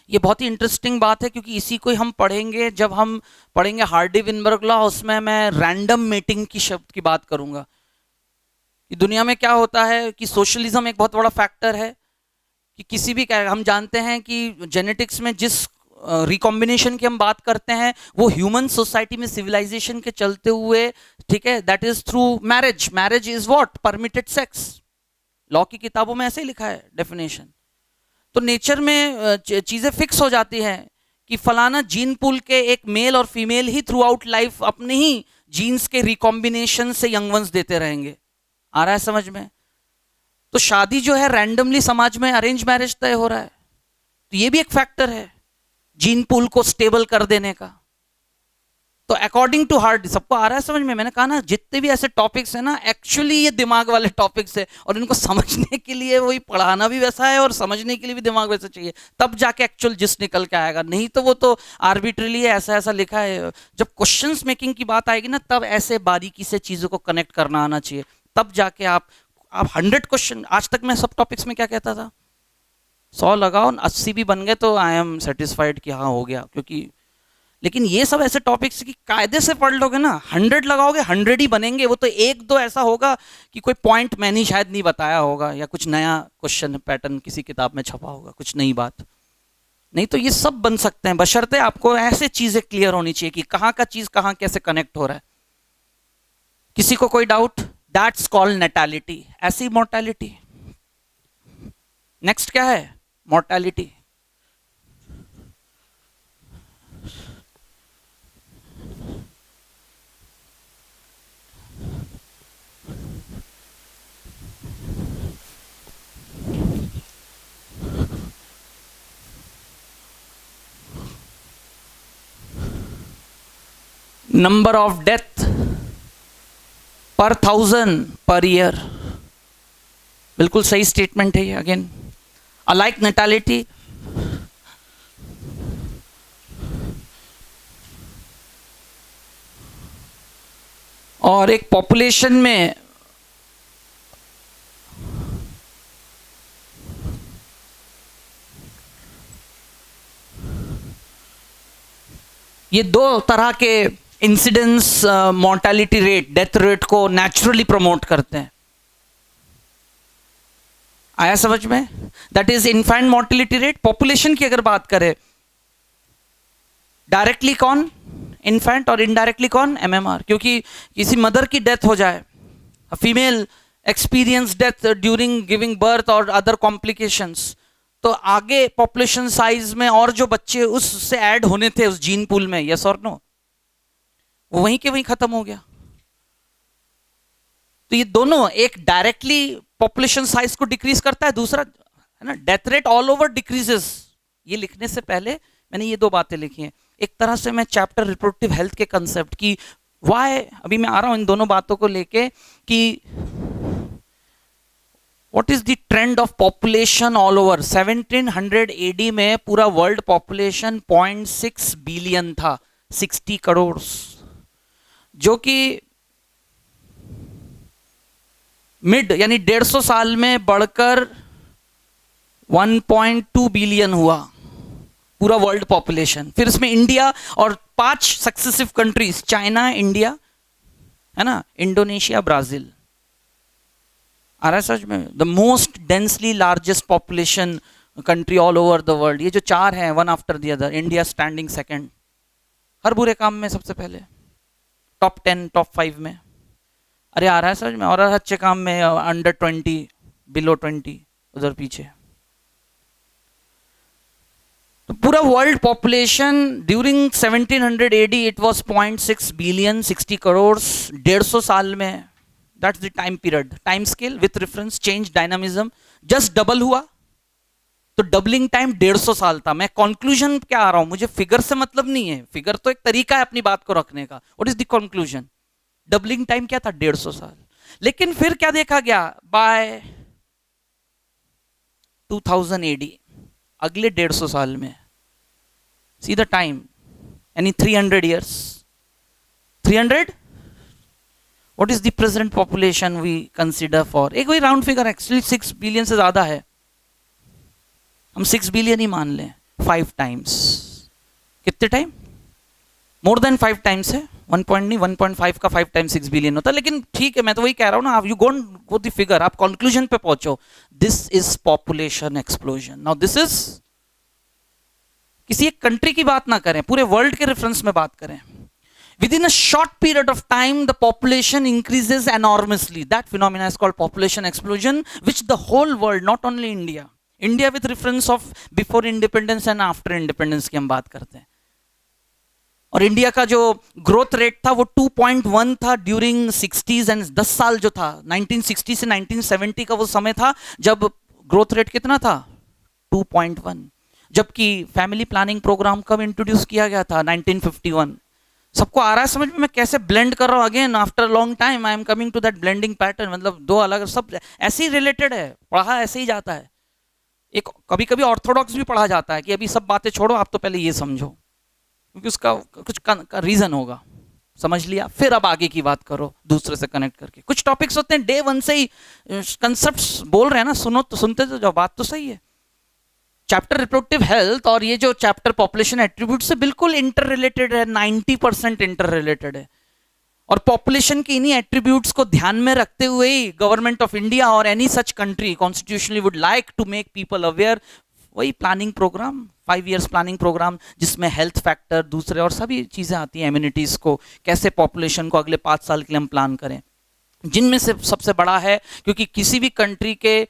ये बहुत ही इंटरेस्टिंग बात है, क्योंकि इसी को हम पढ़ेंगे जब हम पढ़ेंगे हार्डी विनबर्ग लॉ। उसमें मैं रैंडम मेटिंग की शब्द की बात करूंगा कि दुनिया में क्या होता है कि सोशलिज्म एक बहुत बड़ा फैक्टर है, कि किसी भी हम जानते हैं कि जेनेटिक्स में जिस रिकॉम्बिनेशन की हम बात करते हैं वो ह्यूमन सोसाइटी में सिविलाइजेशन के चलते हुए, ठीक है, that is through marriage. Marriage is what? Permitted sex. Law की किताबों में ऐसे ही लिखा है डेफिनेशन। तो नेचर में चीजें फिक्स हो जाती हैं कि फलाना जीन पूल के एक मेल और फीमेल ही थ्रू आउट लाइफ अपने ही जीन्स के रिकॉम्बिनेशन से यंग वंस देते रहेंगे। आ रहा है समझ में? तो शादी जो है रैंडमली समाज में अरेंज मैरिज तय हो रहा है, तो ये भी एक फैक्टर है जीन पूल को स्टेबल कर देने का। तो अकॉर्डिंग टू हार्ट, सबको आ रहा है समझ में? मैंने कहा ना जितने भी ऐसे टॉपिक्स हैं ना, एक्चुअली ये दिमाग वाले टॉपिक्स है, और इनको समझने के लिए वही पढ़ाना भी वैसा है और समझने के लिए भी दिमाग वैसा चाहिए, तब जाके एक्चुअल जिस निकल के आएगा। नहीं तो वो तो आर्बिट्रली ऐसा ऐसा लिखा है। जब क्वेश्चंस मेकिंग की बात आएगी ना, तब ऐसे बारीकी से चीजों को कनेक्ट करना आना चाहिए, तब जाके आप 100 क्वेश्चन। आज तक मैं सब टॉपिक्स में क्या कहता था, 100 लगाओ 80 भी बन गए तो आई एम सेटिस्फाइड कि हाँ हो गया, क्योंकि लेकिन ये सब ऐसे टॉपिक्स की कायदे से पढ़ लोगे ना, 100 लगाओगे 100 ही बनेंगे। वो तो एक दो ऐसा होगा कि कोई पॉइंट मैंने शायद नहीं बताया होगा, या कुछ नया क्वेश्चन पैटर्न किसी किताब में छपा होगा, कुछ नई बात। नहीं तो ये सब बन सकते हैं, बशर्ते आपको ऐसे चीजें क्लियर होनी चाहिए कि कहाँ का चीज कहाँ कैसे कनेक्ट हो रहा है। किसी को कोई डाउट? दैट्स कॉल्ड नेटालिटी, ऐसी मोर्टैलिटी। नेक्स्ट क्या है? मोर्टैलिटी। नंबर ऑफ डेथ पर 1000 पर ईयर। बिल्कुल सही स्टेटमेंट है ये। अगेन अलाइक नेटालिटी, और एक पॉपुलेशन में ये दो तरह के incidence mortality rate, death rate को नेचुरली प्रमोट करते हैं। आया समझ में? That is infant mortality rate. Population की अगर बात करें, डायरेक्टली कौन? इन्फेंट, और इनडायरेक्टली कौन? एमएमआर। क्योंकि किसी मदर की डेथ हो जाए, female experience death during giving birth और अदर कॉम्प्लिकेशंस, तो आगे पॉपुलेशन साइज में और जो बच्चे उससे ऐड होने थे उस जीन पूल में, यस और नो, वो वहीं के वहीं खत्म हो गया। तो ये दोनों, एक डायरेक्टली पॉपुलेशन साइज को डिक्रीज करता है, दूसरा है ना death rate all over decreases. ये लिखने से पहले मैंने ये दो बातें लिखी हैं। एक तरह से मैं चैप्टर रिप्रोडक्टिव हेल्थ के कंसेप्ट की वाई, अभी मैं आ रहा हूं इन दोनों बातों को लेके कि what is the trend of population all over. 1700 AD में पूरा वर्ल्ड पॉपुलेशन 0.6 बिलियन था, 60 करोड़, जो कि मिड यानी 150 साल में बढ़कर 1.2 बिलियन हुआ पूरा वर्ल्ड पॉपुलेशन। फिर इसमें इंडिया और 5 सक्सेसिव कंट्रीज, चाइना, इंडिया, है ना, इंडोनेशिया, ब्राजील। आ रहा है समझ में? The most densely largest population country all over the world. ये जो 4 हैं, one after the other, India standing second, हर बुरे काम में सबसे पहले, टॉप 10 टॉप 5 में। अरे आ रहा है समझ में? और अच्छे काम में अंडर 20, बिलो 20, उधर पीछे। तो पूरा world population during 1700 AD it was 0.6 billion, 60 crore. 150 साल में, that's the time period, time scale with reference change dynamism, just double हुआ। तो डबलिंग टाइम 150 साल था। मैं कंक्लूजन क्या आ रहा हूं, मुझे फिगर से मतलब नहीं है, फिगर तो एक तरीका है अपनी बात को रखने का। What is the conclusion? Doubling time क्या था? 150 साल। लेकिन फिर क्या देखा गया? बाय 2000 एडी, अगले 150 साल में, सी द टाइम, यानी 300 years, 300, what is the present population we consider for, एक वही राउंड फिगर, एक्चुअली 6 बिलियन से ज्यादा है, हम 6 बिलियन ही मान लें, 5 टाइम्स। कितने टाइम? मोर देन 5 टाइम्स है, 1 पॉइंट नहीं, 1.5 का 5 टाइम्स 6 बिलियन होता है। लेकिन ठीक है, मैं तो वही कह रहा हूं ना, आप यू गो द फिगर, आप कंक्लूजन पे पहुंचो। This is population explosion. Now this is, किसी एक कंट्री की बात ना करें, पूरे वर्ल्ड के रेफरेंस में बात करें। Within a short period of time, the population increases enormously. That phenomena is called population explosion, which the whole world, not only India, India with reference of before independence and after independence की हम बात करते हैं। और India का जो growth rate था वो 2.1 था ड्यूरिंग 60s, एंड 10 साल जो था 1960 से 1970 का वो समय था जब ग्रोथ रेट कितना था, 2.1। जबकि फैमिली प्लानिंग प्रोग्राम कब इंट्रोड्यूस किया गया था, 1951। सबको आ रहा है समझ में मैं कैसे ब्लेंड कर रहा हूं? Again after long time I am coming to that blending pattern. मतलब दो अलग, सब ऐसे ही रिलेटेड है, पढ़ा ऐसे ही जाता है। एक कभी कभी ऑर्थोडॉक्स भी पढ़ा जाता है कि अभी सब बातें छोड़ो, आप तो पहले ये समझो, क्योंकि उसका कुछ रीजन होगा। समझ लिया, फिर अब आगे की बात करो दूसरे से कनेक्ट करके। कुछ टॉपिक्स होते हैं डे वन से ही कंसेप्ट्स बोल रहे हैं ना, सुनो तो सुनते तो जाओ, बात तो सही है। चैप्टर रिप्रोडक्टिव हेल्थ और ये जो चैप्टर पॉपुलेशन एट्रीब्यूट से बिल्कुल इंटर रिलेटेड है, 90% इंटर रिलेटेड है। और पॉपुलेशन के इन्हीं एट्रीब्यूट्स को ध्यान में रखते हुए ही गवर्नमेंट ऑफ इंडिया और any such country constitutionally would like to make people aware. वही planning programme, 5 years planning programme, जिसमें हेल्थ फैक्टर दूसरे और सभी चीजें आती हैं, इम्यूनिटीज को कैसे पॉपुलेशन को अगले 5 साल के लिए हम प्लान करें। जिनमें से सबसे बड़ा है, क्योंकि किसी भी कंट्री के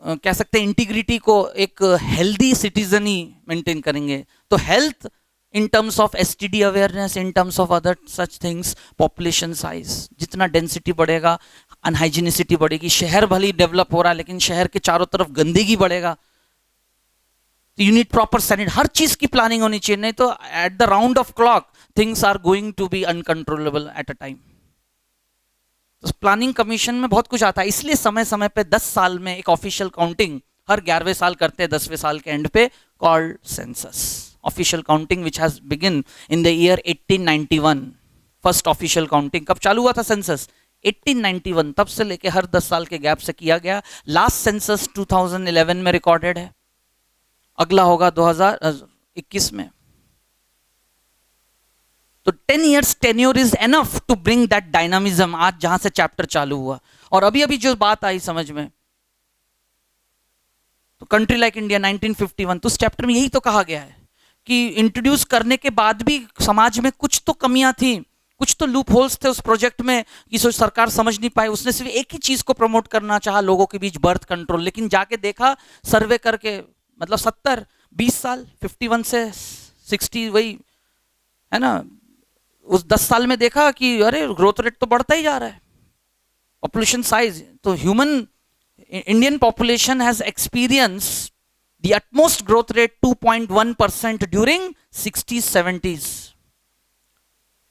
कह सकते हैं इंटीग्रिटी को एक हेल्दी सिटीजन ही मेंटेन करेंगे, तो health in terms of STD awareness, in terms of other such things, population size, जितना डेंसिटी बढ़ेगा अनहाइजीनिसिटी बढ़ेगी। शहर भले डेवलप हो रहा है लेकिन शहर के चारों तरफ गंदगी बढ़ेगा, तो यू नीड प्रॉपर सैनिट, हर चीज की प्लानिंग होनी चाहिए, नहीं तो at the round of clock things are going to be uncontrollable at a time. तो प्लानिंग कमीशन में बहुत कुछ आता है, इसलिए समय समय पे 10 साल में एक ऑफिशियल काउंटिंग हर 11वें साल करते हैं, 10वें साल के एंड पे, called census. Official counting which has begin in the year 1891। First official counting कब चालू हुआ था सेंसस, 1891। तब से लेके हर 10 साल के गैप से किया गया। लास्ट सेंसस 2011 में रिकॉर्डेड है, अगला होगा 2021 में। तो 10 years tenure is enough to bring that dynamism, आज जहां से चैप्टर चालू हुआ। और अभी अभी जो बात आई समझ में, तो कंट्री लाइक इंडिया 1951, तो उस चैप्टर में यही तो कहा गया है कि इंट्रोड्यूस करने के बाद भी समाज में कुछ तो कमियां थी, कुछ तो लूप होल्स थे उस प्रोजेक्ट में कि सरकार समझ नहीं पाई। उसने सिर्फ एक ही चीज को प्रमोट करना चाहा, लोगों के बीच बर्थ कंट्रोल, लेकिन जाके देखा सर्वे करके, मतलब 20 साल 51 से 60, वही है ना, उस 10 साल में देखा कि अरे ग्रोथ रेट तो बढ़ता ही जा रहा है, पॉपुलेशन साइज। तो human Indian population has experience the utmost growth rate 2.1% during 60s 70s।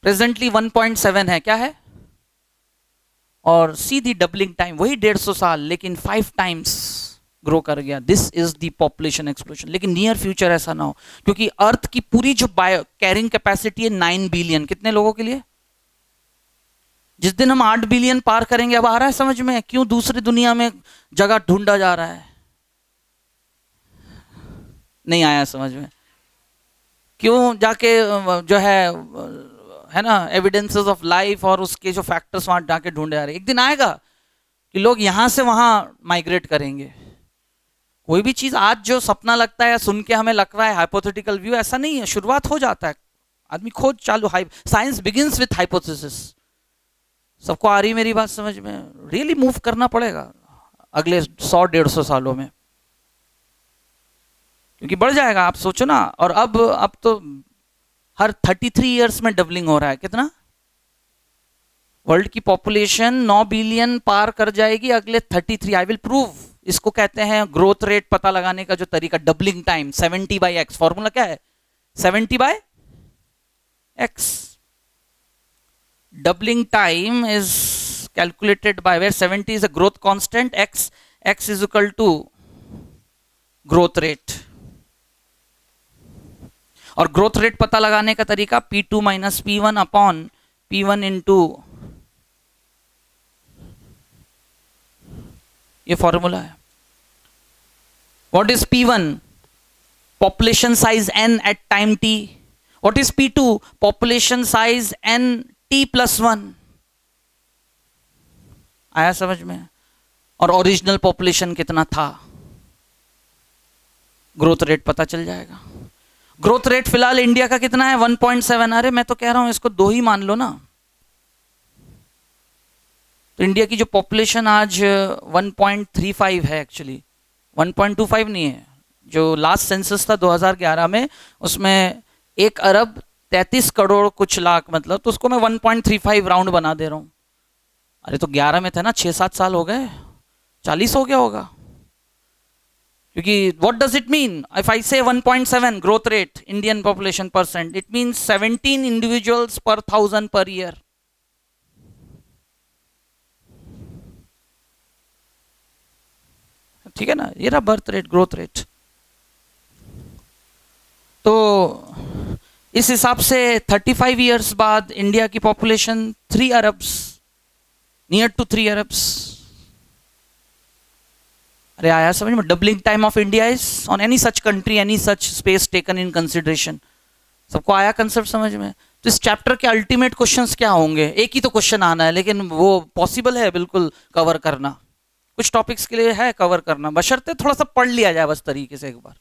Presently 1.7 है, क्या है, और सीधी डबलिंग टाइम वही 150 साल, लेकिन 5 टाइम्स ग्रो कर गया। This is the population explosion. लेकिन नियर फ्यूचर ऐसा ना हो, क्योंकि अर्थ की पूरी जो बायो कैरिंग कैपेसिटी है 9 बिलियन, कितने लोगों के लिए? जिस दिन हम 8 बिलियन पार करेंगे, अब आ रहा है समझ में क्यों दूसरी दुनिया में जगह ढूंढा जा रहा है? नहीं आया समझ में? क्यों जाके जो है ना एविडेंसेस ऑफ लाइफ और उसके जो फैक्टर्स वहां जाके ढूंढे जा रहे हैं। एक दिन आएगा कि लोग यहां से वहां माइग्रेट करेंगे। कोई भी चीज आज जो सपना लगता है या सुन के हमें लग रहा है हाइपोथेटिकल व्यू, ऐसा नहीं है, शुरुआत हो जाता है, आदमी खोज चालू, साइंस बिगिंस विथ हाइपोथेसिस। सबको आ रही मेरी बात समझ में? रियली मूव करना पड़ेगा अगले 100-150 सालों में, क्योंकि बढ़ जाएगा, आप सोचो ना। और अब तो हर 33 इयर्स में डबलिंग हो रहा है। कितना? वर्ल्ड की पॉपुलेशन 9 बिलियन पार कर जाएगी अगले 33। I will prove. इसको कहते हैं ग्रोथ रेट पता लगाने का जो तरीका, डबलिंग टाइम, 70/x। फॉर्मूला क्या है? 70/x। doubling time is calculated by where 70 is a growth constant, x is equal to growth rate। और ग्रोथ रेट पता लगाने का तरीका P2 minus P1 upon P1 into, ये फॉर्मूला है। What is P1? Population size n at time t। What is P2? Population size N+1। आया समझ में? और ओरिजिनल पॉपुलेशन कितना था, ग्रोथ रेट पता चल जाएगा। ग्रोथ रेट फिलहाल इंडिया का कितना है? 1.7। अरे मैं तो कह रहा हूं इसको 2 ही मान लो ना। तो इंडिया की जो पॉपुलेशन आज 1.35 है, एक्चुअली 1.25 नहीं है। जो लास्ट सेंसस था 2011 में, उसमें 1 अरब 33 करोड़ कुछ लाख, मतलब तो उसको मैं 1.35 राउंड बना दे रहा हूं। अरे तो 11 में थे ना, 6-7 साल हो गए, 40 हो गया होगा। क्योंकि what does it mean if I से 1.7 growth rate Indian population percent, it means 17 individuals पर 1000 पर ईयर। ठीक है ना, ये रहा बर्थ रेट, ग्रोथ रेट। तो इस हिसाब से 35 इयर्स बाद इंडिया की पॉपुलेशन 3 अरब्स, नियर टू 3 अरब्स। अरे आया समझ में? Doubling time of India is on any such country, any such space taken in consideration. सबको आया कंसेप्ट समझ में? तो इस चैप्टर के अल्टीमेट क्वेश्चंस क्या होंगे? एक ही तो क्वेश्चन आना है, लेकिन वो पॉसिबल है बिल्कुल कवर करना। कुछ टॉपिक्स के लिए है कवर करना, बशर्ते थोड़ा सा पढ़ लिया जाए बस तरीके से एक बार,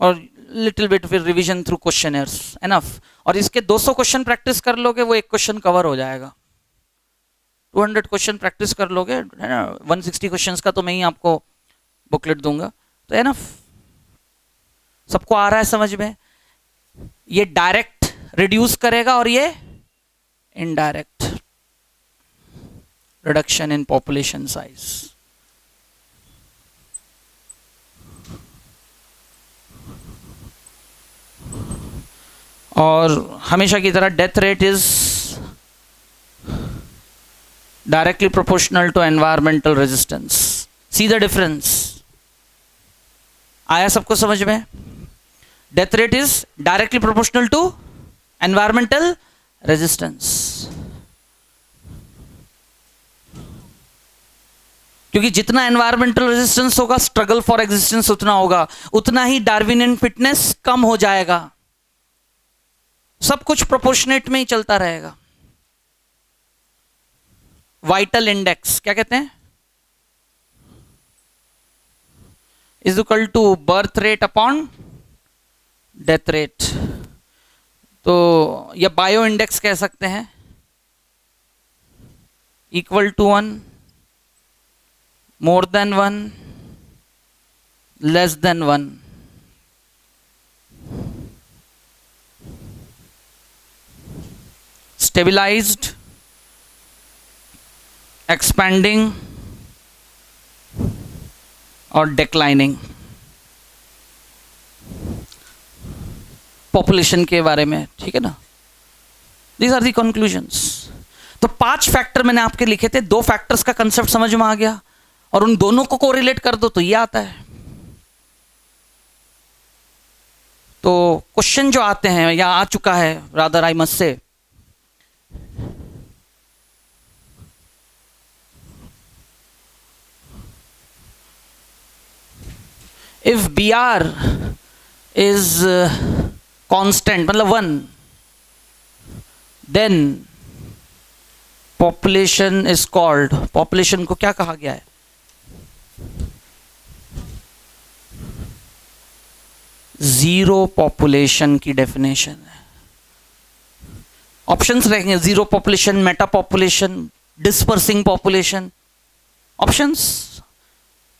और लिटिल बिट फिर रिवीजन थ्रू क्वेश्चनर्स, एनफ। और इसके 200 क्वेश्चन प्रैक्टिस कर लोगे, वो एक क्वेश्चन कवर हो जाएगा। 200 क्वेश्चन प्रैक्टिस कर लोगे, है ना, 160 क्वेश्चंस का तो मैं ही आपको बुकलेट दूंगा, तो एनफ। सबको आ रहा है समझ में? ये डायरेक्ट रिड्यूस करेगा और ये indirect reduction in population size. और हमेशा की तरह death rate is directly proportional to environmental resistance. See the difference? आया सबको समझ में? Death rate is directly proportional to environmental resistance. क्योंकि जितना एनवायरमेंटल रेजिस्टेंस होगा, स्ट्रगल फॉर एग्जिस्टेंस उतना होगा, उतना ही डार्विनियन फिटनेस कम हो जाएगा। सब कुछ प्रोपोर्शनेट में ही चलता रहेगा। वाइटल इंडेक्स क्या कहते हैं? Is equal to birth rate upon death rate. तो या बायो इंडेक्स कह सकते हैं, equal to 1, more than 1, less than 1। stabilized, expanding और declining। पॉपुलेशन के बारे में, ठीक है ना? These are the conclusions। तो 5 फैक्टर मैंने आपके लिखे थे, 2 फैक्टर्स का कंसेप्ट समझ में आ गया, और उन दोनों को कोरिलेट कर दो तो ये आता है। तो क्वेश्चन जो आते हैं या आ चुका है, rather I must say, if BR is constant मतलब 1, then population is called, population को क्या कहा गया है? जीरो पॉपुलेशन की डेफिनेशन है। ऑप्शंस रहेंगे, zero population, meta population, dispersing population. Options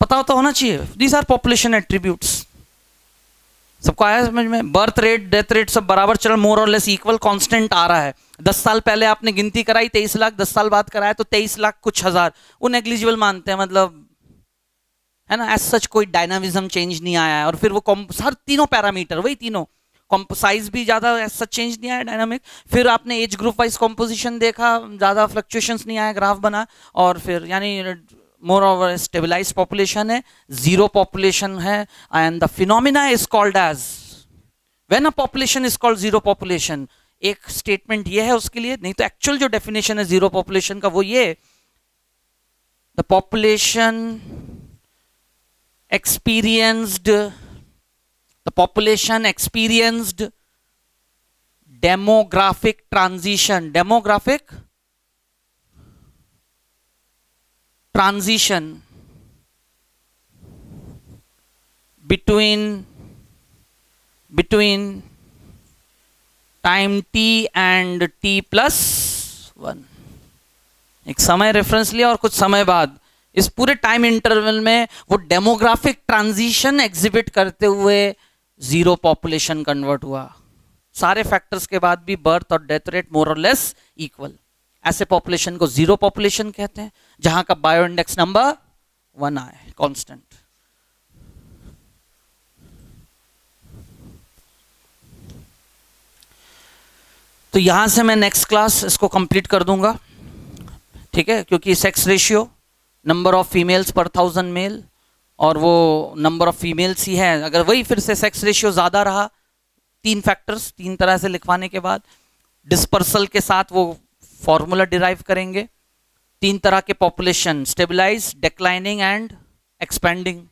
पता तो होना चाहिए। These are population attributes. सबको आया समझ में? बर्थ रेट, डेथ रेट सब बराबर चल, मोर और लेस इक्वल, कांस्टेंट आ रहा है। 10 साल पहले आपने गिनती कराई 23 लाख, 10 साल बाद कराया तो 23 लाख कुछ हजार, वो नेग्लिजिबल मानते हैं, मतलब है ना, एज सच कोई डायनामिज्म चेंज नहीं आया है। और फिर वो हर तीनों पैरामीटर वही तीनों, साइज भी ज्यादा एज सच चेंज नहीं आया, डायनामिक। फिर आपने एज ग्रुप वाइज कॉम्पोजिशन देखा, ज्यादा फ्लक्चुएशंस नहीं आया, ग्राफ बना। और फिर यानी मोर ओवर स्टेबलाइज्ड पॉपुलेशन है, जीरो पॉपुलेशन है, and the phenomena is called as when a population is called zero population. एक स्टेटमेंट ये है उसके लिए, नहीं तो एक्चुअल जो डेफिनेशन है जीरो पॉपुलेशन का वो ये, the population experienced demographic transition, demographic transition between time t and t plus 1। एक समय रेफरेंस लिया और कुछ समय बाद इस पूरे टाइम इंटरवल में वो डेमोग्राफिक ट्रांजिशन एग्जिबिट करते हुए जीरो पॉपुलेशन कन्वर्ट हुआ। सारे फैक्टर्स के बाद भी बर्थ और डेथ रेट मोर और लेस इक्वल। ऐसे पॉपुलेशन को जीरो पॉपुलेशन कहते हैं, जहां का बायो इंडेक्स नंबर 1 आए, कांस्टेंट। तो यहां से मैं नेक्स्ट क्लास इसको कंप्लीट कर दूंगा, ठीक है, क्योंकि sex ratio number of females पर 1000 मेल और वो नंबर ऑफ फीमेल्स ही है। अगर वही फिर से सेक्स रेशियो ज्यादा रहा, 3 फैक्टर्स 3 तरह से लिखवाने के बाद डिस्पर्सल के साथ वो फॉर्मूला डिराइव करेंगे। 3 तरह के population, stabilize, declining and expanding,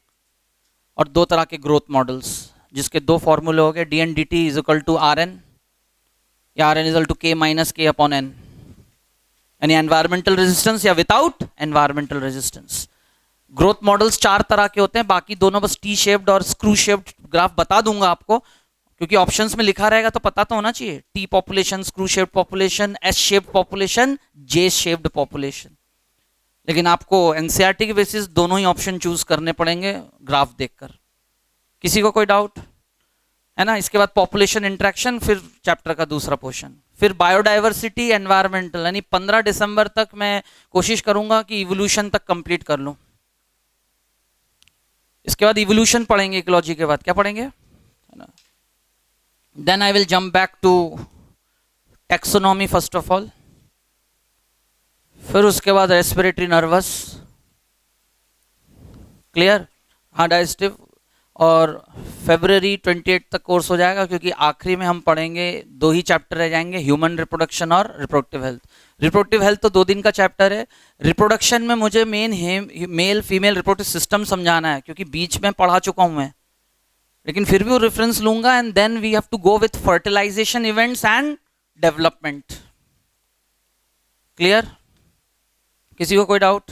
और 2 तरह के ग्रोथ मॉडल्स जिसके 2 फॉर्मूले हो गए, D N D T is equal to R N या R N is equal to K minus K upon N, यानी एनवायरमेंटल रेजिस्टेंस या without environmental resistance. Growth models 4 तरह के होते हैं, बाकी दोनों बस टी शेप्ड और स्क्रू शेप्ड ग्राफ बता दूंगा आपको, क्योंकि ऑप्शंस में लिखा रहेगा तो पता तो होना चाहिए। T population, screw shaped population, S shaped population, जे शेप्ड पॉपुलेशन। लेकिन आपको एनसीईआरटी के बेसिस दोनों ही ऑप्शन चूज करने पड़ेंगे ग्राफ देखकर। किसी को कोई डाउट है ना? इसके बाद पॉपुलेशन इंटरेक्शन, फिर चैप्टर का दूसरा पोर्शन, फिर बायोडाइवर्सिटी, एनवायरमेंटल, यानी 15 दिसंबर तक मैं कोशिश करूंगा कि इवोल्यूशन तक कंप्लीट कर लूं। इसके बाद इवोल्यूशन पढ़ेंगे, इकोलॉजी के बाद क्या पढ़ेंगे? Then I will jump back to taxonomy first of all, फिर उसके बाद रेस्पिरेटरी नर्वस, क्लियर, हाँ डाइजेस्टिव, और फरवरी 28 तक कोर्स हो जाएगा, क्योंकि आखिरी में हम पढ़ेंगे 2 ही चैप्टर रह जाएंगे, ह्यूमन रिप्रोडक्शन और रिप्रोडक्टिव हेल्थ। रिप्रोडक्टिव हेल्थ तो 2 दिन का चैप्टर है। रिप्रोडक्शन में मुझे main male female reproductive system समझाना है, क्योंकि बीच में पढ़ा चुका हूं मैं, लेकिन फिर भी वो रेफरेंस लूंगा। And then we have to go with fertilization events and development. Clear? किसी को कोई डाउट?